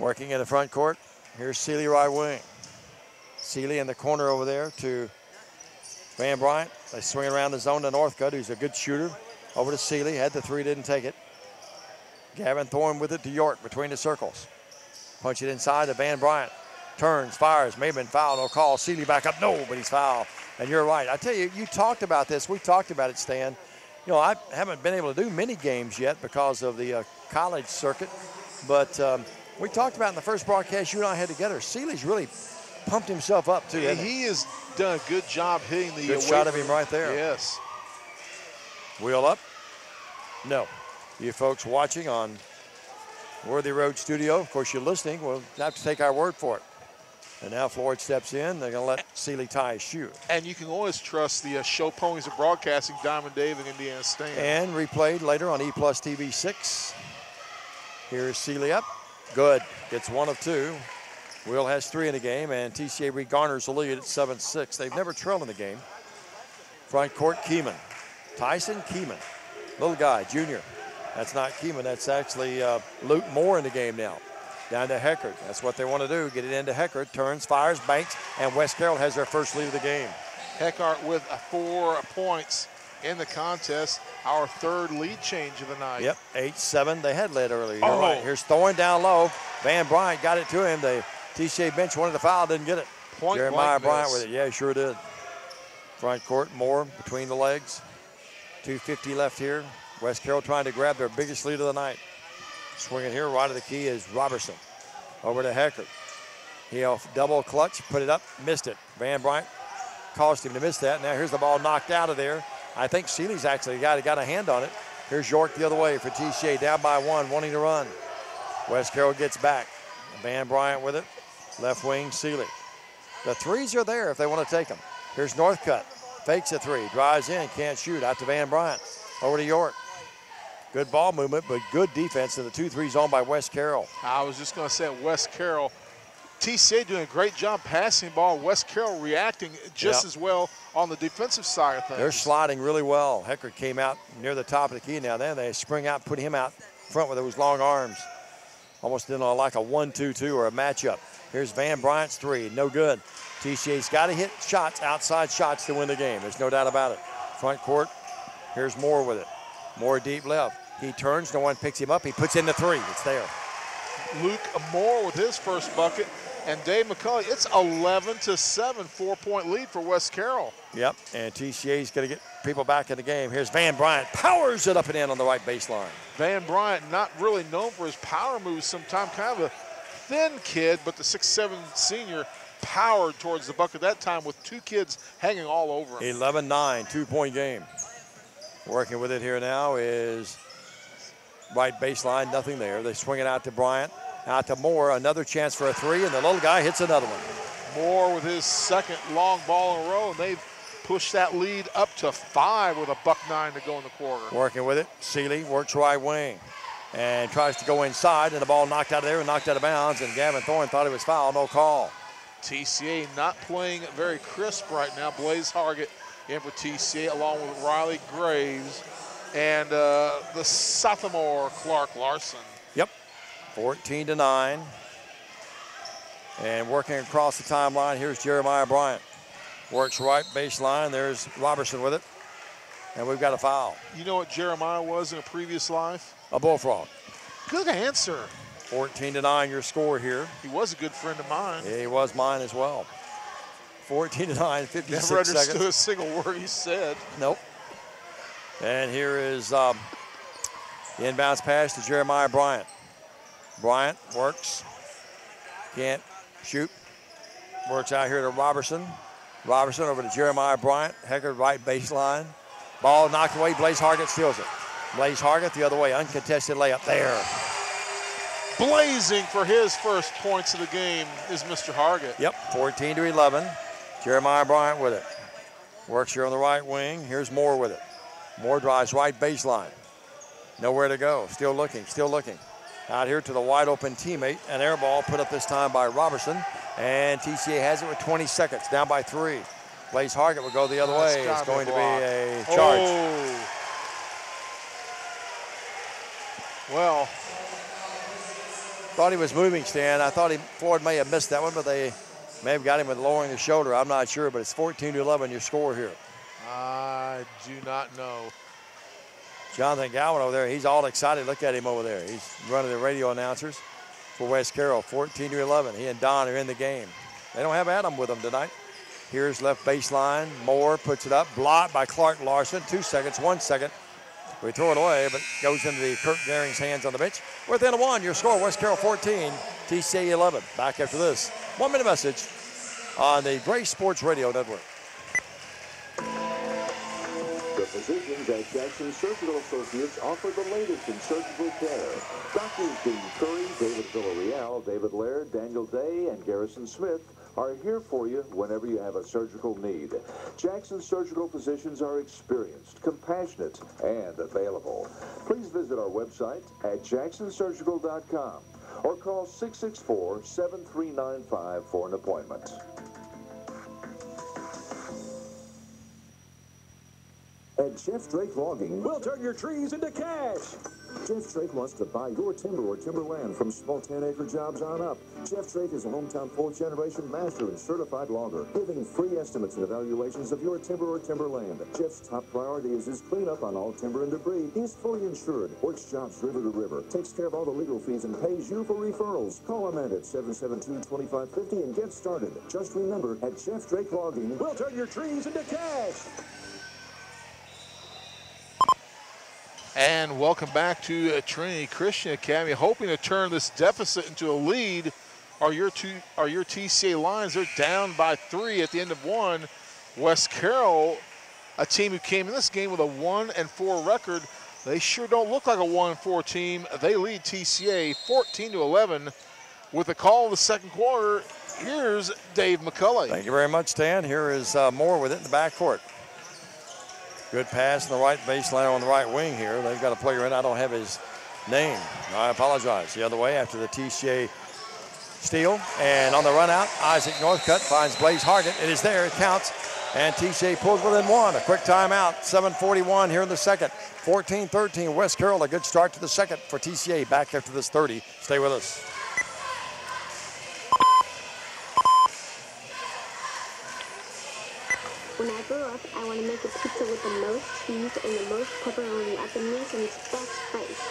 Working in the front court. Here's Seeley right wing. Seeley in the corner over there to Van Bryant. They swing around the zone to Northcutt, who's a good shooter. Over to Seeley. Had the 3, didn't take it. Gavin Thorne with it to York between the circles. Punch it inside to Van Bryant. Turns, fires, may have been fouled, no call. Seeley back up, no, but he's fouled. And you're right. I tell you, you talked about this. We talked about it, Stan. You know, I haven't been able to do many games yet because of the college circuit. But we talked about in the first broadcast you and I had together, Seeley's really pumped himself up, too. He has done a good job hitting the good shot of him right there. Yes. Wheel up. No. You folks watching on Worthy Road Studio, of course, you're listening. We'll have to take our word for it. And now Floyd steps in. They're going to let Seeley tie his shoe. And you can always trust the show ponies of broadcasting, Diamond Dave and Indiana Stan. And replayed later on E-Plus TV 6. Here's Seeley up. Good. Gets 1 of 2. Will has 3 in the game, and TCA regarners the lead at 7-6. They've never trailed in the game. Front court, Keeman. Tyson Keeman. Little guy, junior. That's not Keeman. That's actually Luke Moore in the game now. Down to Heckert. That's what they want to do. Get it into Heckert. Turns, fires, banks, and West Carroll has their first lead of the game. Heckert with 4 points in the contest. Our 3rd lead change of the night. Yep, 8-7. They had led earlier. You're right. Here's Thorne down low. Van Bryant got it to him. The TCA bench wanted the foul, didn't get it. Jeremiah Bryant with it. Yeah, he sure did. Front court, Moore between the legs. 2:50 left here. West Carroll trying to grab their biggest lead of the night. Swinging here, right of the key is Robertson. Over to Heckert. He'll double clutch, put it up, missed it. Van Bryant caused him to miss that. Now here's the ball knocked out of there. I think Seeley's actually got a hand on it. Here's York the other way for TCA, down by 1, wanting to run. West Carroll gets back. Van Bryant with it. Left wing, Seeley. The 3s are there if they want to take them. Here's Northcutt. Fakes a 3, drives in, can't shoot. Out to Van Bryant. Over to York. Good ball movement, but good defense in the 2-3 zone by West Carroll. I was just going to say West Carroll. TCA doing a great job passing the ball. West Carroll reacting just as well on the defensive side of things. They're sliding really well. Heckert came out near the top of the key now. Then they spring out, put him out front with those long arms. Almost in like a 1-2-2 or a matchup. Here's Van Bryant's 3, no good. TCA's got to hit shots, outside shots to win the game. There's no doubt about it. Front court, here's Moore with it. Moore deep left. He turns, no one picks him up. He puts in the 3, it's there. Luke Moore with his first bucket. And Dave McCauley, it's 11-7, 4-point lead for West Carroll. Yep, and TCA's going to get people back in the game. Here's Van Bryant, powers it up and in on the right baseline. Van Bryant, not really known for his power moves sometimes, kind of a thin kid, but the 6'7" senior powered towards the bucket that time with 2 kids hanging all over him. 11-9, 2-point game. Working with it here now is right baseline, nothing there. They swing it out to Bryant. Out to Moore, another chance for a 3, and the little guy hits another one. Moore with his 2nd long ball in a row, and they've pushed that lead up to 5 with a $1.09 to go in the quarter. Working with it, Seeley works right wing and tries to go inside, and the ball knocked out of there and knocked out of bounds, and Gavin Thorne thought it was foul, no call. TCA not playing very crisp right now. Blaze Hargett in for TCA along with Riley Graves and the sophomore Clark Larson. Yep. 14-9. And working across the timeline, here's Jeremiah Bryant. Works right baseline. There's Robertson with it. And we've got a foul. You know what Jeremiah was in a previous life? A bullfrog. Good answer. 14-9 your score here. He was a good friend of mine. Yeah, he was mine as well. 14-9, 56 Never understood seconds. a single word he said. Nope. And here is The inbounds pass to Jeremiah Bryant. Bryant works. Can't shoot. Works out here to Robertson. Robertson over to Jeremiah Bryant. Hecker right baseline. Ball knocked away. Blaze Hargett steals it. Blaze Hargett the other way. Uncontested layup there. Blazing for his first points of the game is Mr. Hargett. Yep, 14-11. Jeremiah Bryant with it. Works here on the right wing. Here's Moore with it. Moore drives right baseline. Nowhere to go. Still looking, still looking. Out here to the wide open teammate. An air ball put up this time by Robertson. And TCA has it with 20 seconds. Down by 3. Blaze Hargett will go the other way. It's going to be a charge. Oh. Well. Thought he was moving, Stan. I thought Floyd may have missed that one, but they may have got him with lowering the shoulder. I'm not sure, but it's 14-11 your score here. I do not know. Jonathan Gowan over there, he's all excited. Look at him over there. He's running the radio announcers for West Carroll. 14-11. He and Don are in the game. They don't have Adam with them tonight. Here's left baseline. Moore puts it up. Blocked by Clark Larson. 2 seconds, 1 second. We throw it away, but goes into the Kirk Gehring's hands on the bench. Within a 1, your score, West Carroll 14, TCA 11. Back after this 1-minute message on the Grace Sports Radio Network. The physicians at Jackson Surgical Associates offer the latest in surgical care. Doctors Dean Curry, David Villarreal, David Laird, Daniel Day, and Garrison Smith are here for you whenever you have a surgical need. Jackson Surgical physicians are experienced, compassionate, and available. Please visit our website at jacksonsurgical.com or call 664-7395 for an appointment. At Jeff Drake Logging, we'll turn your trees into cash. Jeff Drake wants to buy your timber or timberland from small 10-acre jobs on up. Jeff Drake is a hometown 4th-generation master and certified logger, giving free estimates and evaluations of your timber or timberland. Jeff's top priority is his cleanup on all timber and debris. He's fully insured, works jobs river to river, takes care of all the legal fees, and pays you for referrals. Call him at 772-2550 and get started. Just remember, at Jeff Drake Logging, we'll turn your trees into cash. And welcome back to Trinity Christian Academy. Hoping to turn this deficit into a lead are your TCA Lions. They're down by 3 at the end of 1. West Carroll, a team who came in this game with a 1-4 record. They sure don't look like a 1-4 team. They lead TCA 14-11 with a call in the second quarter. Here's Dave McCulley. Thank you very much, Stan. Here is Moore with it in the backcourt. Good pass in the right baseline on the right wing here. They've got a player in. I don't have his name. I apologize. The other way after the TCA steal. And on the run out, Isaac Northcutt finds Blaze Hargett. It is there. It counts. And TCA pulls within 1. A quick timeout. 7:41 here in the second. 14-13. West Carroll. A good start to the second for TCA. Back after this 30. Stay with us. When I grow up, I want to make a pizza with the most cheese and the most pepperoni at the nation's best price.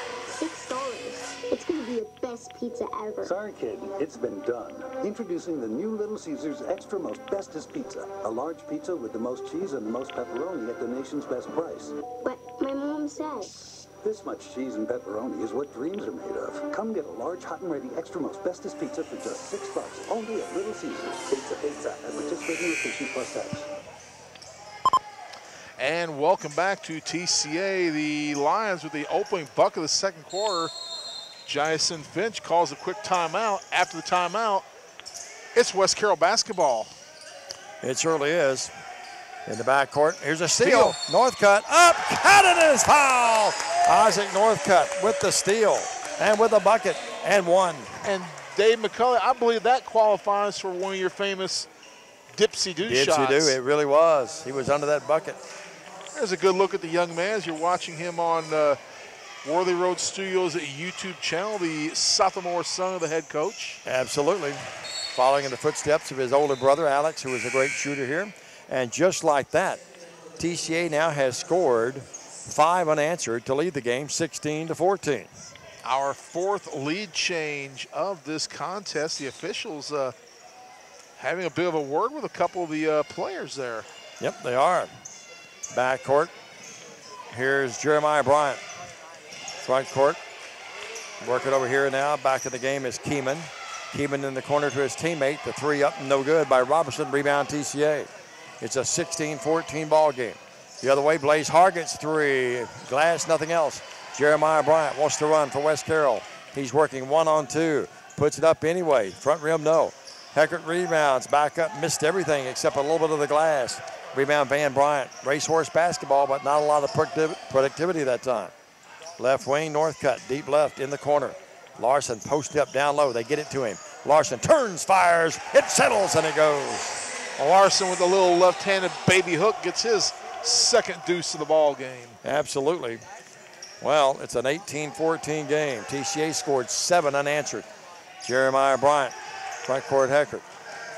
$6. It's going to be the best pizza ever. Sorry, kid. It's been done. Introducing the new Little Caesars Extra Most Bestest Pizza. A large pizza with the most cheese and the most pepperoni at the nation's best price. But my mom said... This much cheese and pepperoni is what dreams are made of. Come get a large, hot and ready, extra most bestest pizza for just $6. Only at Little Caesars. Pizza at participating locations plus tax. And welcome back to TCA. The Lions with the opening buck of the second quarter. Jason Finch calls a quick timeout. After the timeout, it's West Carroll basketball. It surely is. In the backcourt, here's a steal. Northcutt up, cut it, is foul. Isaac Northcutt with the steal and with a bucket and 1. And Dave McCulley, I believe that qualifies for one of your famous dipsy-do shots. Dipsy-do, it really was. He was under that bucket. There's a good look at the young man as you're watching him on Worthy Road Studios YouTube channel, the sophomore son of the head coach. Absolutely. Following in the footsteps of his older brother, Alex, who was a great shooter here. And just like that, TCA now has scored 5 unanswered to lead the game 16-14. Our 4th lead change of this contest. The officials having a bit of a word with a couple of the players there. Yep, they are. Backcourt. Here's Jeremiah Bryant. Front court. Working over here now. Back in the game is Keeman. Keeman in the corner to his teammate. The three up and no good by Robertson. Rebound TCA. It's a 16-14 ball game. The other way, Blaze Hargett's three. Glass, nothing else. Jeremiah Bryant wants to run for West Carroll. He's working 1-on-2. Puts it up anyway. Front rim, no. Heckert rebounds. Back up. Missed everything except a little bit of the glass. Rebound Van Bryant. Racehorse basketball, but not a lot of productivity that time. Left wing, Northcutt. Deep left in the corner. Larson posted up down low. They get it to him. Larson turns, fires. It settles, and it goes. Larson with a little left-handed baby hook gets his second deuce of the ball game. Absolutely. Well, it's an 18-14 game. TCA scored 7 unanswered. Jeremiah Bryant, front court Heckert.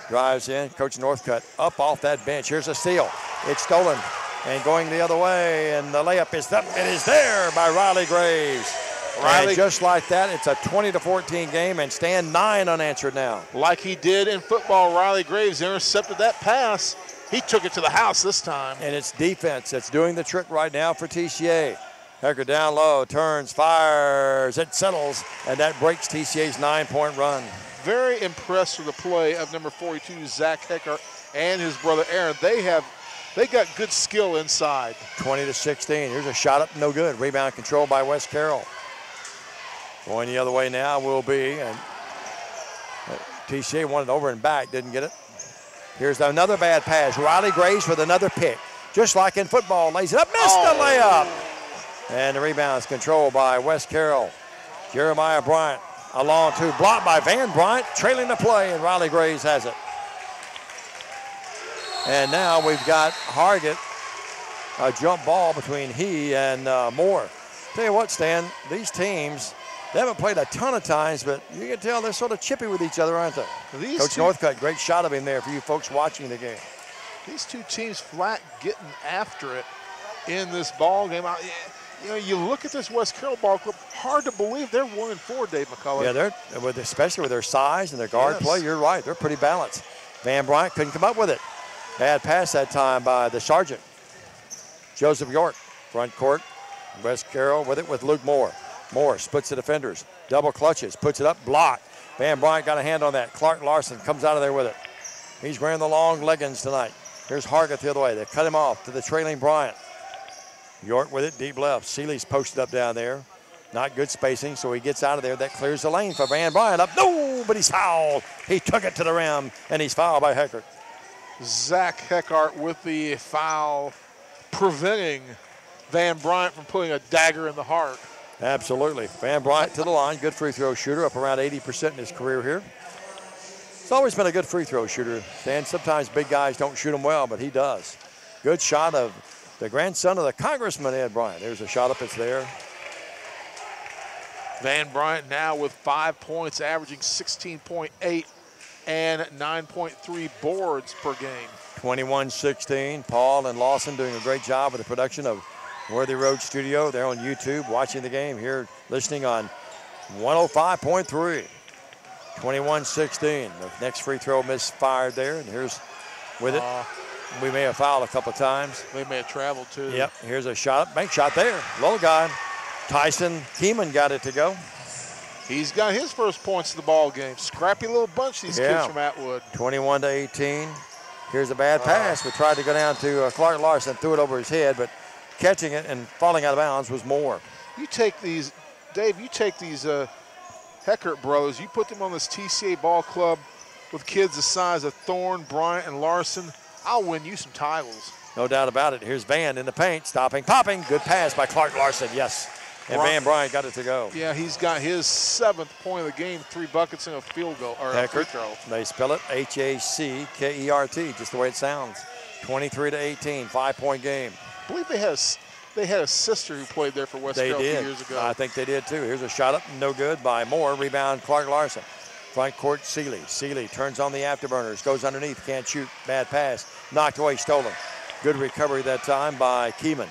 Drives in, Coach Northcutt up off that bench. Here's a steal. It's stolen and going the other way, and the layup is up. It is there by Riley Graves. And just like that, it's a 20-14 game, and Stan 9 unanswered now. Like he did in football, Riley Graves intercepted that pass. He took it to the house this time. And it's defense that's doing the trick right now for TCA. Heckert down low, turns, fires, it settles, and that breaks TCA's 9-point run. Very impressed with the play of number 42, Zach Heckert, and his brother Aaron. They got good skill inside. 20-16. Here's a shot up, no good. Rebound controlled by West Carroll. Going the other way now will be, and TCA wanted over and back, didn't get it. Here's another bad pass. Riley Graves with another pick. Just like in football, lays it up, missed the layup. And the rebound is controlled by West Carroll. Jeremiah Bryant, a long two, blocked by Van Bryant, trailing the play, and Riley Graves has it. And now we've got Hargett, a jump ball between he and Moore. Tell you what, Stan, these teams, they haven't played a ton of times, but you can tell they're sort of chippy with each other, aren't they? Coach Northcutt, great shot of him there for you folks watching the game. These two teams flat getting after it in this ball game. You know, you look at this West Carroll ball club, hard to believe they're 1-4, Dave McCullough. Yeah, especially with their size and their guard play, you're right. They're pretty balanced. Van Bryant couldn't come up with it. Bad pass that time by the sergeant. Joseph York, front court. West Carroll with it with Luke Moore. Moore splits the defenders. Double clutches, puts it up, blocked. Van Bryant got a hand on that. Clark Larson comes out of there with it. He's wearing the long leggings tonight. Here's Hargett the other way. They cut him off to the trailing Bryant. York with it, deep left. Seeley's posted up down there. Not good spacing, so he gets out of there. That clears the lane for Van Bryant up. No, but he's fouled. He took it to the rim, and he's fouled by Heckert. Zach Heckert with the foul, preventing Van Bryant from putting a dagger in the heart. Absolutely. Van Bryant to the line. Good free throw shooter, up around 80% in his career here. He's always been a good free throw shooter. And sometimes big guys don't shoot them well, but he does. Good shot of the grandson of the Congressman, Ed Bryant. There's a shot up, it's there. Van Bryant now with 5 points, averaging 16.8 and 9.3 boards per game. 21-16. Paul and Lawson doing a great job with the production of Worthy Road Studio. They're on YouTube watching the game here, listening on 105.3. 21-16. The next free throw misfired there, and here's with it. We may have fouled a couple of times. They may have traveled too. Yep, here's a shot, bank shot there. Little guy. Tyson Keeman got it to go. He's got his first points of the ball game. Scrappy little bunch, these kids from Atwood. 21-18. Here's a bad pass. We tried to go down to Clark Larson, threw it over his head, but catching it and falling out of bounds was Moore. You take these, Dave, you take these Heckert brothers, you put them on this TCA ball club with kids the size of Thorne, Bryant, and Larson, I'll win you some titles. No doubt about it. Here's Van in the paint, stopping, popping. Good pass by Clark Larson, yes. And Van Bryant got it to go. Yeah, he's got his 7th point of the game, 3 buckets and a field goal, or a free throw. They spell it H-A-C-K-E-R-T, just the way it sounds. 23-18, 5-point game. I believe they had a sister who played there for West Carroll a few years ago. I think they did too. Here's a shot up, no good by Moore. Rebound, Clark Larson. Front court, Seeley. Seeley turns on the afterburners, goes underneath, can't shoot. Bad pass, knocked away, stolen. Good recovery that time by Keeman.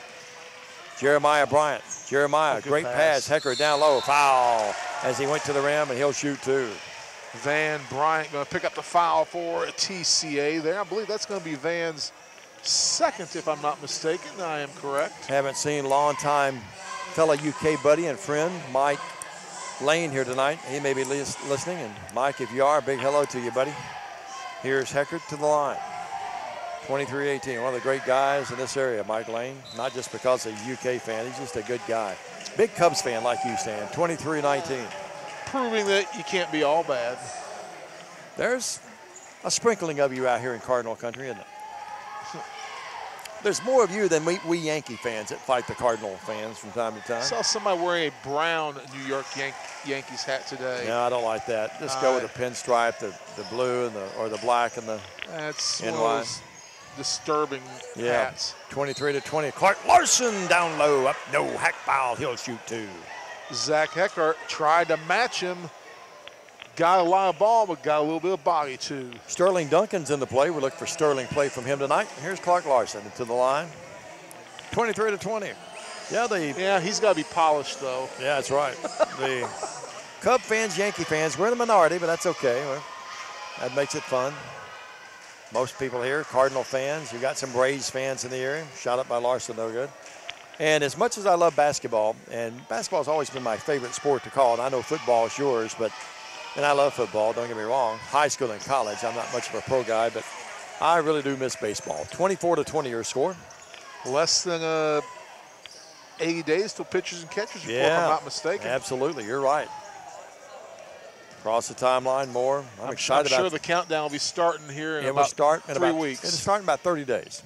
Jeremiah Bryant. Jeremiah, great pass. Heckert down low, foul as he went to the rim, and he'll shoot two. Van Bryant going to pick up the foul for TCA there. I believe that's going to be Van's 2nd, if I'm not mistaken. I am correct. Haven't seen long-time fellow UK buddy and friend, Mike Lane, here tonight. He may be listening. And Mike, if you are, big hello to you, buddy. Here's Heckert to the line. 23-18, one of the great guys in this area, Mike Lane. Not just because he's a UK fan, he's just a good guy. Big Cubs fan like you, Stan. 23-19. Proving that you can't be all bad. There's a sprinkling of you out here in Cardinal country, isn't it? There's more of you than we Yankee fans that fight the Cardinal fans from time to time. I saw somebody wearing a brown New York Yankees hat today. No, I don't like that. Just go with the pinstripe, the blue, and or the black and the That's NY. one of those disturbing hats. 23-20. Clark Larson down low, up no hack foul. He'll shoot two. Zach Heckert tried to match him. Got a lot of ball, but got a little bit of body, too. Sterling Duncan's in the play. We look for Sterling play from him tonight. Here's Clark Larson to the line. 23-20. Yeah, he's got to be polished, though. Yeah, that's right. The Cub fans, Yankee fans, we're in the minority, but that's okay. Well, that makes it fun. Most people here, Cardinal fans. You got some Braves fans in the area. Shot up by Larson, no good. And as much as I love basketball, and basketball's always been my favorite sport to call, and I know football is yours, and I love football, don't get me wrong. High school and college, I'm not much of a pro guy, but I really do miss baseball. 24-20 your score. Less than 80 days till pitchers and catchers report, if I'm not mistaken. Absolutely, you're right. Across the timeline more. I'm excited about it. I'm sure the countdown will be starting here in about 3 weeks. It'll start in about 30 days.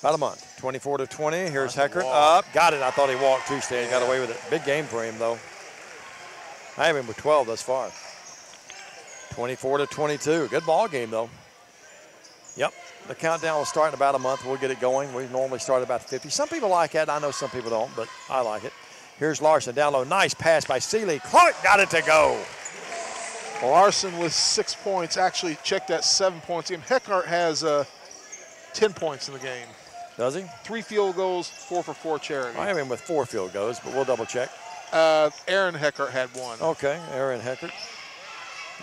About a month. 24-20. Here's Heckert up. Got it. I thought he walked too, Stan. He got away with it. Big game for him, though. I have him with 12 thus far. 24-22. Good ball game, though. Yep. The countdown will start in about a month. We'll get it going. We normally start about 50. Some people like that. I know some people don't, but I like it. Here's Larson down low. Nice pass by Seeley. Clark got it to go. Larson with 6 points. Actually, check that 7 points. Heckert has 10 points in the game. Does he? 3 field goals, 4 for 4 charity. I have him with 4 field goals, but we'll double check. Aaron Heckert had 1. Okay, Aaron Heckert.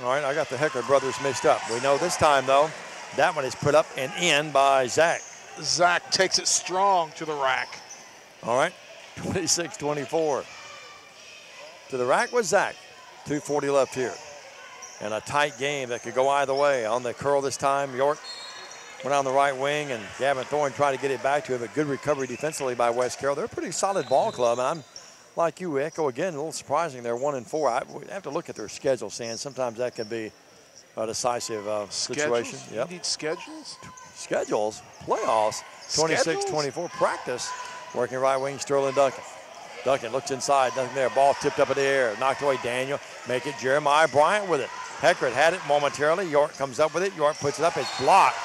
All right, I got the Heckert brothers mixed up. We know this time, though, that one is put up and in by Zach. Zach takes it strong to the rack. All right, 26-24. To the rack was Zach. 2:40 left here. And a tight game that could go either way. On the curl this time, York went on the right wing, and Gavin Thorne tried to get it back to him. A good recovery defensively by West Carroll. They're a pretty solid ball club, and I'm, like you, echo again, a little surprising. They're 1-4. I have to look at their schedule, Stan. Sometimes that can be a decisive situation. Yep. You need schedules? Schedules? Playoffs? 26-24. Practice. Working right wing, Sterling Duncan. Duncan looks inside, nothing there. Ball tipped up in the air. Knocked away Daniel. Make it Jeremiah Bryant with it. Heckert had it momentarily. York comes up with it. York puts it up. It's blocked.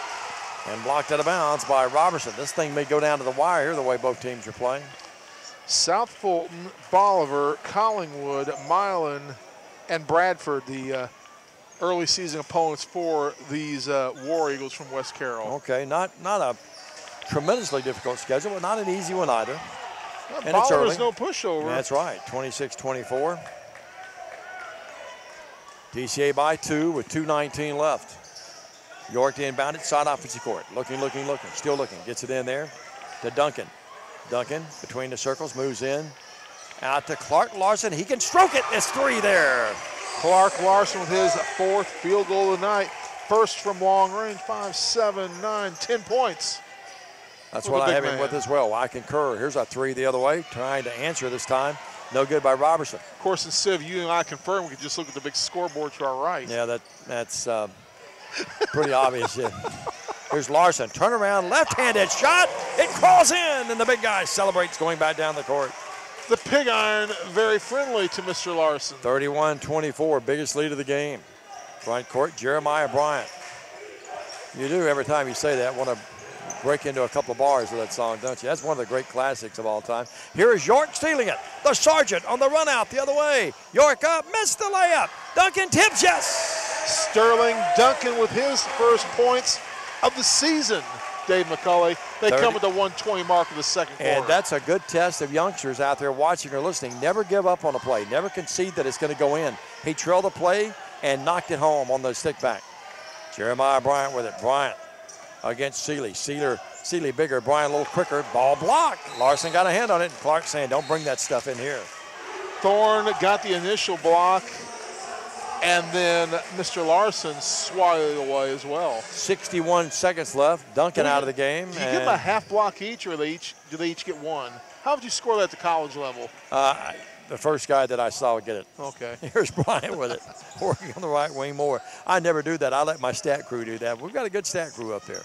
And blocked out of bounds by Robertson. This thing may go down to the wire here the way both teams are playing. South Fulton, Bolivar, Collingwood, Milan, and Bradford, the early season opponents for these War Eagles from West Carroll. Okay, not a tremendously difficult schedule, but not an easy one either. Well, and it's early. No pushover. That's right, 26-24. DCA by 2 with 2:19 left. York to inbound it, side offensive court. Looking, still looking. Gets it in there to Duncan. Duncan between the circles, moves in. Out to Clark Larson. He can stroke it. It's 3 there. Clark Larson with his 4th field goal of the night. First from long range, 5, 7, 9, 10 points. That's what I have him with as well. I concur. Here's a 3 the other way. Trying to answer this time. No good by Robertson. Of course, instead of you and I confirm, we could just look at the big scoreboard to our right. Yeah, that's pretty obvious. Yeah. Here's Larson. Turn around, left-handed shot. It crawls in, and the big guy celebrates going back down the court. The pig iron very friendly to Mr. Larson. 31-24, biggest lead of the game. Front court, Jeremiah Bryant. You do every time you say that want to break into a couple of bars with that song, don't you? That's one of the great classics of all time. Here is York stealing it. The Sergeant on the run out the other way. York up, missed the layup. Duncan tips, yes. Sterling Duncan with his first points of the season. Dave McCulley. They come with the 120 mark of the second quarter. And that's a good test of youngsters out there watching or listening. Never give up on a play. Never concede that it's going to go in. He trailed the play and knocked it home on the stick back. Jeremiah Bryant with it. Bryant against Seeley. Seeley bigger, Bryant a little quicker. Ball blocked. Larson got a hand on it, and Clark saying, don't bring that stuff in here. Thorne got the initial block, and then Mr. Larson swatted it away as well. 61 seconds left. Duncan out of the game. Do you give them a half block each, or do they each get one? How would you score that at the college level? The first guy that I saw get it. Okay. Here's Bryant with it, working on the right wing more. I never do that. I let my stat crew do that. We've got a good stat crew up there.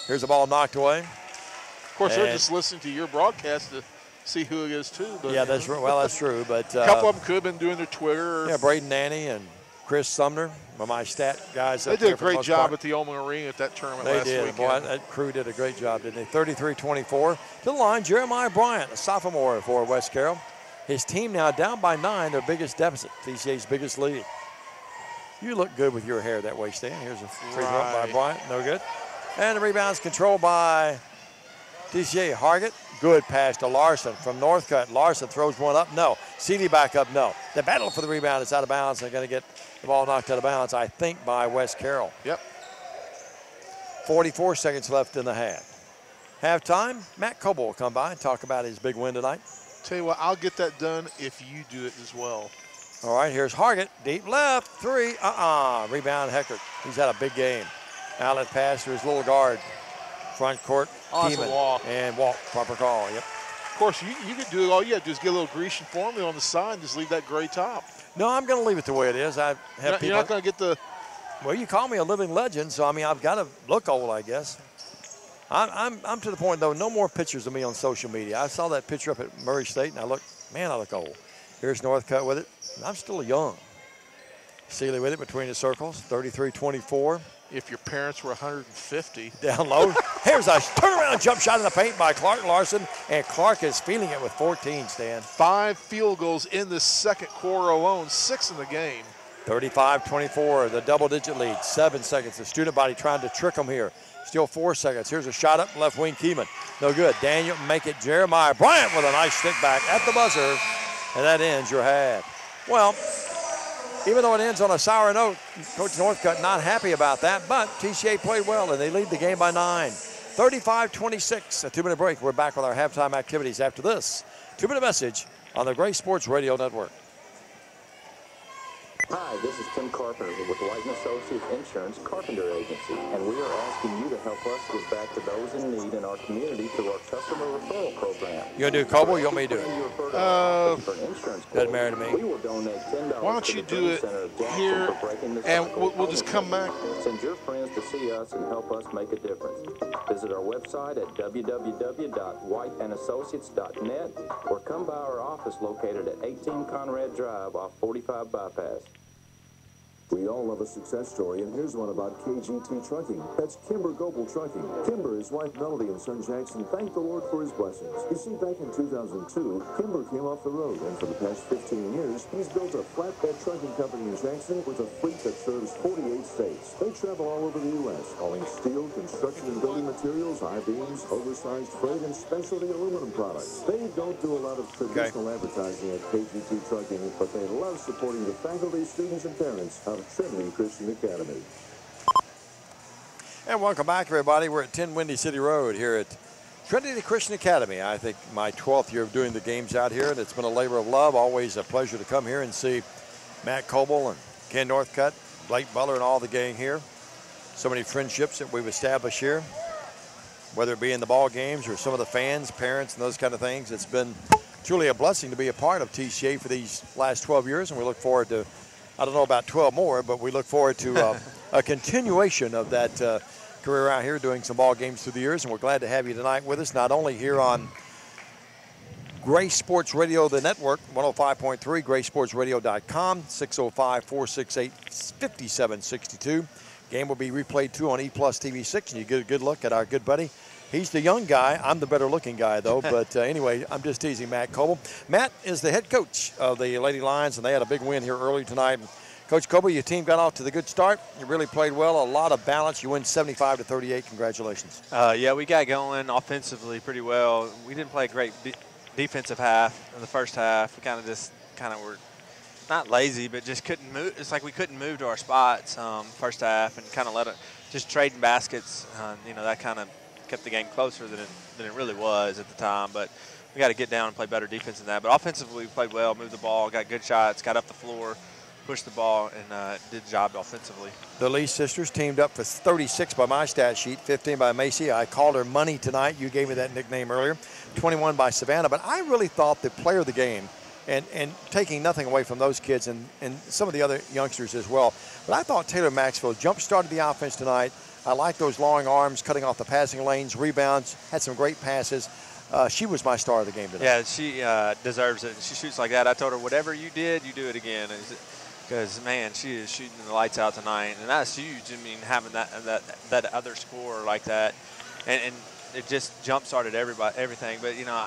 Here's the ball knocked away. Of course, they're just listening to your broadcast to see who it is, too. But, yeah, that's well, that's true. But a couple of them could have been doing their Twitter. Yeah, Braden Nanny and Chris Sumner, my stat guys. They did a great job at the Omen Arena at that tournament last weekend. They did. Boy, that crew did a great job, didn't they? 33-24. To the line, Jeremiah Bryant, a sophomore for West Carroll. His team now down by 9, their biggest deficit, TCA's biggest lead. You look good with your hair that way, Stan. Here's a free throw by Bryant, no good. And the rebound's controlled by TCA. Hargett, good pass to Larson from Northcutt. Larson throws one up, no. Seeley back up, no. The battle for the rebound is out of bounds. They're going to get the ball knocked out of bounds, I think, by West Carroll. Yep. 44 seconds left in the half. Halftime, Matt Coble will come by and talk about his big win tonight. Tell you what, I'll get that done if you do it as well. All right, here's Hargett, deep left, 3, rebound Heckert. He's had a big game. Outlet pass to his little guard. Front court, walk. And walk, proper call, yep. Of course, you could do it. All you have to do is get a little Grecian formula on the side and just leave that gray top. No, I'm going to leave it the way it is. I have people. You're not going to get the. Well, you call me a living legend, so I mean I've got to look old, I guess. I'm to the point though. No more pictures of me on social media. I saw that picture up at Murray State, and I look old. Here's Northcutt with it. I'm still young. Seeley with it between the circles. 33-24. If your parents were 150. Down low. Here's a turnaround jump shot in the paint by Clark Larson, and Clark is feeling it with 14, Stan. 5 field goals in the second quarter alone, 6 in the game. 35-24, the double-digit lead, 7 seconds. The student body trying to trick them here. Still 4 seconds. Here's a shot up left wing, Keeman. No good. Daniel make it. Jeremiah Bryant with a nice stick back at the buzzer, and that ends your half. Well, even though it ends on a sour note, Coach Northcutt not happy about that, but TCA played well, and they lead the game by 9. 35-26, a 2-minute break. We're back with our halftime activities after this 2-minute message on the Gray Sports Radio Network. Hi, this is Tim Carpenter with White & Associates Insurance Carpenter Agency, and we are asking you to help us give back to those in need in our community through our customer referral program. You going to do Coble? You want me to do it? Doesn't matter to me. We will donate $10 Why don't you do it here, and we'll just come back. Send your friends to see us and help us make a difference. Visit our website at www.whiteandassociates.net or come by our office located at 18 Conrad Drive off 45 Bypass. We all love a success story, and here's one about KGT Trucking. That's Kimber Goebel Trucking. Kimber, his wife Melody, and son Jackson thank the Lord for his blessings. You see, back in 2002, Kimber came off the road, and for the past 15 years, he's built a flatbed trucking company in Jackson with a fleet that serves 48 states. They travel all over the U.S., hauling steel, construction and building materials, I-beams, oversized freight, and specialty aluminum products. They don't do a lot of traditional advertising at KGT Trucking, but they love supporting the faculty, students, and parents of Trinity Christian Academy. And welcome back, everybody. We're at 10 Windy City Road here at Trinity Christian Academy. I think my 12th year of doing the games out here, and it's been a labor of love. Always a pleasure to come here and see Matt Coble and Ken Northcutt, Blake Butler, and all the gang here. So many friendships that we've established here, whether it be in the ball games or some of the fans, parents, and those kind of things. It's been truly a blessing to be a part of TCA for these last 12 years, and we look forward to, I don't know about 12 more, but we look forward to a continuation of that career out here doing some ball games through the years, and we're glad to have you tonight with us, not only here on Gray Sports Radio, the network, 105.3, graysportsradio.com, 605-468-5762. Game will be replayed, too, on E-Plus TV6, and you get a good look at our good buddy. He's the young guy. I'm the better-looking guy, though. But anyway, I'm just teasing Matt Coble. Matt is the head coach of the Lady Lions, and they had a big win here early tonight. Coach Coble, your team got off to the good start. You really played well, a lot of balance. You win 75-38. Congratulations. Yeah, we got going offensively pretty well. We didn't play a great defensive half in the first half. We kind of were not lazy, but just couldn't move. It's like we couldn't move to our spots first half, and kind of let it just trading baskets. You know, that kind of kept the game closer than it really was at the time. But we got to get down and play better defense than that. But offensively, we played well, moved the ball, got good shots, got up the floor, pushed the ball, and did the job offensively. The Lee sisters teamed up for 36 by my stat sheet, 15 by Macy. I called her Money tonight. You gave me that nickname earlier. 21 by Savannah. But I really thought the player of the game, and taking nothing away from those kids and some of the other youngsters as well, but I thought Taylor Maxfield jump-started the offense tonight. I like those long arms, cutting off the passing lanes, rebounds, had some great passes. She was my star of the game tonight. Yeah, she deserves it. She shoots like that. I told her, whatever you did, you do it again. Because, man, she is shooting the lights out tonight. And that's huge. I mean, having that other scorer like that. And it just jump-started everything. But, you know,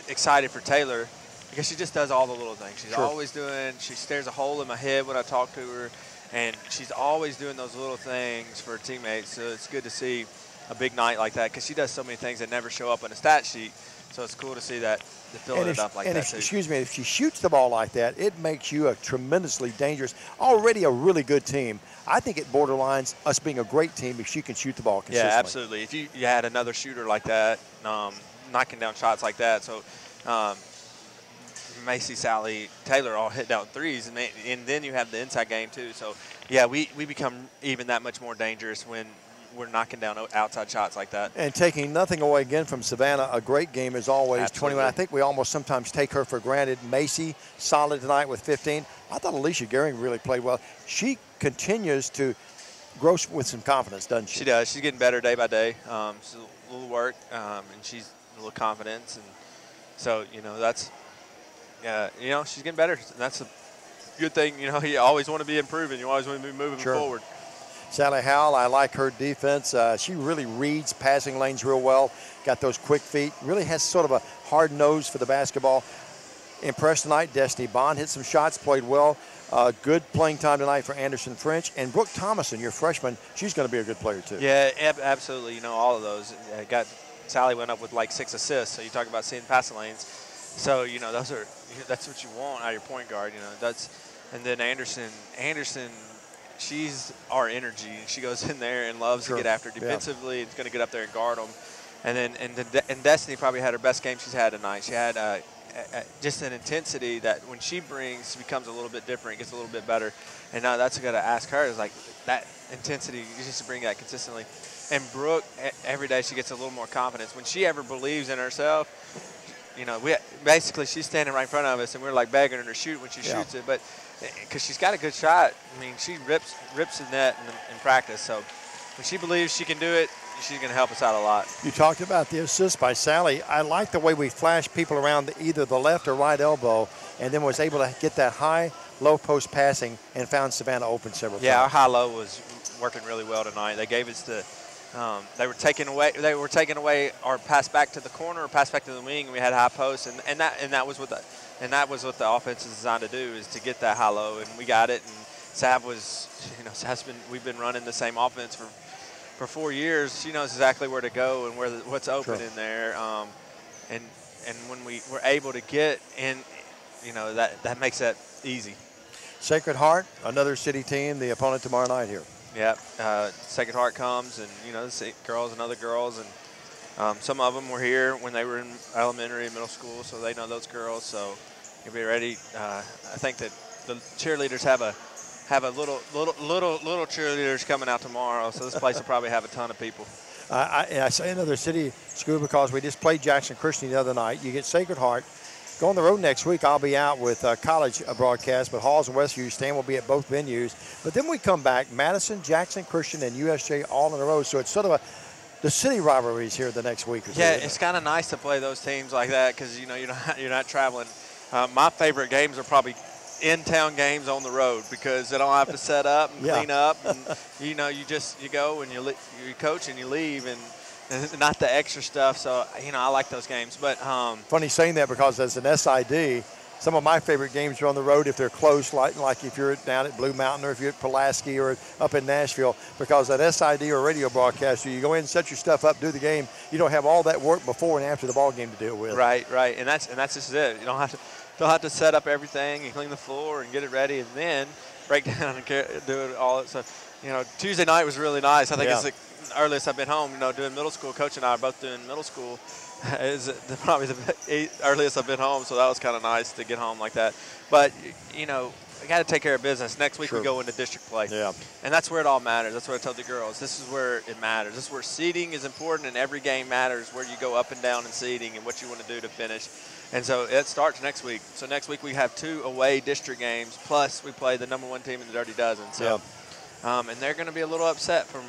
excited for Taylor because she just does all the little things. She's always doing – she stares a hole in my head when I talk to her. And she's always doing those little things for her teammates. So it's good to see a big night like that because she does so many things that never show up on a stat sheet. So it's cool to see that filling it up like that too. Excuse me, if she shoots the ball like that, it makes you a tremendously dangerous, already a really good team. I think it borderlines us being a great team if she can shoot the ball consistently. Yeah, absolutely. If you had another shooter like that, knocking down shots like that. So Macy, Sally, Taylor all hit down threes, and then you have the inside game too. So, yeah, we become even that much more dangerous when we're knocking down outside shots like that. And taking nothing away again from Savannah, a great game as always. Absolutely. 21. I think we almost sometimes take her for granted. Macy, solid tonight with 15. I thought Alicia Gehring really played well. She continues to grow with some confidence, doesn't she? She does. She's getting better day by day. She's a little work, and she's a little confidence. And so, you know, that's – you know, she's getting better. And that's a good thing. You know, you always want to be improving. You always want to be moving forward. Sally Howell, I like her defense. She really reads passing lanes real well. Got those quick feet. Really has sort of a hard nose for the basketball. Impressed tonight. Destiny Bond hit some shots, played well. Good playing time tonight for Anderson French. And Brooke Thomason, your freshman, she's going to be a good player too. Yeah, absolutely. You know, all of those. Sally went up with like 6 assists. So you talk about seeing passing lanes. So, you know, that's what you want out of your point guard. You know, and then Anderson, she's our energy. She goes in there and loves to get after defensively. It's going to get up there and guard them. And then and Destiny probably had her best game she's had tonight. She had just an intensity that when she brings becomes a little bit different, gets a little bit better. And now that's got to ask her is like that intensity. You just bring that consistently. And Brooke, every day she gets a little more confidence. When she ever believes in herself, you know, basically she's standing right in front of us, and we're like begging her to shoot when she shoots it. But because she's got a good shot, I mean, she rips the net in practice. So when she believes she can do it, she's going to help us out a lot. You talked about the assist by Sally. I like the way we flashed people around either the left or right elbow, and then was able to get that high, low post passing and found Savannah open several times. Yeah, our high-low was working really well tonight. They gave us the. They were taking away our pass back to the corner or pass back to the wing, and we had high posts, and that was what the offense is designed to do, is to get that high low, and we got it. And Sav was, you know, we've been running the same offense for 4 years. She knows exactly where to go and what's open in there, and when we were able to get in, you know, that makes that easy. Sacred Heart, another city team, the opponent tomorrow night here. Yeah, Sacred Heart comes, and, you know, the girls and other girls, and some of them were here when they were in elementary and middle school, so they know those girls. So you'll be ready. I think that the cheerleaders have a little cheerleaders coming out tomorrow, so this place will probably have a ton of people. I say another city school because we just played Jackson Christian the other night. You get Sacred Heart. Go on the road next week. I'll be out with college broadcast, but Halls and Westview, Stan will be at both venues. But then we come back, Madison, Jackson Christian, and USJ all in a row. So it's sort of the city rivalries here the next week or so. Yeah, it's kind of nice to play those teams like that because, you know, you're not traveling. My favorite games are probably in-town games on the road because they don't have to set up and clean up. And, you know, you go and you coach and you leave, and not the extra stuff. So, you know, I like those games. But funny saying that because as an SID, some of my favorite games are on the road if they're close, like if you're down at Blue Mountain or if you're at Pulaski or up in Nashville, because at SID or radio broadcaster, you go in, set your stuff up, do the game. You don't have all that work before and after the ball game to deal with. Right. And that's just it. You don't have to. they'll have to set up everything and clean the floor and get it ready, and then break down and do it all. So, you know, Tuesday night was really nice. I think it's the earliest I've been home. You know, doing middle school. Coach and I are both doing middle school. Is probably the earliest I've been home, so that was kind of nice to get home like that. But, you know, we got to take care of business. Next week we go into district play. Yeah. And that's where it all matters. That's what I tell the girls. This is where it matters. This is where seeding is important, and every game matters, where you go up and down in seeding and what you want to do to finish. And so it starts next week. So next week we have 2 away district games, plus we play the #1 team in the Dirty Dozen. So, and they're going to be a little upset from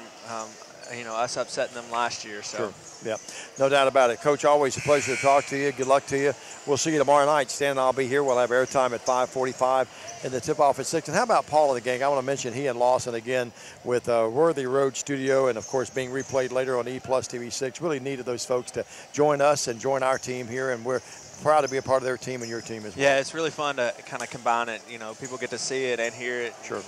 you know, us upsetting them last year. So. Sure. Yeah, no doubt about it. Coach, always a pleasure to talk to you. Good luck to you. We'll see you tomorrow night. Stan and I'll be here. We'll have airtime at 5:45 and the tip-off at 6. And how about Paul and the gang? I want to mention he and Lawson again with Worthy Road Studio and, of course, being replayed later on E-Plus TV6. Really needed those folks to join us and join our team here, and we're proud to be a part of their team and your team as well. Yeah, it's really fun to kind of combine it. You know, people get to see it and hear it. Sure.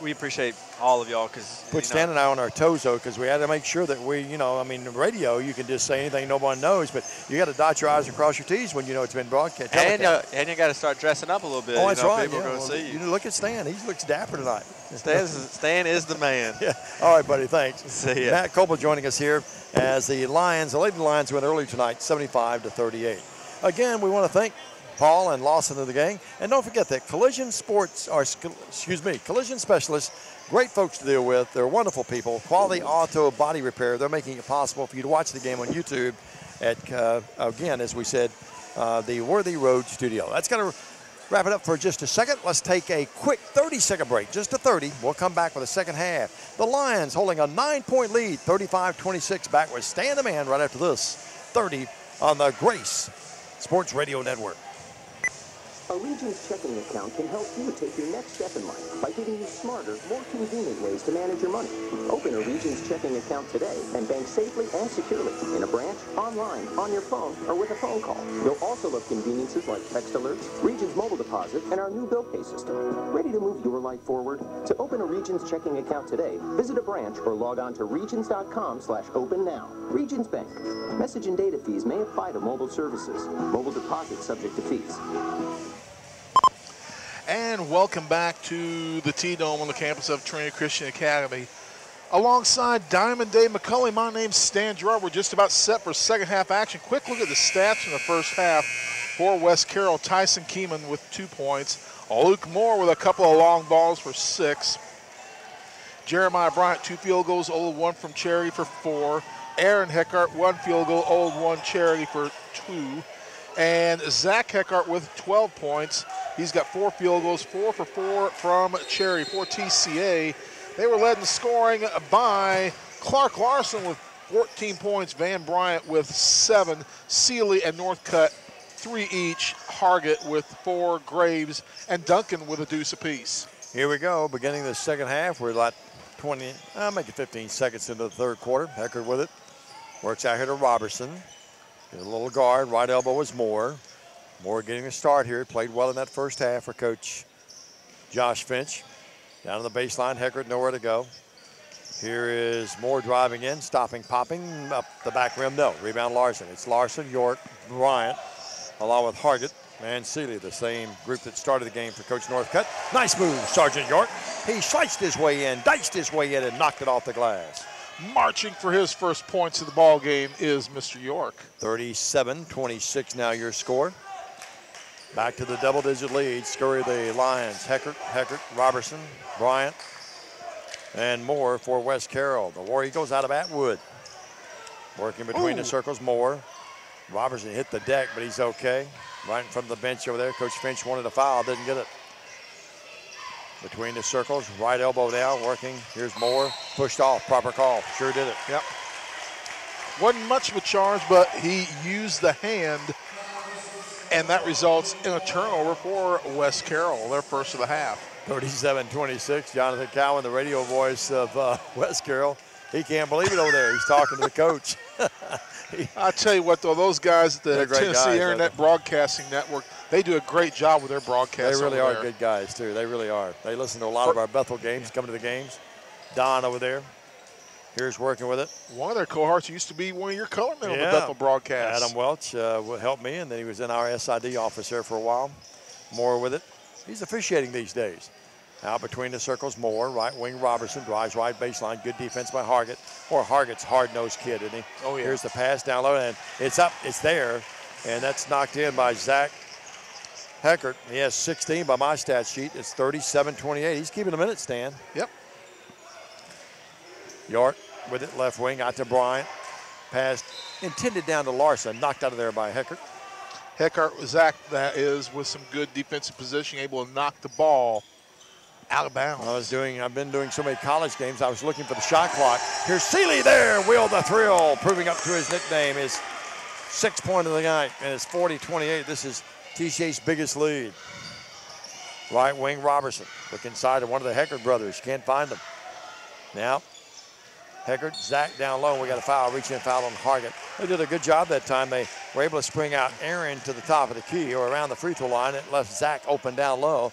We appreciate all of y'all because put Stan and I on our toes though, because we had to make sure that we, you know, I mean, the radio you can just say anything nobody knows, but you got to dot your I's and cross your T's when you know it's been broadcast. And you got to start dressing up a little bit. Oh, that's right. People are going to see you. Look at Stan; he looks dapper tonight. Stan is the man. Yeah. All right, buddy. Thanks. See ya. Matt Coble joining us here as the Lady Lions went early tonight, 75-38. Again, we want to thank Paul and Lawson of the gang. And don't forget that Collision Specialists, great folks to deal with. They're wonderful people. Quality Auto Body Repair. They're making it possible for you to watch the game on YouTube at, again, as we said, the Worthy Road Studio. That's going to wrap it up for just a second. Let's take a quick 30-second break, just a 30. We'll come back with the second half. The Lions holding a 9-point lead, 35-26. Back with Stan the Man right after this 30 on the Grace Sports Radio Network. A Regions checking account can help you take your next step in life by giving you smarter, more convenient ways to manage your money. Open a Regions checking account today and bank safely and securely in a branch, online, on your phone, or with a phone call. You'll also love conveniences like text alerts, Regions mobile deposit, and our new bill pay system. Ready to move your life forward? To open a Regions checking account today, visit a branch or log on to regions.com/open-now. Regions Bank. Message and data fees may apply to mobile services. Mobile deposit subject to fees. And welcome back to the T-Dome on the campus of Trinity Christian Academy. Alongside Diamond Dave McCulley, my name's Stan Gerard. We're just about set for second half action. Quick look at the stats from the first half for West Carroll. Tyson Keeman with 2 points. Luke Moore with a couple of long balls for 6. Jeremiah Bryant, 2 field goals, old 1 from Cherry for 4. Aaron Heckart, 1 field goal, old 1 Cherry for 2. And Zach Heckart with 12 points. He's got 4 field goals, 4 for 4 from Cherry for TCA. They were led in scoring by Clark Larson with 14 points, Van Bryant with 7, Sealy and Northcutt 3 each, Hargett with 4, Graves and Duncan with a deuce apiece. Here we go, beginning the second half. We're like 20, maybe 15 seconds into the third quarter. Heckard with it. Works out here to Robertson. Get a little guard. Right elbow was Moore. Moore getting a start here. Played well in that first half for Coach Josh Finch. Down on the baseline, Heckard nowhere to go. Here is Moore driving in, stopping, popping up the back rim. No, rebound Larson. It's Larson, York, Bryant, along with Hargett and Sealy, the same group that started the game for Coach Northcutt. Nice move, Sergeant York. He sliced his way in, diced his way in, and knocked it off the glass. Marching for his first points of the ball game is Mr. York. 37-26 now your score. Back to the double-digit lead. Scurry the Lions. Heckert, Robertson, Bryant, and Moore for West Carroll. The War Eagles out of Atwood. Working between the circles, Moore. Robertson hit the deck, but he's okay. Right in front of the bench over there. Coach Finch wanted a foul, didn't get it. Between the circles, right elbow now, working. Here's Moore, pushed off, proper call. Sure did it. Yep. Wasn't much of a charge, but he used the hand, and that results in a turnover for West Carroll, their first of the half. 37-26, Jonathan Cowan, the radio voice of West Carroll. He can't believe it over there. He's talking to the coach. I tell you what, though, those guys at the Tennessee Internet Broadcasting Network, they do a great job with their broadcast. They really are good guys, too. They really are. They listen to a lot of our Bethel games, come to the games. Don over there. Here's working with it. One of their cohorts used to be one of your colormen on the Yeah. Bethel broadcast. Adam Welch helped me, and then he was in our SID office there for a while. Moore with it. He's officiating these days. Out between the circles, Moore, right wing Robertson, drives right baseline. Good defense by Hargett. Or Hargett's hard-nosed kid, isn't he? Oh, yeah. Here's the pass down low, and it's up, it's there. And that's knocked in by Zach Heckert. He has 16 by my stat sheet. It's 37-28. He's keeping a minute, Stan. Yep. York with it, left wing, out to Bryant. Pass intended down to Larson, knocked out of there by Heckert. Zach, that is, with some good defensive position, able to knock the ball out of bounds. I've been doing so many college games, I was looking for the shot clock. Here's Seeley there, Will the Thrill, proving up to his nickname, his 6th point of the night, and it's 40-28. This is TCA's biggest lead. Right wing Robertson, look inside of one of the Heckert brothers, can't find them. Now, Heckert, Zach down low, we got a foul, reaching foul on Hargett. They did a good job that time. They were able to spring out Aaron to the top of the key or around the free throw line. It left Zach open down low.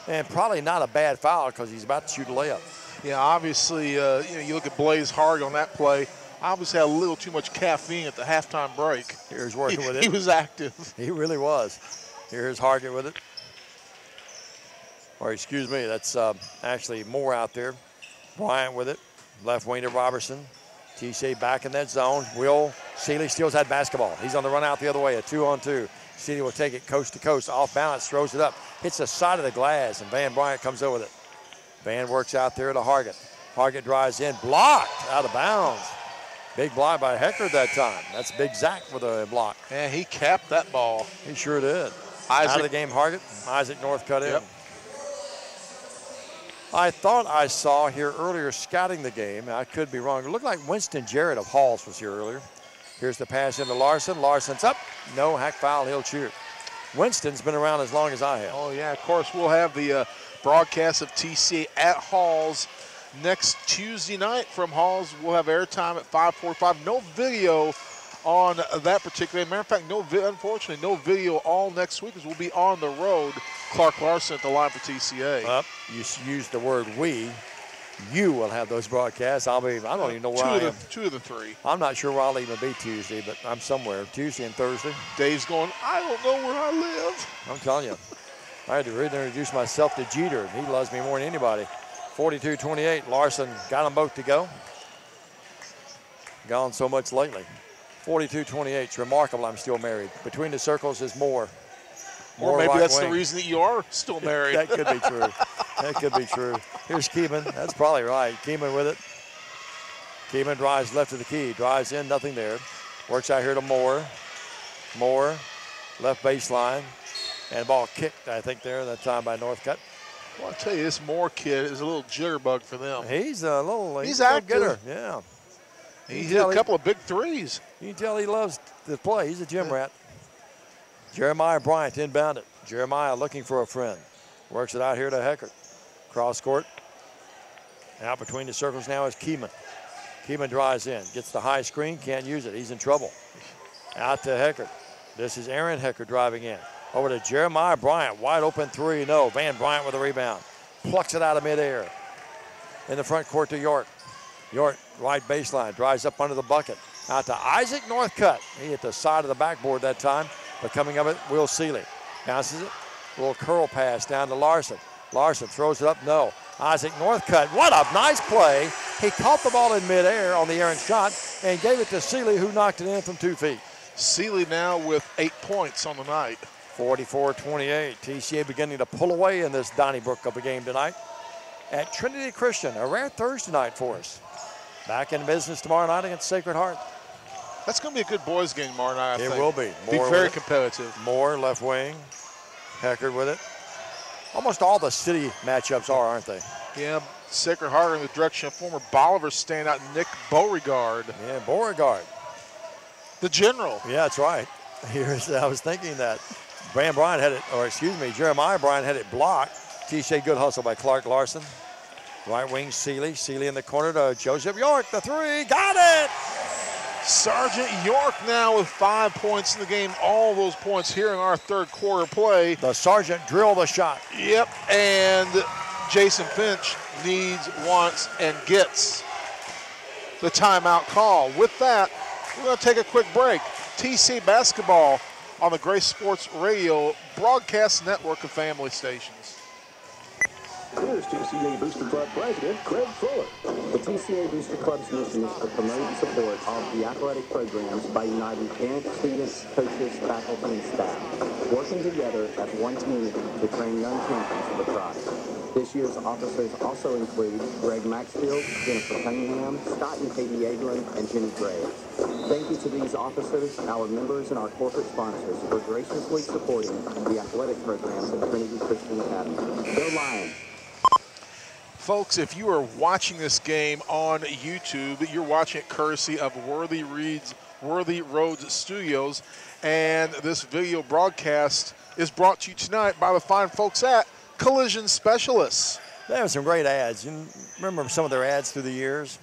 And probably not a bad foul because he's about to shoot a layup. Yeah, obviously, you look at Blaze Hard on that play. Obviously had a little too much caffeine at the halftime break. Here's working with it. He was active. He really was. Here's Hargett with it. Or excuse me, that's actually Moore out there. Bryant with it. Left wing to Robertson. TCA back in that zone. Will Seeley steals that basketball. He's on the run out the other way, a 2-on-2. Seeley will take it coast to coast, off balance, throws it up. Hits the side of the glass, and Van Bryant comes over with it. Van works out there to Hargett. Hargett drives in, blocked, out of bounds. Big block by Heckert that time. That's Big Zach with a block. Yeah, he capped that ball. He sure did. Isaac. Out of the game, Hargett. Isaac North cut in. Yep. I thought I saw here earlier scouting the game. I could be wrong. It looked like Winston Jarrett of Halls was here earlier. Here's the pass into Larson. Larson's up. No hack foul. He'll shoot. Winston's been around as long as I have. Oh, yeah. Of course, we'll have the broadcast of TCA at Halls next Tuesday night from Halls. We'll have airtime at 5:45. No video on that particular. Matter of fact, unfortunately, no video all next week as we'll be on the road. Clark Larson at the line for TCA. You used the word we. You will have those broadcasts. I don't even know where I am. 2 of the 3. I'm not sure where I'll even be Tuesday, but I'm somewhere. Tuesday and Thursday. Dave's going, I don't know where I live. I'm telling you. I had to reintroduce myself to Jeter, and he loves me more than anybody. 42-28. Larson got them both to go. Gone so much lately. 42-28. It's remarkable I'm still married. Between the circles is Moore. Or maybe that's the reason that you are still married. That could be true. That could be true. Here's Keeman. That's probably right. Keeman with it. Keeman drives left of the key. Drives in, nothing there. Works out here to Moore. Moore, left baseline. And ball kicked, I think, there that time by Northcutt. Well, I'll tell you, this Moore kid is a little jitterbug for them. He's a little. He's active. Getter. Yeah. He hit a couple of big threes. You can tell he loves to play. He's a gym rat. Jeremiah Bryant inbound it. Jeremiah looking for a friend. Works it out here to Heckert. Cross court. Out between the circles now is Keeman. Keeman drives in. Gets the high screen. Can't use it. He's in trouble. Out to Heckert. This is Aaron Heckert driving in. Over to Jeremiah Bryant. Wide open 3. No. Van Bryant with a rebound. Plucks it out of midair. In the front court to York. York, right baseline. Drives up under the bucket. Out to Isaac Northcutt. He hit the side of the backboard that time. But coming up it, Will Seeley. Bounces it. A little curl pass down to Larson. Larson throws it up. No. Isaac Northcutt. What a nice play. He caught the ball in midair on the errant shot and gave it to Seeley, who knocked it in from 2 feet. Seeley now with 8 points on the night. 44-28. TCA beginning to pull away in this Donnybrook of a game tonight at Trinity Christian. A rare Thursday night for us. Back in business tomorrow night against Sacred Heart. That's going to be a good boys game tomorrow night, I think. It will be. Be very competitive. Moore, left wing. Heckert with it. Almost all the city matchups are, aren't they? Yeah, Sacred Heart in the direction of former Bolivar standout Nick Beauregard. Yeah, Beauregard. The general. Yeah, that's right. I was thinking that. Van Bryant had it, or excuse me, Jeremiah Bryant had it blocked. TCA good hustle by Clark Larson. Right wing Seeley. Seeley in the corner to Joseph York. The 3. Got it! Sergeant York now with 5 points in the game. All those points here in our third quarter play. The Sergeant drilled the shot. Yep, and Jason Finch needs, wants, and gets. the timeout call. With that, we're going to take a quick break. TC basketball on the Grace Sports Radio broadcast network of family stations. Here's TCA Booster Club President Craig Fuller. The TCA Booster Club's mission is to promote and support all of the athletic programs by uniting parents, students, coaches, faculty, and staff, working together as one community to train young champions for the prize. This year's officers also include Greg Maxfield, Jennifer Cunningham, Scott and Katie Aglin, and Jenny Graves. Thank you to these officers, our members, and our corporate sponsors for graciously supporting the athletic programs at Trinity Christian Academy. Go Lions! Folks, if you are watching this game on YouTube, you're watching it courtesy of Worthy Roads Studios, and this video broadcast is brought to you tonight by the fine folks at Collision Specialists. They have some great ads. You remember some of their ads through the years?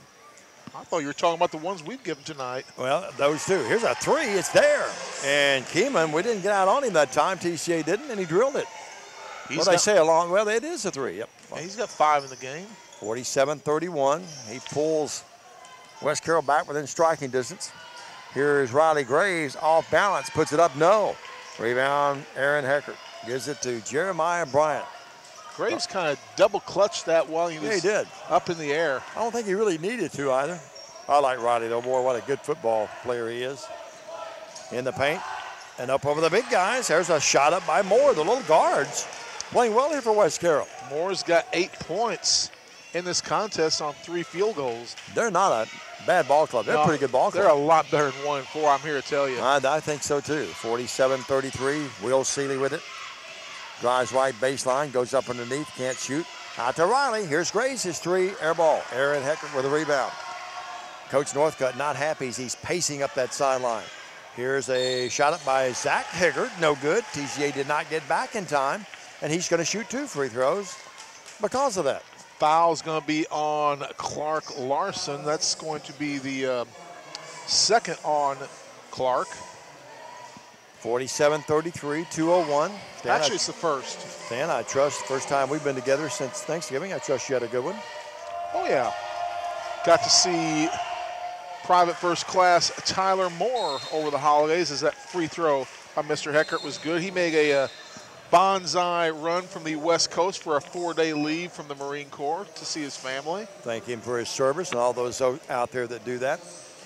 I thought you were talking about the ones we've given tonight. Well, those two. Here's a three. It's there. And Keeman, we didn't get out on him that time. TCA didn't, and he drilled it. Well, they say along, well, it is a three. Yep. Yeah, he's got 5 in the game. 47-31. He pulls West Carroll back within striking distance. Here's Riley Graves off balance, puts it up, no. Rebound, Aaron Heckert gives it to Jeremiah Bryant. Graves kind of double clutched that while he was up in the air. I don't think he really needed to either. I like Riley though, boy, what a good football player he is. In the paint and up over the big guys. There's a shot up by Moore, the little guards. Playing well here for West Carroll. Moore's got 8 points in this contest on 3 field goals. They're not a bad ball club. They're a pretty good ball club. They're a lot better than 1-4, I'm here to tell you. I think so too. 47-33. Will Seeley with it. Drives right baseline, goes up underneath, can't shoot. Out to Riley. Here's Graves, his 3, air ball. Aaron Heckert with a rebound. Coach Northcutt not happy as he's pacing up that sideline. Here's a shot up by Zach Higgard, no good. TCA did not get back in time. And he's going to shoot 2 free throws because of that. Foul's going to be on Clark Larson. That's going to be the second on Clark. 47-33, 2:01. Actually, it's the first. Dan, I trust, first time we've been together since Thanksgiving. I trust you had a good one. Oh, yeah. Got to see private first class Tyler Moore over the holidays as that free throw by Mr. Heckert was good. He made a bonsai run from the West Coast for a 4-day leave from the Marine Corps to see his family. Thank him for his service and all those out there that do that.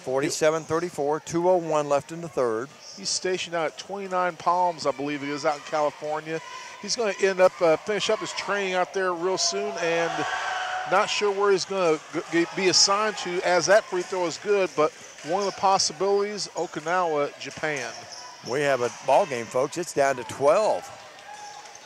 47-34, 2:01 left in the third. He's stationed out at 29 Palms, I believe he is, out in California. He's going to end up, finish up his training out there real soon, and not sure where he's going to be assigned to as that free throw is good, but one of the possibilities, Okinawa, Japan. We have a ball game, folks. It's down to 12.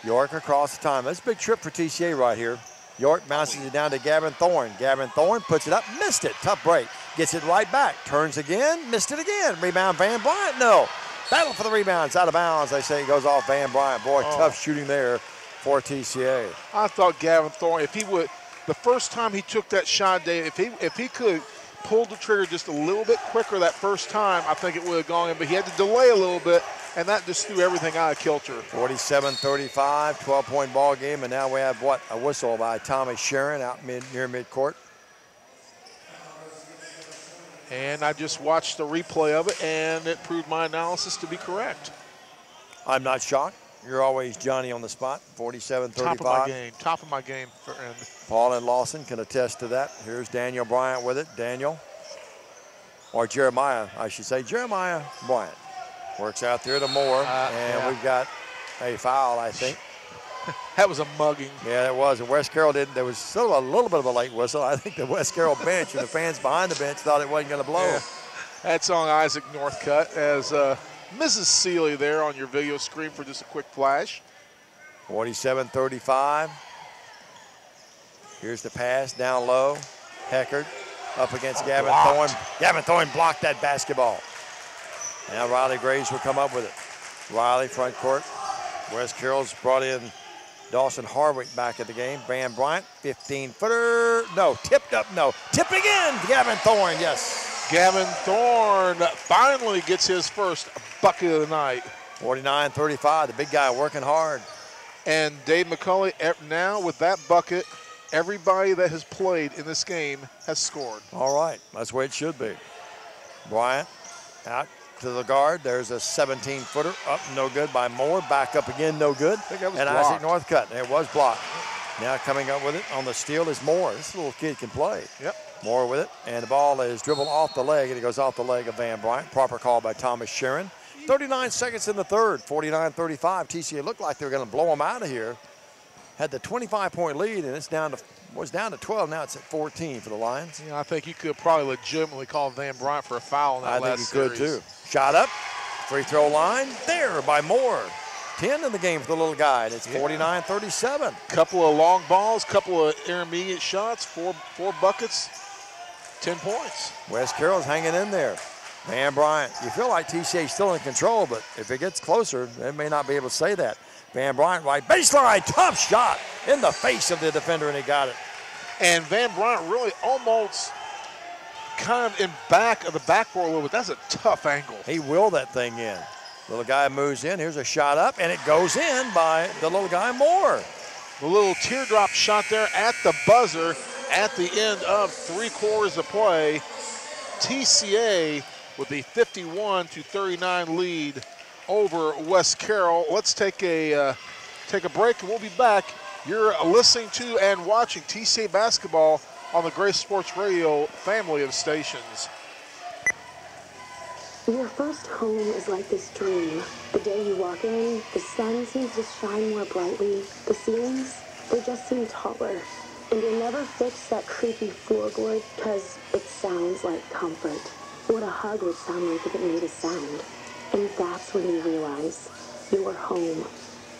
York across the time. That's a big trip for TCA right here. York bounces it down to Gavin Thorne. Gavin Thorne puts it up, missed it. Tough break. Gets it right back. Turns again, missed it again. Rebound Van Bryant, no. Battle for the rebounds, out of bounds. They say it goes off Van Bryant. Boy, tough shooting there for TCA. I thought Gavin Thorne, if he would, the first time he took that shot, Dave, if he could pull the trigger just a little bit quicker that first time, I think it would have gone in, but he had to delay a little bit, and that just threw everything out of kilter. 47-35, 12-point ball game, and now we have, a whistle by Thomas Sharon out near midcourt. And I just watched the replay of it, and it proved my analysis to be correct. I'm not shocked. You're always Johnny on the spot. 47-35. Top of my game. Paul and Lawson can attest to that. Here's Daniel Bryant with it. Daniel, or Jeremiah, I should say. Jeremiah Bryant works out there to Moore, and we've got a foul, I think. That was a mugging. Yeah, it was. And West Carroll did. There was still a little bit of a late whistle. I think the West Carroll bench and the fans behind the bench thought it wasn't going to blow. Yeah. That's on Isaac Northcutt as Mrs. Seeley there on your video screen for just a quick flash. 47-35. Here's the pass down low. Heckert up against Gavin Thorne. Gavin Thorne blocked that basketball. Now Riley Graves will come up with it. Riley front court. West Carroll's brought in Dawson Harwick back at the game. Van Bryant, 15-footer. No, tipped up, no. Tipped again. Gavin Thorne, yes. Gavin Thorne finally gets his first bucket of the night. 49-35, the big guy working hard. And Dave McCulley now with that bucket Everybody that has played in this game has scored. All right, that's the way it should be. Bryant out to the guard. There's a 17-footer up, no good by Moore. Back up again, no good. I think that was and blocked. Isaac Northcutt, it was blocked. Now coming up with it on the steal is Moore. This little kid can play. Yep. Moore with it, and the ball is dribbled off the leg, and it goes off the leg of Van Bryant. Proper call by Thomas Sharon. 39 seconds in the third, 49-35. TCA looked like they were going to blow them out of here. Had the 25-point lead, and it's down to 12. Now it's at 14 for the Lions. Yeah, I think you could probably legitimately call Van Bryant for a foul in that last series. I think you could, too. Shot up, free throw line, there by Moore. 10 in the game for the little guy, and it's 49-37. Couple of long balls, couple of intermediate shots, four buckets, 10 points. West Carroll's hanging in there. Van Bryant, you feel like TCA's still in control, but if it gets closer, they may not be able to say that. Van Bryant, right baseline, tough shot in the face of the defender, and he got it. And Van Bryant really almost kind of in back of the backboard a little bit. That's a tough angle. He willed that thing in. Little guy moves in. Here's a shot up, and it goes in by the little guy Moore. The little teardrop shot there at the buzzer at the end of 3 quarters of play. TCA with the 51-39 lead over West Carroll. Let's take a break, and we'll be back. You're listening to and watching TCA basketball on the Grace Sports Radio family of stations. Your first home is like this dream. The day you walk in, the sun seems to shine more brightly. The ceilings, they just seem taller. And you'll never fix that creaky floorboard because it sounds like comfort. What a hug would sound like if it made a sound. And that's when you realize you're home.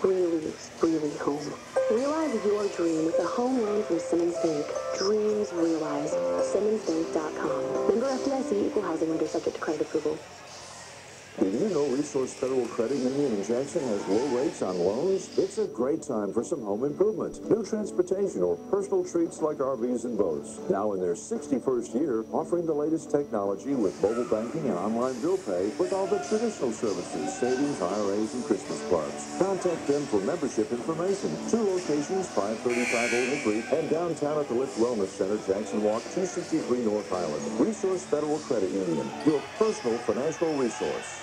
Really, really home. Realize your dream with a home loan from Simmons Bank. Dreams realized. SimmonsBank.com. Member FDIC, equal housing lender, subject to credit approval. Did you know Resource Federal Credit Union in Jackson has low rates on loans? It's a great time for some home improvement, new transportation, or personal treats like RVs and boats. Now in their 61st year, offering the latest technology with mobile banking and online bill pay with all the traditional services, savings, IRAs, and Christmas clubs. Contact them for membership information. 2 locations, 535 Old Creek, and downtown at the Lift Wellness Center, Jackson Walk, 263 North Island. Resource Federal Credit Union, your personal financial resource.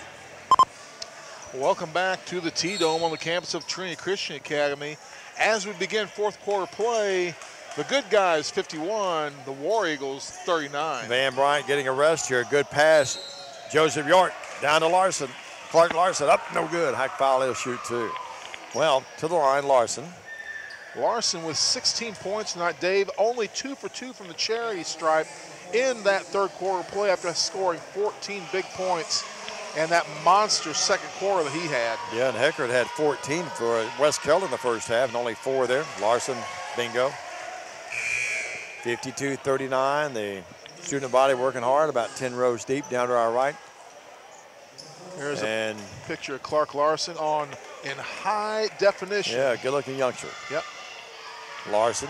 Welcome back to the T-Dome on the campus of Trinity Christian Academy. As we begin fourth quarter play, the good guys 51, the War Eagles 39. Van Bryant getting a rest here. Good pass. Joseph York down to Larson. Clark Larson up, no good. Hack foul, he'll shoot 2. Well, to the line, Larson. Larson with 16 points tonight, Dave. Only 2 for 2 from the charity stripe in that third quarter play after scoring 14 big points. And that monster second quarter that he had. Yeah, and Heckert had 14 for West Carroll in the first half, and only 4 there. Larson, bingo. 52-39. The student body working hard, about 10 rows deep down to our right. There's a picture of Clark Larson in high definition. Yeah, good-looking youngster. Yep. Larson.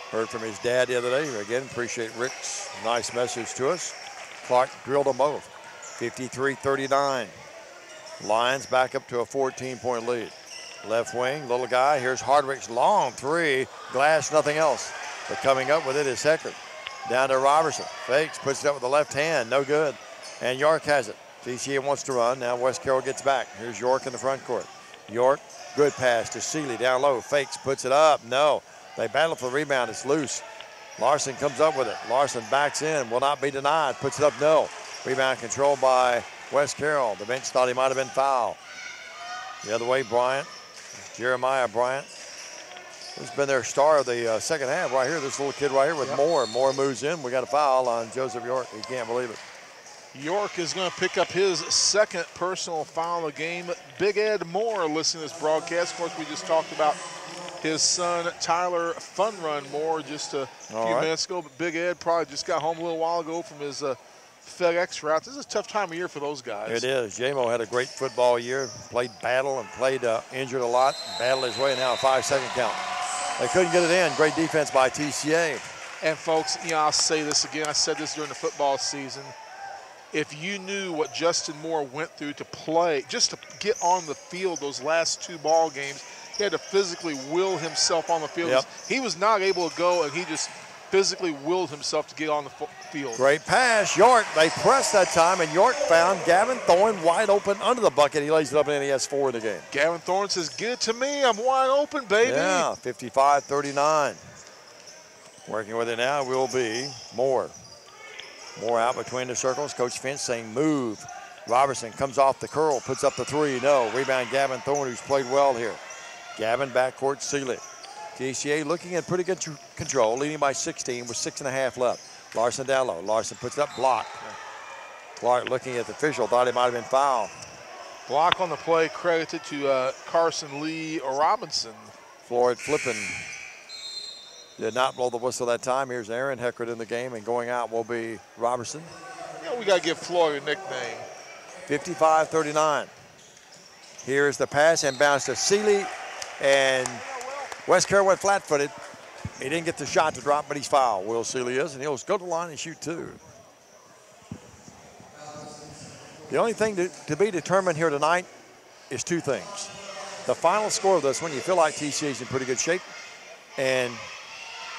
Heard from his dad the other day. Again, appreciate Rick's nice message to us. Clark drilled them both. 53-39. Lions back up to a 14-point lead. Left wing, little guy. Here's Hardwick's long 3. Glass, nothing else. But coming up with it is Heckert. Down to Robertson. Fakes, puts it up with the left hand. No good. And York has it. TCA wants to run. Now West Carroll gets back. Here's York in the front court. York, good pass to Seeley. Down low. Fakes, puts it up. No. They battle for the rebound. It's loose. Larson comes up with it. Larson backs in, will not be denied. Puts it up, no. Rebound controlled by West Carroll. The bench thought he might have been fouled. The other way, Bryant. Jeremiah Bryant. Who's been their star of the second half right here. This little kid right here with Moore. Moore moves in. We got a foul on Joseph York. He can't believe it. York is going to pick up his second personal foul of the game. Big Ed Moore listening to this broadcast. Of course, we just talked about his son, Tyler Fun Run Moore, just a few minutes ago. But Big Ed probably just got home a little while ago from his FedEx route. This is a tough time of year for those guys. It is. J-Mo had a great football year, played battle and played injured a lot, battled his way, now a 5-second count. They couldn't get it in. Great defense by TCA. And, folks, I'll say this again. I said this during the football season. If you knew what Justin Moore went through to play, just to get on the field those last 2 ball games, He had to physically will himself on the field. Yep. He was not able to go, and he just physically willed himself to get on the field. Great pass. York, they pressed that time, and York found Gavin Thorne wide open under the bucket. He lays it up, and he has 4 in the game. Gavin Thorne says, "Get it to me. I'm wide open, baby." Yeah, 55-39. Working with it now will be Moore. Moore out between the circles. Coach Finch saying move. Robertson comes off the curl, puts up the 3. No. Rebound Gavin Thorne, who's played well here. Gavin backcourt Seeley. TCA looking at pretty good control, leading by 16 with 6.5 left. Larson down low. Larson puts it up, block. Clark looking at the official, thought it might have been foul. Block on the play credited to Carson Lee or Robinson. Floyd Flippin did not blow the whistle that time. Here's Aaron Heckert in the game, and going out will be Robertson. Yeah, we got to give Floyd a nickname. 55-39. Here's the pass and bounce to Seeley, and West Carroll went flat-footed. He didn't get the shot to drop, but he's fouled. Will Seeley is, and he'll go to the line and shoot 2. The only thing to be determined here tonight is 2 things. The final score of this one, you feel like TCA's in pretty good shape, and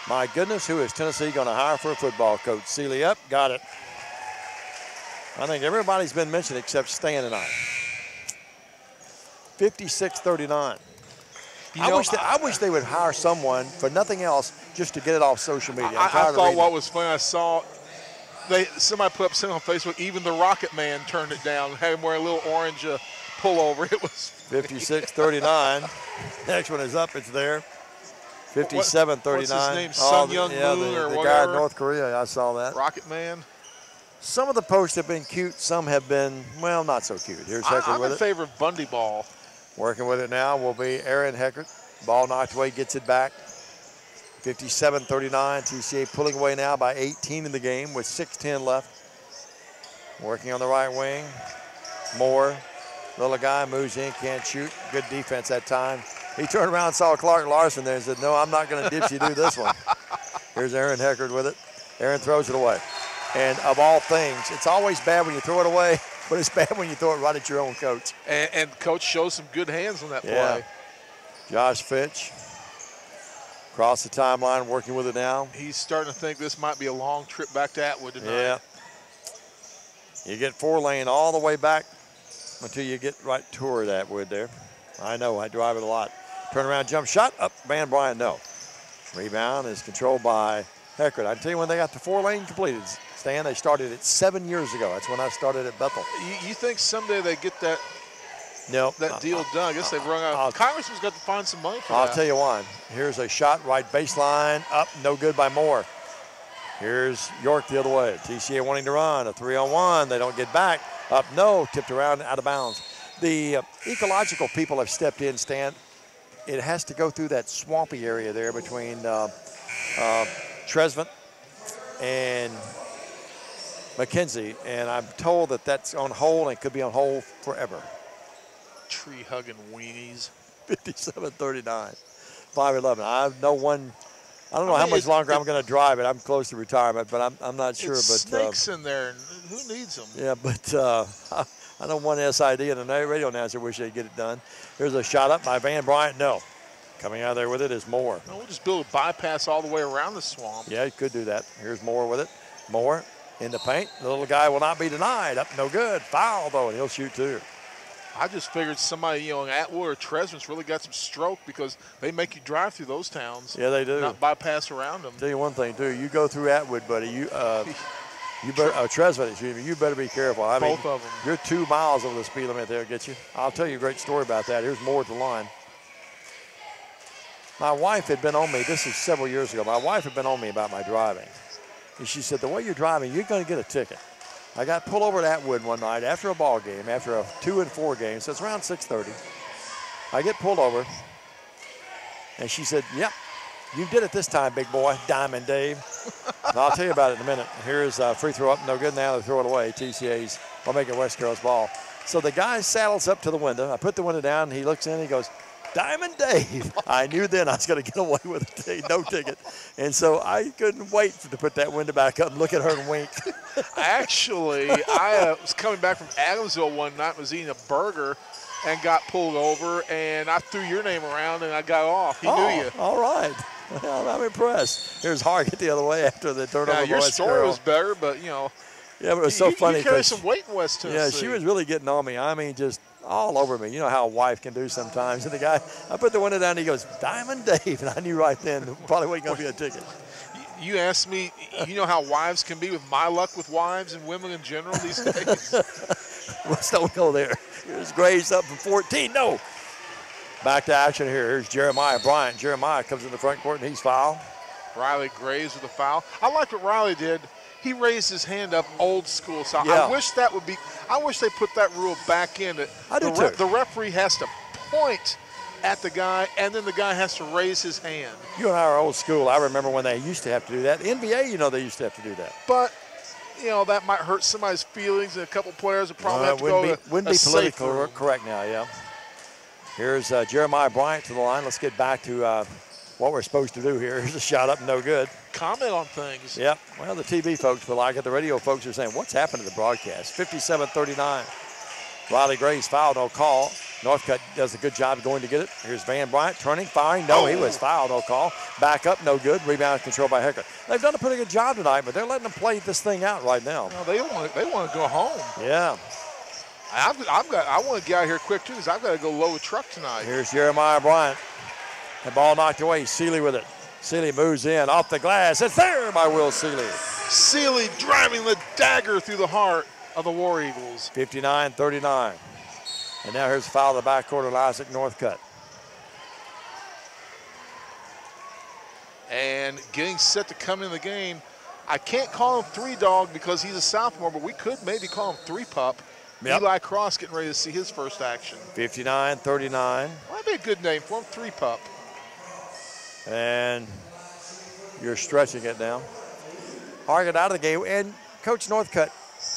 my goodness, who is Tennessee going to hire for a football coach? Seeley up, got it. I think everybody's been mentioned except Stan tonight. 56-39. I wish they would hire someone for nothing else just to get it off social media. I thought what was funny, I saw somebody put up something on Facebook, even the Rocket Man turned it down, had him wear a little orange pullover. It was 56-39. Next one is up, it's there. 57-39. What's his name, Sun Young Moon or the whatever? guy in North Korea, I saw that. Rocket Man. Some of the posts have been cute, some have been, well, not so cute. Here's Heckert I'm with in favor of Bundy ball. Working with it now will be Aaron Heckert. Ball knocked away, gets it back. 57-39. TCA pulling away now by 18 in the game with 6:10 left. Working on the right wing. Moore, little guy, moves in, can't shoot. Good defense that time. He turned around and saw Clark Larson there and said, no, I'm not going to dipsy do this one. Here's Aaron Heckert with it. Aaron throws it away. And of all things, it's always bad when you throw it away, but it's bad when you throw it right at your own coach. And coach shows some good hands on that play. Josh Fitch across the timeline, working with it now. He's starting to think this might be a long trip back to Atwood tonight. Yeah. You get 4-lane all the way back until you get right toward Atwood there. I know, I drive it a lot. Turnaround jump shot, up, Van Bryant, no. Rebound is controlled by Heckert. I can tell you when they got the 4-lane completed, Stan, they started it 7 years ago. That's when I started at Bethel. You think someday they get that deal done? I guess they've run out. Congressman's got to find some money for that. I'll tell you why. Here's a shot, right baseline, up, no good by Moore. Here's York the other way. TCA wanting to run, a 3-on-1. They don't get back. Up, no, tipped around, out of bounds. The ecological people have stepped in, Stan. It has to go through that swampy area there between Tresvant and McKenzie, and I'm told that that's on hold and could be on hold forever. Tree-hugging weenies. 57-39, 5-11. I don't know how much longer I'm going to drive it. I'm close to retirement, but I'm not sure. It's snakes in there, and who needs them? Yeah, but I know one SID and a radio announcer wish they'd get it done. Here's a shot up by Van Bryant. No. Coming out of there with it is Moore. No, we'll just build a bypass all the way around the swamp. Yeah, you could do that. Here's Moore with it. Moore in the paint. The little guy will not be denied. Up, no good. Foul, though, and he'll shoot 2. I just figured somebody, in Atwood or Tresvant's really got some stroke because they make you drive through those towns. Yeah, they do. Not bypass around them. Tell you one thing, too. You go through Atwood, buddy. You better, Tresvant, excuse me. You better be careful. I mean, both of them. You're 2 miles over the speed limit there, get you. I'll tell you a great story about that. Here's Moore at the line. My wife had been on me. This is several years ago. My wife had been on me about my driving. And she said, the way you're driving, you're going to get a ticket. I got pulled over at Atwood one night after a ball game, after a 2-4 game, so it's around 6:30. I get pulled over, and she said, yep, you did it this time, big boy, Diamond Dave. And I'll tell you about it in a minute. Here's a free throw up, no good now. They throw it away. TCA's, I'll make it West Carroll's ball. So the guy saddles up to the window. I put the window down, and he looks in, and he goes, Diamond Dave. I knew then I was going to get away with it, no ticket. And so I couldn't wait to put that window back up and look at her and wink. Actually, I was coming back from Adamsville one night, was eating a burger, and got pulled over, and I threw your name around, and I got off. He knew you. All right. Well, I'm impressed. Here's Hargett the other way after the turnover. Now, your story was better, but, you know. Yeah, but it was so funny. You carry some weight in West Tennessee. Yeah, she was really getting on me. I mean, just all over me. You know how a wife can do sometimes. And the guy, I put the window down, and he goes, Diamond Dave. And I knew right then probably wasn't going to be a ticket. You asked me, you know how wives can be with my luck with wives and women in general these days? Let's don't go there. Here's Graves up from 14. No. Back to action here. Here's Jeremiah Bryant. Jeremiah comes in the front court, and he's fouled. Riley Graves with a foul. I like what Riley did. He raised his hand up old school. So yeah. I wish that would be, I wish they put that rule back in. I do too. The referee has to point at the guy, and then the guy has to raise his hand. You and I are old school. I remember when they used to have to do that. NBA, you know, they used to have to do that. But, you know, that might hurt somebody's feelings, and a couple players would probably have to go wouldn't be politically correct now, yeah. Here's Jeremiah Bryant to the line. Let's get back to what we're supposed to do here. Here's a shot up, no good. Comment on things. Yep. Well, the TV folks will like it. The radio folks are saying, what's happened to the broadcast? 57-39. Riley Graves fouled, no call. Northcutt does a good job going to get it. Here's Van Bryant turning, firing. No, he was fouled, no call. Back up, no good. Rebound controlled by Hecker. They've done a pretty good job tonight, but they're letting them play this thing out right now. No, they want to go home. Yeah. I want to get out of here quick, too, because I've got to go load a truck tonight. Here's Jeremiah Bryant. The ball knocked away. Seeley with it. Seeley moves in off the glass. It's there by Will Seeley. Seeley driving the dagger through the heart of the War Eagles. 59-39. And now here's a foul in the backcourt of Isaac Northcutt. And getting set to come in the game. I can't call him 3-dog because he's a sophomore, but we could maybe call him 3-pup. Yep. Eli Cross getting ready to see his first action. 59-39. Well, that'd be a good name for him, 3-pup. And you're stretching it now. Hargett out of the game. And Coach Northcutt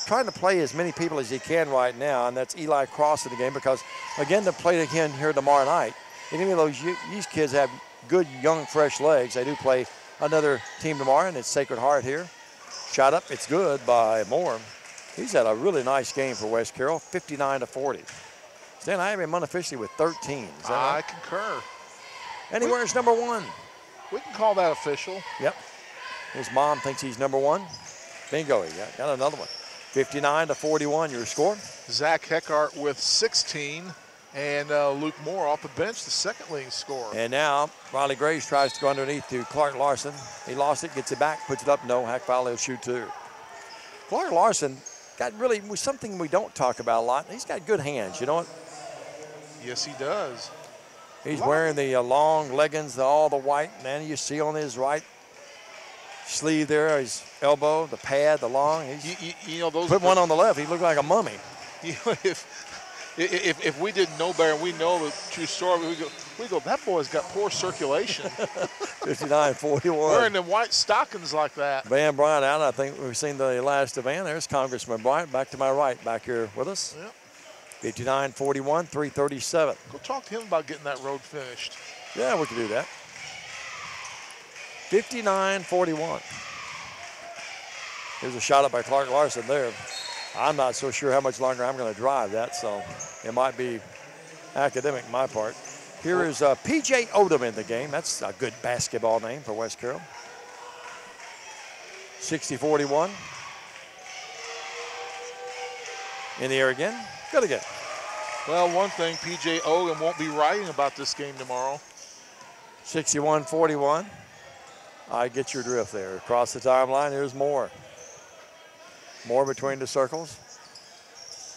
trying to play as many people as he can right now, and that's Eli Cross in the game because, again, they'll play it again here tomorrow night. And even though these kids have good, young, fresh legs, they do play another team tomorrow, and it's Sacred Heart here. Shot up, it's good by Moore. He's had a really nice game for West Carroll, 59-40. Stan, I have him unofficially with 13. Is that right? I concur. And he wears number 1. We can call that official. Yep. His mom thinks he's number 1. Bingo, he got another one. 59-41, your score. Zach Heckart with 16, and Luke Moore off the bench, the second leading scorer. And now Riley Graves tries to go underneath to Clark Larson. He lost it, gets it back, puts it up. No, Hack foul, he'll shoot 2. Clark Larson got really something we don't talk about a lot. He's got good hands, you know what? Yes, he does. He's wearing the long leggings, all the white. Man, you see on his right sleeve there, his elbow, the pad, the long. You know, those put one on the left, he looked like a mummy. You know, if we didn't know better and we know the true story, we go, that boy's got poor circulation. 59-41. Wearing them white stockings like that. Van Bryant out. I think we've seen the last of Van. There's Congressman Bryant back to my right, back here with us. Yep. 59-41, 3:37. Go talk to him about getting that road finished. Yeah, we can do that. 59-41. Here's a shot up by Clark Larson there. I'm not so sure how much longer I'm going to drive that, so it might be academic on my part. Here is P.J. Odom in the game. That's a good basketball name for West Carroll. 60-41. In the air again. Good again. Well, one thing, P.J. Odom won't be writing about this game tomorrow. 61-41. I get your drift there. Across the timeline, here's Moore. Moore between the circles.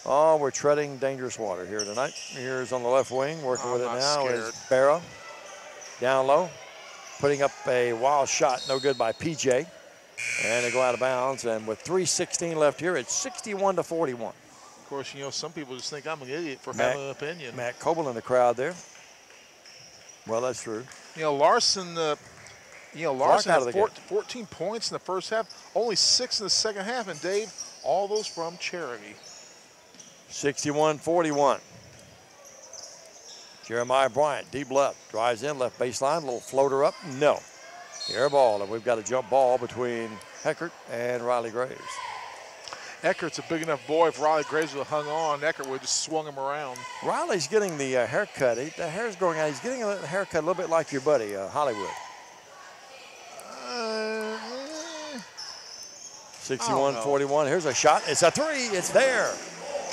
Oh, we're treading dangerous water here tonight. Here's on the left wing, working with it now is Barrow. Down low, putting up a wild shot, no good by PJ. And they go out of bounds, and with 3:16 left here, it's 61-41. Of course, you know, some people just think I'm an idiot for having an opinion. Matt Coble in the crowd there. Well, that's true. You know, Larson had 14 points in the first half, only 6 in the second half, and Dave, all those from charity. 61-41. Jeremiah Bryant, deep left, drives in, left baseline, little floater up, no. Air ball, and we've got a jump ball between Heckert and Riley Graves. Eckert's a big enough boy. If Riley Graves would have hung on, Eckert would have just swung him around. Riley's getting the haircut. The hair's growing out. He's getting a haircut a little bit like your buddy, Hollywood. 61-41. Here's a shot. It's a three. It's there.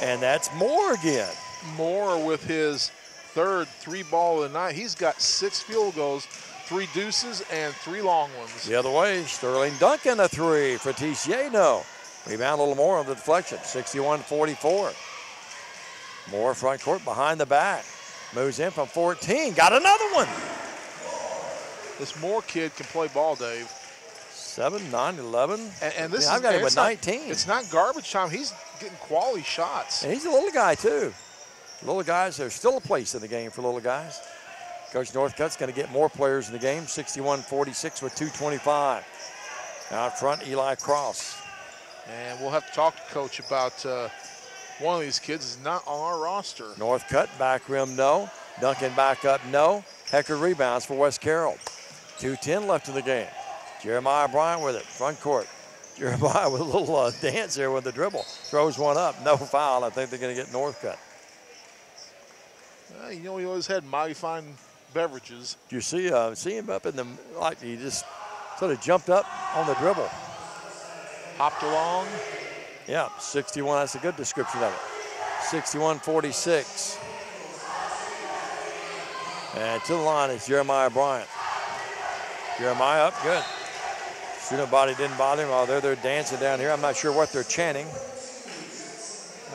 And that's Moore again. Moore with his third 3-ball of the night. He's got 6 field goals, 3 deuces, and 3 long ones. The other way, Sterling Duncan a 3 for TCA. No. Rebound a little more on the deflection. 61-44. Moore front court behind the back. Moves in from 14. Got another one. This Moore kid can play ball, Dave. 7, 9, 11. And this I've got him with 19. It's not garbage time. He's getting quality shots. And he's a little guy, too. Little guys, there's still a place in the game for little guys. Coach Northcutt's going to get more players in the game. 61-46 with 2:25. Out front, Eli Cross. And we'll have to talk to Coach about one of these kids is not on our roster. Northcutt, back rim, no. Duncan back up, no. Hecker rebounds for West Carroll. 2:10 left in the game. Jeremiah Bryant with it, front court. Jeremiah with a little dance there with the dribble. Throws one up, no foul. I think they're going to get Northcutt. You know, he always had mighty fine beverages. You see him up in the, like he just sort of jumped up on the dribble. Hopped along. Yeah, 61, that's a good description of it. 61-46. And to the line is Jeremiah Bryant. Jeremiah up, good. Student body didn't bother him. Oh, they're dancing down here. I'm not sure what they're chanting.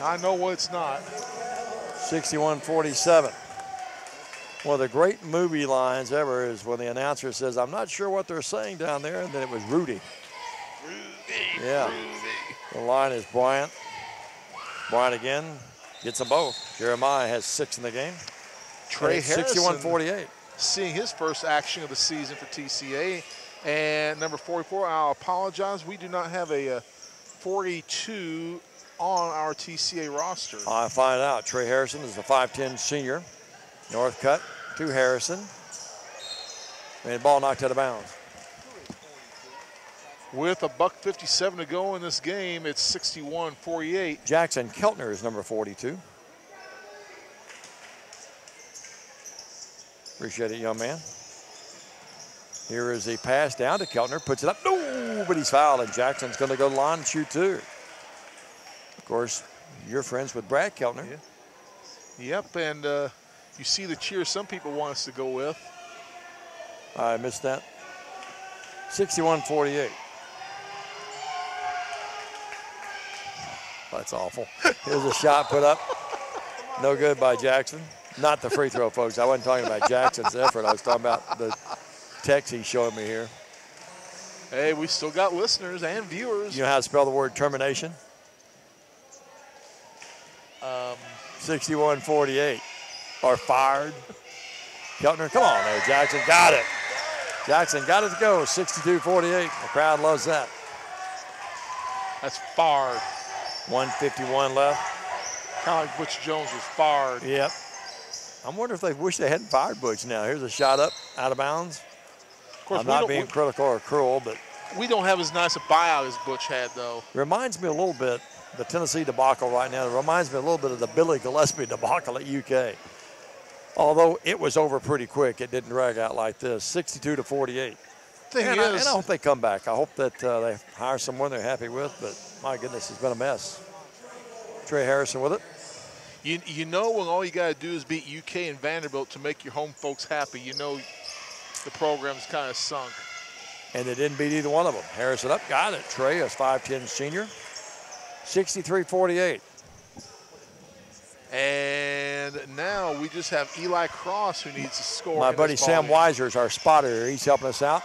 I know what it's not. 61-47. One of the great movie lines ever is when the announcer says, I'm not sure what they're saying down there, and then it was Rudy. Rudy. Yeah. Rudy. The line is Bryant. Bryant again gets them both. Jeremiah has 6 in the game. Trey Harrison 61-48. seeing his first action of the season for TCA. And number 44, I'll apologize. We do not have a 42 on our TCA roster. I find out Trey Harrison is a 5'10 senior. Northcutt to Harrison. And the ball knocked out of bounds. With $1:57 to go in this game, it's 61-48. Jackson Keltner is number 42. Appreciate it, young man. Here is a pass down to Keltner, puts it up. No, but he's fouled, and Jackson's going to go to the line and shoot 2. Of course, you're friends with Brad Keltner. Yeah. Yep, and you see the cheer some people want us to go with. I missed that. 61-48. That's awful. Here's a shot put up. No good by Jackson. Not the free throw, folks. I wasn't talking about Jackson's effort. I was talking about the text he's showing me here. Hey, we still got listeners and viewers. You know how to spell the word termination? 61-48. Or fired. Keltner, come on there. Jackson got it. Jackson got it to go. 62-48. The crowd loves that. That's fired. 1:51 left. Kind of like Butch Jones was fired. Yep. I wonder if they wish they hadn't fired Butch now. Here's a shot up, out of bounds. Of course, I'm not being critical or cruel, but. We don't have as nice a buyout as Butch had, though. Reminds me a little bit, the Tennessee debacle right now, it reminds me a little bit of the Billy Gillespie debacle at UK. Although it was over pretty quick, it didn't drag out like this. 62-48. And I hope they come back. I hope that they hire someone they're happy with, but my goodness, it's been a mess. Trey Harrison with it. You know when all you got to do is beat UK and Vanderbilt to make your home folks happy, you know the program's kind of sunk. And they didn't beat either one of them. Harrison up, got it. Trey is 5'10 senior. 63-48. And now we just have Eli Cross who needs to score. My buddy Sam Weiser is our spotter here. He's helping us out.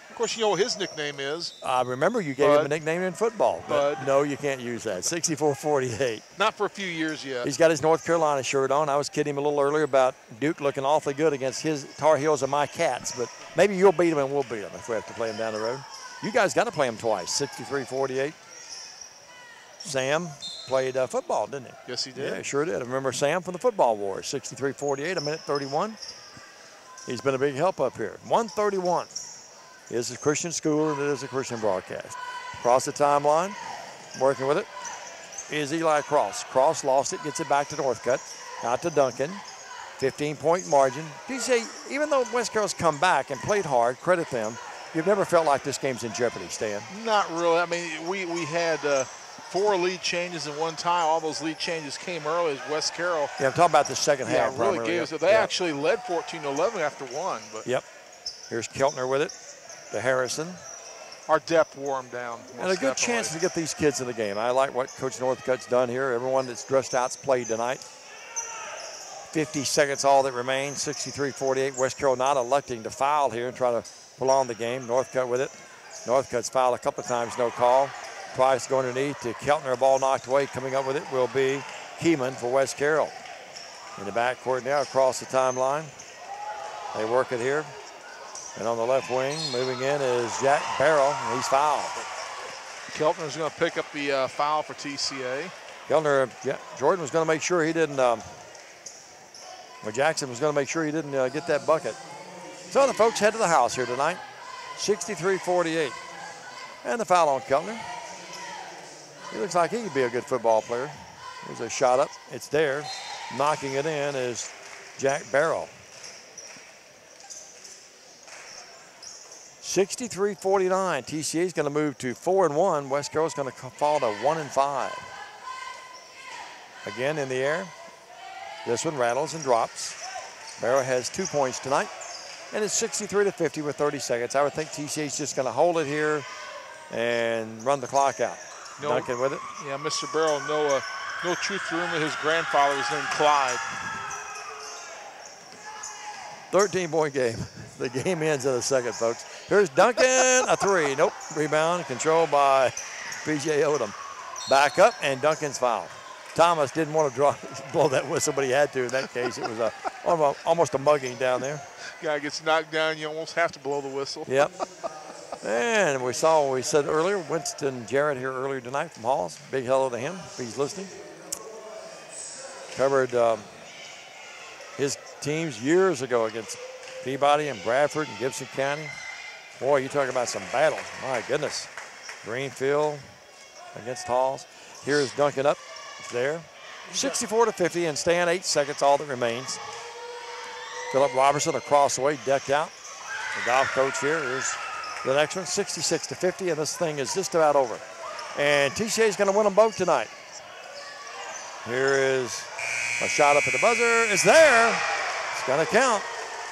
Of course, you know what his nickname is. I remember you gave him a nickname in football, but no, you can't use that. 64-48. Not for a few years yet. He's got his North Carolina shirt on. I was kidding him a little earlier about Duke looking awfully good against his Tar Heels and my Cats, but maybe you'll beat him and we'll beat him if we have to play him down the road. You guys got to play him twice. 63-48. Sam played football, didn't he? Yes, he did. Yeah, sure did. I remember Sam from the football wars. 63-48, a minute 31. He's been a big help up here. 131. It is a Christian school and it is a Christian broadcast. Across the timeline, working with it is Eli Cross. Cross lost it, gets it back to Northcutt. Out to Duncan. 15-point margin. TCA, even though West Carroll's come back and played hard, credit them, you've never felt like this game's in jeopardy, Stan. Not really. I mean, we had 4 lead changes in one time. All those lead changes came early as West Carroll. Yeah, I'm talking about the second half. Yeah, really gave us it. They actually led 14-11 after 1. But yep. Here's Keltner with it to Harrison. Our depth wore them down. And a good chance to get these kids in the game. I like what Coach Northcutt's done here. Everyone that's dressed out's played tonight. 50 seconds all that remains, 63-48. West Carroll not electing to foul here and try to prolong the game. Northcutt with it. Northcutt's fouled a couple of times, no call. Price going underneath to Keltner, a ball knocked away. Coming up with it will be Keeman for West Carroll. In the backcourt now, across the timeline. They work it here. And on the left wing, moving in is Jack Barrow, and he's fouled. Keltner's going to pick up the foul for TCA. Keltner, yeah, Jordan was going to make sure he didn't, Jackson was going to make sure he didn't get that bucket. So the folks head to the house here tonight, 63-48. And the foul on Keltner. He looks like he could be a good football player. There's a shot up. It's there. Knocking it in is Jack Barrow. 63-49. TCA is going to move to 4-1. West Carroll's going to fall to 1-5. Again in the air. This one rattles and drops. Barrow has 2 points tonight. And it's 63-50 with 30 seconds. I would think TCA is just going to hold it here and run the clock out. No, Duncan with it. Yeah, Mr. Barrow, no truth to rumor his grandfather was named Clyde. 13-point game. The game ends in a second, folks. Here's Duncan, a 3. Nope. Rebound controlled by P.J. Odom. Back up, and Duncan's fouled. Thomas didn't want to blow that whistle, but he had to in that case. It was almost a mugging down there. Guy gets knocked down, you almost have to blow the whistle. Yep. And we saw what we said earlier, Winston Jarrett here earlier tonight from Halls. Big hello to him if he's listening. Covered his teams years ago against Peabody and Bradford and Gibson County. Boy, you talking about some battles. My goodness. Greenfield against Halls. Here's Duncan up. It's there. 64-50 and stand 8 seconds, all that remains. Philip Robertson across the way, decked out. The golf coach here is the next one, 66-50, and this thing is just about over. And TCA is going to win them both tonight. Here is a shot up at the buzzer. It's there. It's going to count.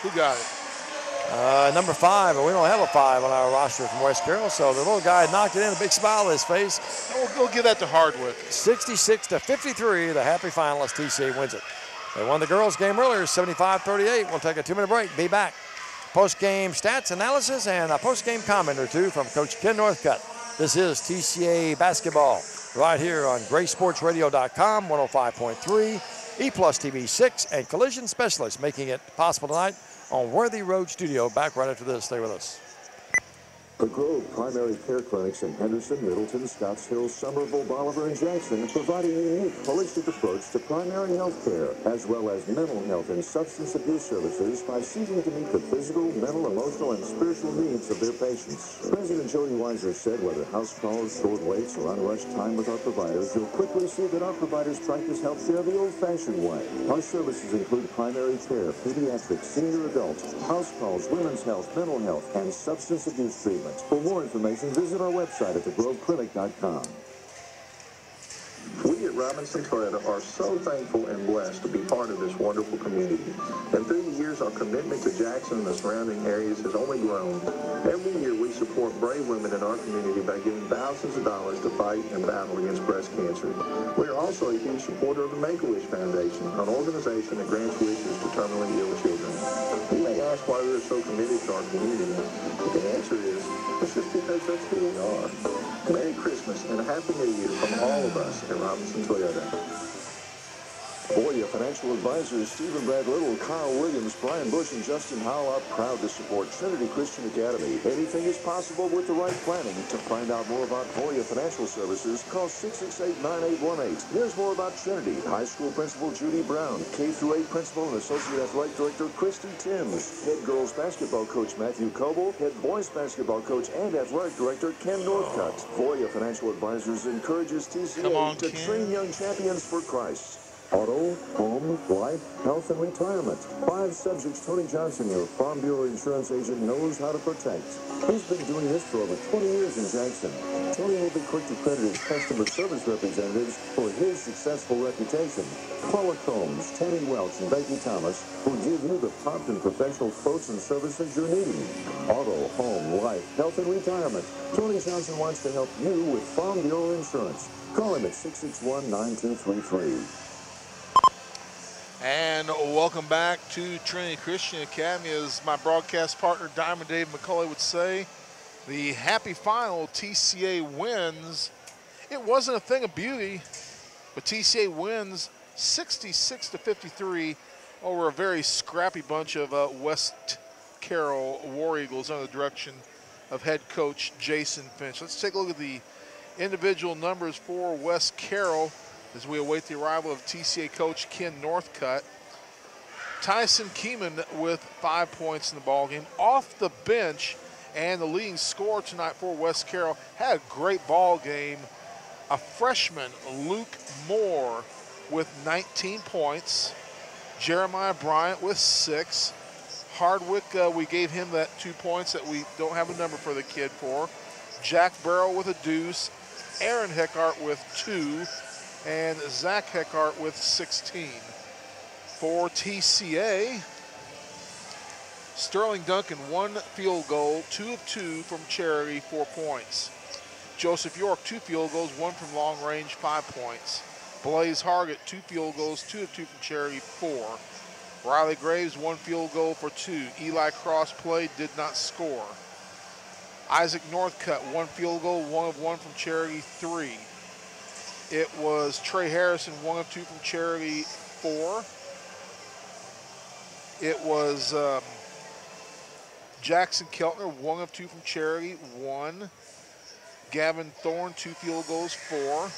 Who got it? Number 5, but we don't have a 5 on our roster from West Carroll, so the little guy knocked it in, a big smile on his face. We'll give that to Hardwick. 66-53, the happy finalist, TCA wins it. They won the girls' game earlier, 75-38. We'll take a 2-minute break, be back. Post-game stats analysis and a post-game comment or two from Coach Ken Northcutt. This is TCA basketball right here on GraySportsRadio.com, 105.3, E-Plus TV 6, and Collision Specialists making it possible tonight on Worthy Road Studio. Back right after this. Stay with us. The Grove Primary Care Clinics in Henderson, Middleton, Scotts Hill, Somerville, Bolivar, and Jackson provide a unique holistic approach to primary health care, as well as mental health and substance abuse services by seeking to meet the physical, mental, emotional, and spiritual needs of their patients. President Jody Weiser said whether house calls, short waits, or unrushed time with our providers, you'll quickly see that our providers practice health care the old-fashioned way. Our services include primary care, pediatrics, senior adults, house calls, women's health, mental health, and substance abuse treatment. For more information, visit our website at thegroveclinic.com. We at Robinson Toyota are so thankful and blessed to be part of this wonderful community. And through the years, our commitment to Jackson and the surrounding areas has only grown. Every year, we support brave women in our community by giving thousands of dollars to fight and battle against breast cancer. We are also a huge supporter of the Make-A-Wish Foundation, an organization that grants wishes to terminally ill children. You may ask why we are so committed to our community. But the answer is, it's just because that's who we are. Merry Christmas and a Happy New Year from all of us at Robinson Toyota. Voya Financial Advisors Stephen Brad Little, Carl Williams, Brian Bush, and Justin Howell are proud to support Trinity Christian Academy. Anything is possible with the right planning. To find out more about Voya Financial Services, call 668-9818. Here's more about Trinity. High school principal Judy Brown, K-8 principal and associate athletic director Christy Timms, head girls basketball coach Matthew Coble, head boys basketball coach and athletic director Ken Northcutt. Voya Financial Advisors encourages TCA to train young champions for Christ. Auto, home, life, health, and retirement. 5 subjects Tony Johnson, your Farm Bureau insurance agent, knows how to protect. He's been doing this for over 20 years in Jackson. Tony will be quick to credit his customer service representatives for his successful reputation. Paula Combs, Tammy Welch, and Becky Thomas will give you the prompt and professional quotes and services you're needing. Auto, home, life, health, and retirement. Tony Johnson wants to help you with Farm Bureau insurance. Call him at 661-9233. And welcome back to Trinity Christian Academy. As my broadcast partner, Diamond Dave McCulley, would say, the happy final, TCA wins. It wasn't a thing of beauty, but TCA wins 66-53 over a very scrappy bunch of West Carroll War Eagles under the direction of head coach Jason Finch. Let's take a look at the individual numbers for West Carroll as we await the arrival of TCA coach Ken Northcutt. Tyson Keeman with 5 points in the ballgame. Off the bench, and the leading scorer tonight for West Carroll, had a great ball game. A freshman, Luke Moore, with 19 points. Jeremiah Bryant with 6. Hardwick, we gave him that 2 points that we don't have a number for the kid for. Jack Barrow with a deuce. Aaron Heckart with 2. And Zach Heckart with 16. For TCA, Sterling Duncan, 1 field goal, 2 of 2 from charity, 4 points. Joseph York, 2 field goals, 1 from long range, 5 points. Blaze Hargett, 2 field goals, 2 of 2 from charity, 4. Riley Graves, 1 field goal for 2. Eli Cross played, did not score. Isaac Northcutt, 1 field goal, 1 of 1 from charity, 3. It was Trey Harrison, 1 of 2 from charity, 4. It was Jackson Keltner, 1 of 2 from charity, 1. Gavin Thorne, 2 field goals, 4.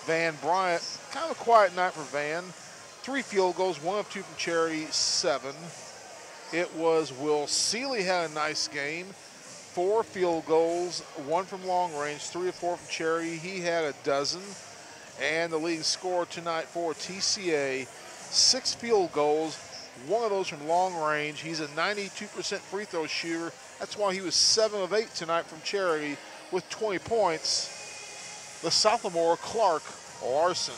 Van Bryant, kind of a quiet night for Van. 3 field goals, 1 of 2 from charity, 7. It was Will Seeley, had a nice game. 4 field goals, 1 from long range, 3 of 4 from charity. He had a dozen. And the leading scorer tonight for TCA, 6 field goals, 1 of those from long range. He's a 92% free throw shooter. That's why he was 7 of 8 tonight from charity with 20 points. The sophomore, Clark Larson.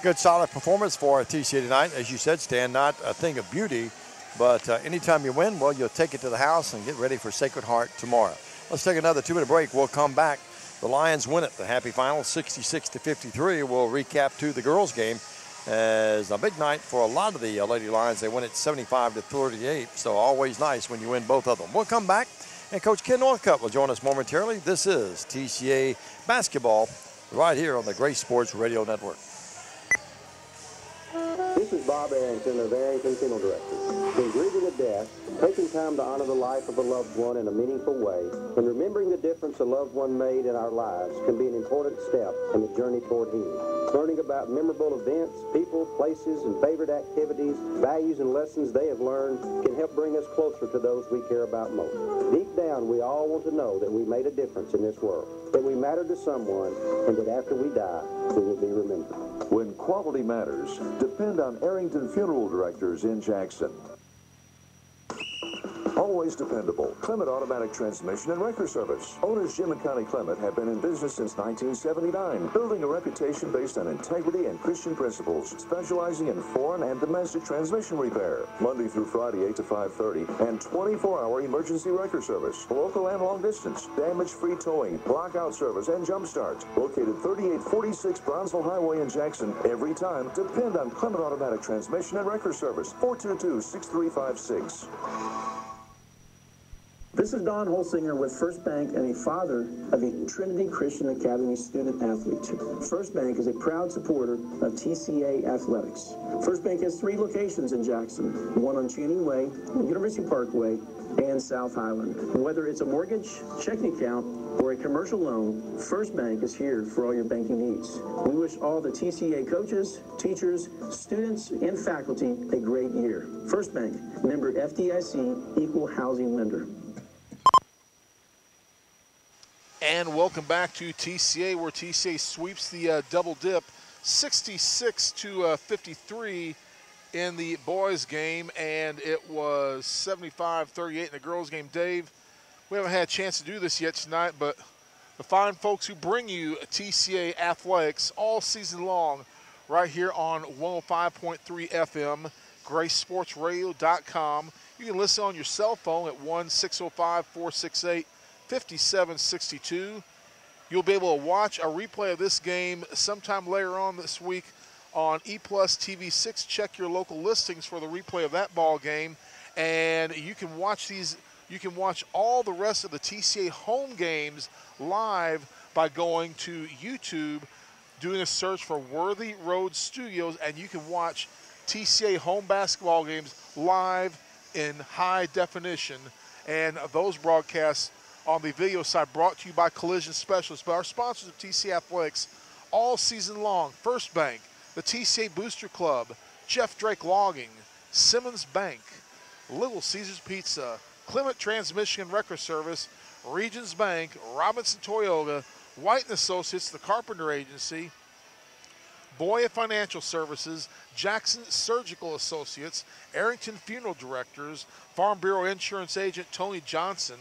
Good solid performance for TCA tonight. As you said, Stan, not a thing of beauty, but anytime you win, well, you'll take it to the house and get ready for Sacred Heart tomorrow. Let's take another 2-minute break. We'll come back. The Lions win it, the happy final, 66-53. We'll recap to the girls' game as a big night for a lot of the Lady Lions. They win it 75-38, so always nice when you win both of them. We'll come back, and Coach Ken Northcutt will join us momentarily. This is TCA basketball right here on the Grace Sports Radio Network. This is Bob Arrington of Arrington Funeral Directors. In grieving a death, taking time to honor the life of a loved one in a meaningful way, and remembering the difference a loved one made in our lives can be an important step in the journey toward healing. Learning about memorable events, people, places, and favorite activities, values, and lessons they have learned can help bring us closer to those we care about most. Deep down, we all want to know that we made a difference in this world, that we matter to someone, and that after we die, we will be remembered. When quality matters, depend on Arrington Funeral Directors in Jackson. Always dependable. Clement Automatic Transmission and Wrecker Service. Owners Jim and Connie Clement have been in business since 1979, building a reputation based on integrity and Christian principles, specializing in foreign and domestic transmission repair. Monday through Friday, 8 to 5:30, and 24-hour emergency wrecker service. Local and long distance, damage-free towing, blockout service, and jump start. Located 3846 Bronzeville Highway in Jackson. Every time, depend on Clement Automatic Transmission and Wrecker Service. 422-6356. This is Don Holsinger with First Bank and a father of a Trinity Christian Academy student athlete. First Bank is a proud supporter of TCA athletics. First Bank has 3 locations in Jackson, one on Channing Way, University Parkway, and South Highland. Whether it's a mortgage, checking account, or a commercial loan, First Bank is here for all your banking needs. We wish all the TCA coaches, teachers, students, and faculty a great year. First Bank, member FDIC, equal housing lender. And welcome back to TCA, where TCA sweeps the double dip 66-53 in the boys game, and it was 75-38 in the girls game. Dave, we haven't had a chance to do this yet tonight, but the fine folks who bring you TCA athletics all season long right here on 105.3 FM, GraceSportsRadio.com. You can listen on your cell phone at 1-605-468-5762. You'll be able to watch a replay of this game sometime later on this week on E+ TV6. Check your local listings for the replay of that ball game, and you can watch these. You can watch all the rest of the TCA home games live by going to YouTube, doing a search for Worthy Road Studios, and you can watch TCA home basketball games live in high definition. And those broadcasts on the video side brought to you by Collision Specialists, but our sponsors of TCA Athletics all season long: First Bank, the TCA Booster Club, Jeff Drake Logging, Simmons Bank, Little Caesars Pizza, Clement Transmission and Wrecker Service, Regions Bank, Robinson Toyota, White & Associates, the Carpenter Agency, Boya Financial Services, Jackson Surgical Associates, Arrington Funeral Directors, Farm Bureau Insurance Agent Tony Johnson,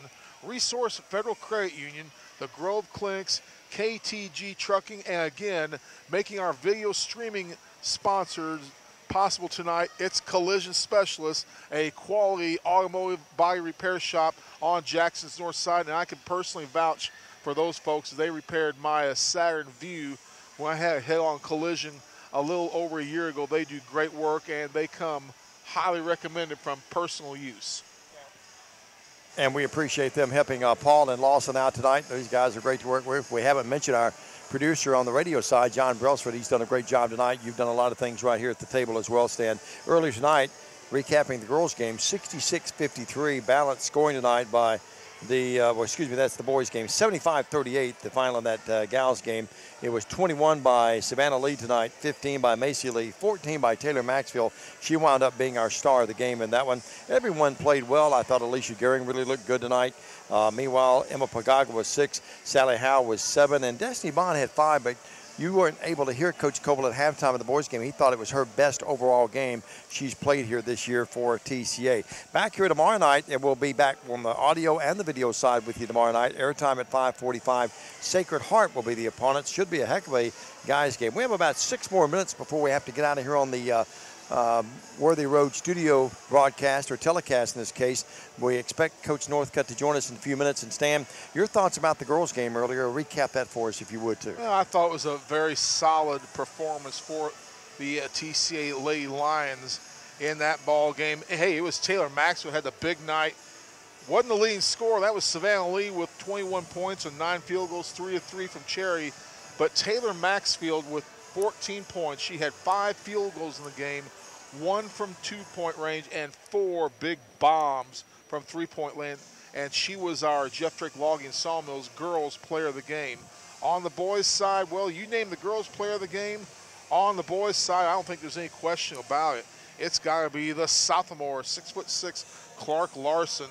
Resource Federal Credit Union, the Grove Clinics, KTG Trucking, and again, making our video streaming sponsors possible tonight, it's Collision Specialists, a quality automotive body repair shop on Jackson's north side, and I can personally vouch for those folks. They repaired my Saturn Vue when I had a head-on collision a little over a year ago. They do great work, and they come highly recommended from personal use. And we appreciate them helping Paul and Lawson out tonight. These guys are great to work with. We haven't mentioned our producer on the radio side, John Brailsford. He's done a great job tonight. You've done a lot of things right here at the table as well, Stan. Earlier tonight, recapping the girls' game, 66-53, balanced scoring tonight by the, that's the boys' game, 75-38, the final in that gals' game. It was 21 by Savannah Lee tonight, 15 by Macy Lee, 14 by Taylor Maxfield. She wound up being our star of the game in that one. Everyone played well. I thought Alicia Gehring really looked good tonight. Meanwhile, Emma Pagaga was 6, Sally Howe was 7, and Destiny Bond had 5, but you weren't able to hear Coach Coble at halftime of the boys' game. He thought it was her best overall game she's played here this year for TCA. Back here tomorrow night, and we'll be back on the audio and the video side with you tomorrow night. Airtime at 5:45. Sacred Heart will be the opponents. Should be a heck of a guys' game. We have about 6 more minutes before we have to get out of here on the Worthy Road studio broadcast, or telecast in this case. We expect Coach Northcutt to join us in a few minutes. And Stan, your thoughts about the girls' game earlier. Recap that for us if you would, too. Well, I thought it was a very solid performance for the TCA Lady Lions in that ball game. Hey, it was Taylor Maxwell had the big night. Wasn't the leading scorer. That was Savannah Lee with 21 points and 9 field goals, 3 of 3 from Cherry. But Taylor Maxfield with 14 points. She had 5 field goals in the game, 1 from 2-point range, and 4 big bombs from 3-point land. And she was our Jeff Drake Logging Sawmills girls player of the game. On the boys' side, well, you name the girls player of the game. On the boys' side, I don't think there's any question about it. It's got to be the sophomore, 6'6", Clark Larson.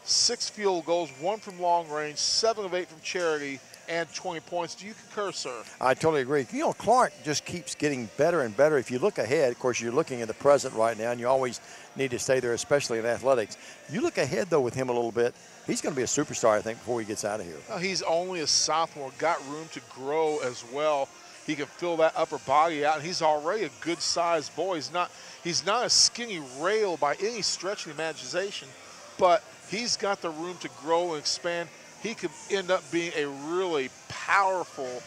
6 field goals, 1 from long range, 7 of 8 from Charity, and 20 points. Do you concur, sir? I totally agree. You know, Clark just keeps getting better and better. If you look ahead, of course, you're looking at the present right now, and you always need to stay there, especially in athletics. You look ahead, though, with him a little bit. He's going to be a superstar, I think, before he gets out of here. Well, he's only a sophomore, got room to grow as well. He can fill that upper body out, and he's already a good-sized boy. He's not a skinny rail by any stretch of the imagination, but he's got the room to grow and expand. He could end up being a really powerful,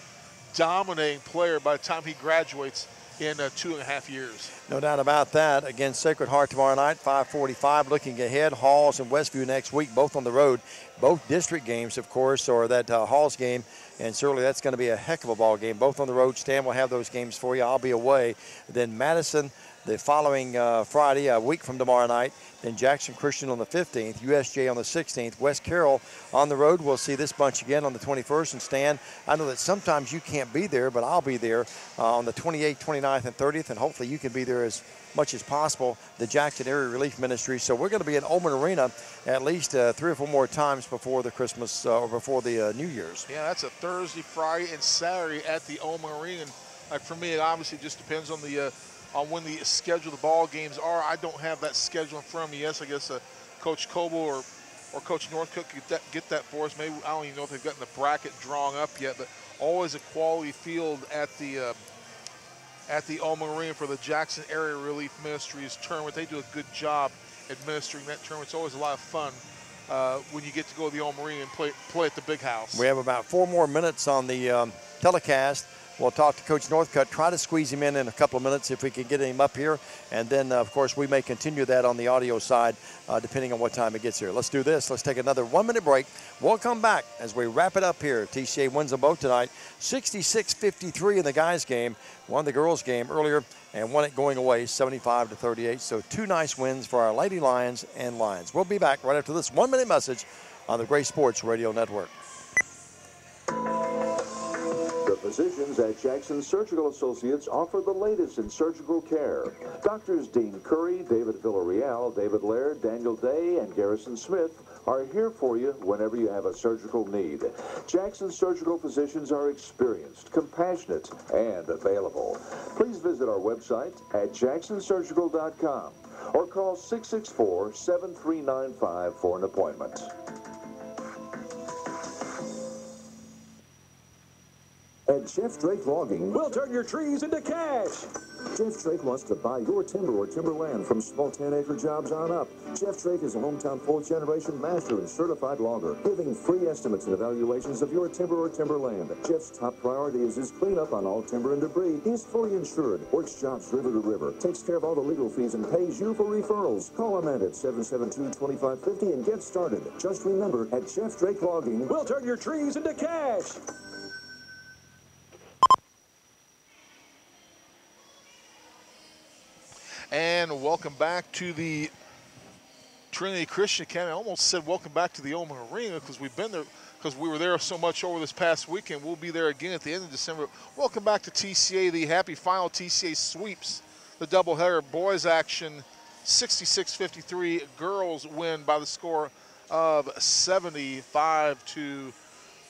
dominating player by the time he graduates in 2.5 years. No doubt about that. Again, Sacred Heart tomorrow night, 5:45. Looking ahead, Halls and Westview next week, both on the road. Both district games, of course, or that Halls game, and certainly that's going to be a heck of a ball game. Both on the road. Stan will have those games for you. I'll be away. Then Madison the following Friday, a week from tomorrow night. Then Jackson Christian on the 15th, USJ on the 16th, West Carroll on the road. We'll see this bunch again on the 21st. And Stan, I know that sometimes you can't be there, but I'll be there on the 28th, 29th, and 30th, and hopefully you can be there as much as possible, the Jackson Area Relief Ministry. So we're going to be in Oman Arena at least 3 or 4 more times before the Christmas or before the New Year's. Yeah, that's a Thursday, Friday, and Saturday at the Oman Arena. And like for me, it obviously just depends on the on when the schedule of the ball games are. I don't have that schedule in front of me. Yes, I guess Coach Coble or Coach Northcote could get that for us. Maybe I don't even know if they've gotten the bracket drawn up yet, but always a quality field at the Oman Arena for the Jackson Area Relief Ministries tournament. They do a good job administering that tournament. It's always a lot of fun when you get to go to the Oman Arena and play at the big house. We have about 4 more minutes on the telecast. We'll talk to Coach Northcutt, try to squeeze him in a couple of minutes if we can get him up here. And then, of course, we may continue that on the audio side depending on what time it gets here. Let's do this. Let's take another 1-minute break. We'll come back as we wrap it up here. TCA wins them both tonight, 66-53 in the guys' game. Won the girls' game earlier and won it going away, 75-38. So 2 nice wins for our Lady Lions and Lions. We'll be back right after this 1-minute message on the Gray Sports Radio Network. The physicians at Jackson Surgical Associates offer the latest in surgical care. Doctors Dean Curry, David Villarreal, David Laird, Daniel Day, and Garrison Smith are here for you whenever you have a surgical need. Jackson Surgical physicians are experienced, compassionate, and available. Please visit our website at jacksonsurgical.com or call 664-7395 for an appointment. At Jeff Drake Logging, we'll turn your trees into cash. Jeff Drake wants to buy your timber or timberland from small 10-acre jobs on up. Jeff Drake is a hometown 4th-generation master and certified logger, giving free estimates and evaluations of your timber or timberland. Jeff's top priority is his cleanup on all timber and debris. He's fully insured, works jobs river to river, takes care of all the legal fees, and pays you for referrals. Call him at 772-2550 and get started. Just remember, at Jeff Drake Logging, we'll turn your trees into cash. And welcome back to the Trinity Christian Academy. I almost said welcome back to the Oman Arena because we've been there, because we were there so much over this past weekend. We'll be there again at the end of December. Welcome back to TCA, the happy final. TCA sweeps the doubleheader. Boys action 66-53. Girls win by the score of 75-38.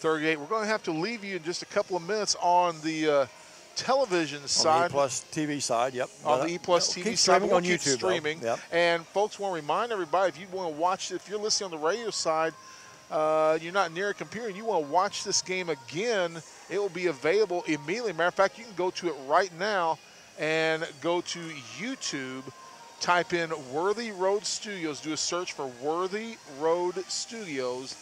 We're going to have to leave you in just a couple of minutes on the television side. On the E+ TV side, yep. On the E+ TV side. We'll keep streaming on YouTube. Yep. And folks, want to remind everybody, if you want to watch, if you're listening on the radio side, you're not near a computer and you want to watch this game again, it will be available immediately. Matter of fact, you can go to it right now and go to YouTube, type in Worthy Road Studios, do a search for Worthy Road Studios,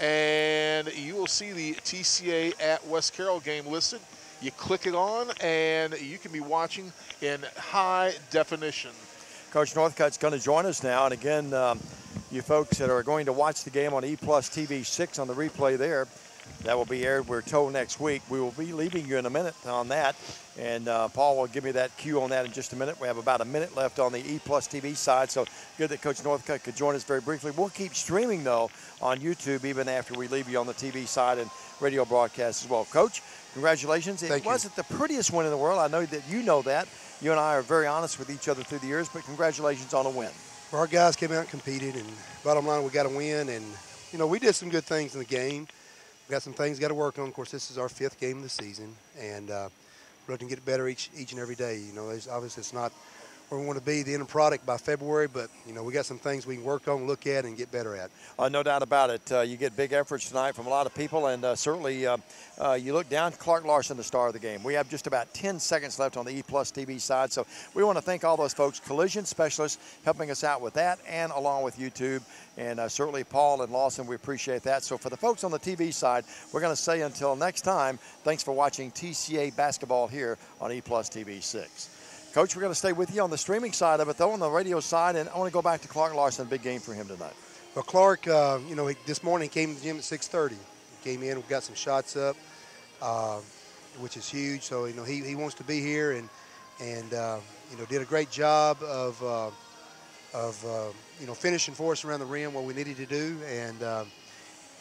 and you will see the TCA at West Carroll game listed. You click it on, and you can be watching in high definition. Coach Northcutt's going to join us now. And again, you folks that are going to watch the game on E+ TV 6 on the replay there, that will be aired, we're told, next week. We will be leaving you in a minute on that. And Paul will give me that cue on that in just a minute. We have about a minute left on the E+ TV side, so good that Coach Northcutt could join us very briefly. We'll keep streaming, though, on YouTube even after we leave you on the TV side and radio broadcast as well. Coach, congratulations. It wasn't the prettiest win in the world. I know that you know that. You and I are very honest with each other through the years, but congratulations on a win. Well, our guys came out and competed, and bottom line, we got a win. And, you know, we did some good things in the game. We got some things got to work on. Of course, this is our 5th game of the season, and we're looking to get better each and every day. You know, obviously it's not where we want to be, the end product by February, but, you know, we got some things we can work on, look at, and get better at. No doubt about it. You get big efforts tonight from a lot of people, and certainly you look down, Clark Larson, the star of the game. We have just about 10 seconds left on the E-Plus TV side, so we want to thank all those folks, collision specialists, helping us out with that, and along with YouTube, and certainly Paul and Lawson, we appreciate that. So for the folks on the TV side, we're going to say until next time, thanks for watching TCA basketball here on E-Plus TV 6. Coach, we're going to stay with you on the streaming side of it, though, on the radio side, and I want to go back to Clark Larson. Big game for him tonight. Well, Clark, you know, this morning he came to the gym at 6:30. He came in, we got some shots up, which is huge. So, you know, he wants to be here and you know, did a great job of you know, finishing for us around the rim what we needed to do. And,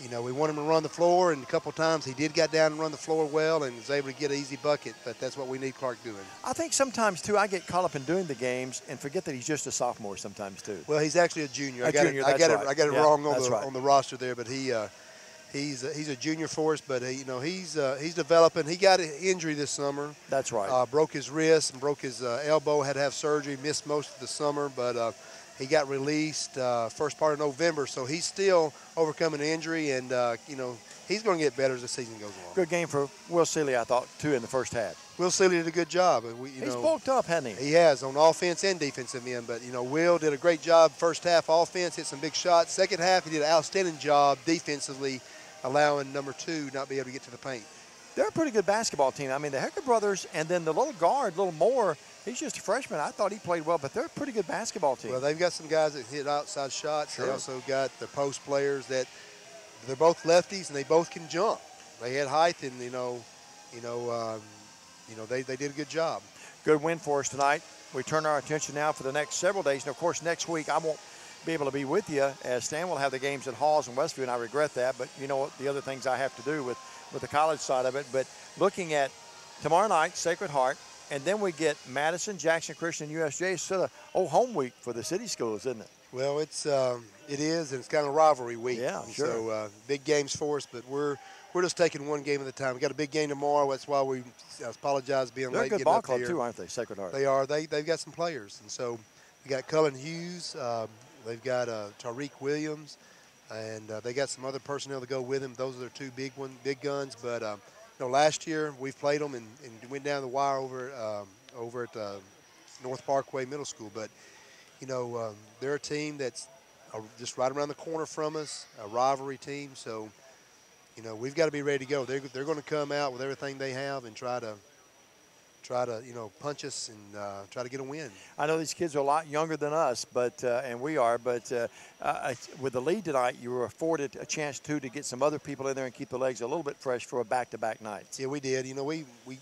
you know, we want him to run the floor, and a couple of times he did get down and run the floor well and was able to get an easy bucket, but that's what we need Clark doing. I think sometimes, too, I get caught up in doing the games and forget that he's just a sophomore sometimes, too. Well, he's actually a junior. I got it wrong on the roster there, but he's a junior for us, but you know, he's developing. He got an injury this summer. That's right. Broke his wrist and broke his elbow, had to have surgery, missed most of the summer, but he got released first part of November, so he's still overcoming an injury, and, you know, he's going to get better as the season goes on. Good game for Will Seeley, I thought, too, in the first half. Will Seeley did a good job. He's bulked up, hasn't he? He has, on offense and defensive end, but, you know, Will did a great job first half offense, hit some big shots. Second half, he did an outstanding job defensively, allowing number 2 not be able to get to the paint. They're a pretty good basketball team. I mean, the Hecker brothers and then the little guard, little Moore, he's just a freshman. I thought he played well, but they're a pretty good basketball team. Well, they've got some guys that hit outside shots. Sure. They also got the post players that they're both lefties and they both can jump. They had height, and they did a good job. Good win for us tonight. We turn our attention now for the next several days. And of course, next week I won't be able to be with you, as Stan will have the games at Halls and Westview, and I regret that. But you know what? The other things I have to do with the college side of it. But looking at tomorrow night, Sacred Heart, and then we get Madison, Jackson Christian, USJ. It's sort of home week for the city schools, isn't it? Well, it is, and it's kind of rivalry week. Yeah, sure. So big games for us, but we're just taking one game at a time. We got a big game tomorrow. That's why we apologize being They're late. They're a good ball club too, aren't they? Sacred Heart. They are. They've got some players, and so we got Cullen Hughes. They've got Tariq Williams, and they got some other personnel to go with him. Those are their two big guns. But you know, last year we've played them and went down the wire over at North Parkway Middle School. But you know, they're a team that's just right around the corner from us, a rivalry team. So you know, we've got to be ready to go. They're going to come out with everything they have and try to you know, punch us and try to get a win. I know these kids are a lot younger than us, but and we are, but with the lead tonight, you were afforded a chance to get some other people in there and keep the legs a little bit fresh for a back-to-back night. Yeah, we did. You know, we was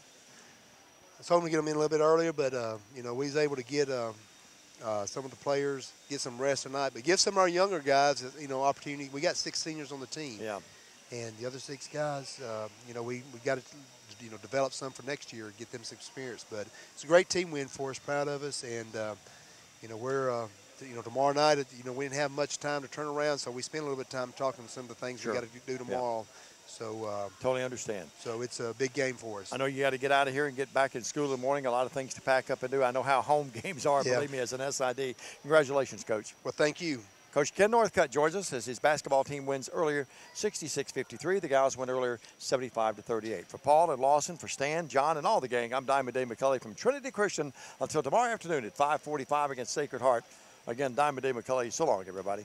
hoping to get them in a little bit earlier, but you know, we was able to get some of the players get some rest tonight, but give some of our younger guys, you know, opportunity. We got 6 seniors on the team. Yeah. And the other 6 guys, you know, we got to, you know, develop some for next year, get them some experience. But it's a great team win for us, proud of us. And, you know, we're, you know, tomorrow night, you know, we didn't have much time to turn around, so we spent a little bit of time talking some of the things we got to do tomorrow. Yeah. So totally understand. So it's a big game for us. I know you got to get out of here and get back in school in the morning. A lot of things to pack up and do. I know how home games are, believe me, as an SID. Congratulations, Coach. Well, thank you. Coach Ken Northcutt joins us as his basketball team wins earlier 66-53. The Gals win earlier 75-38. For Paul and Lawson, for Stan, John, and all the gang, I'm Diamond Dave McCulley from Trinity Christian. Until tomorrow afternoon at 5:45 against Sacred Heart. Again, Diamond Dave McCulley. So long, everybody.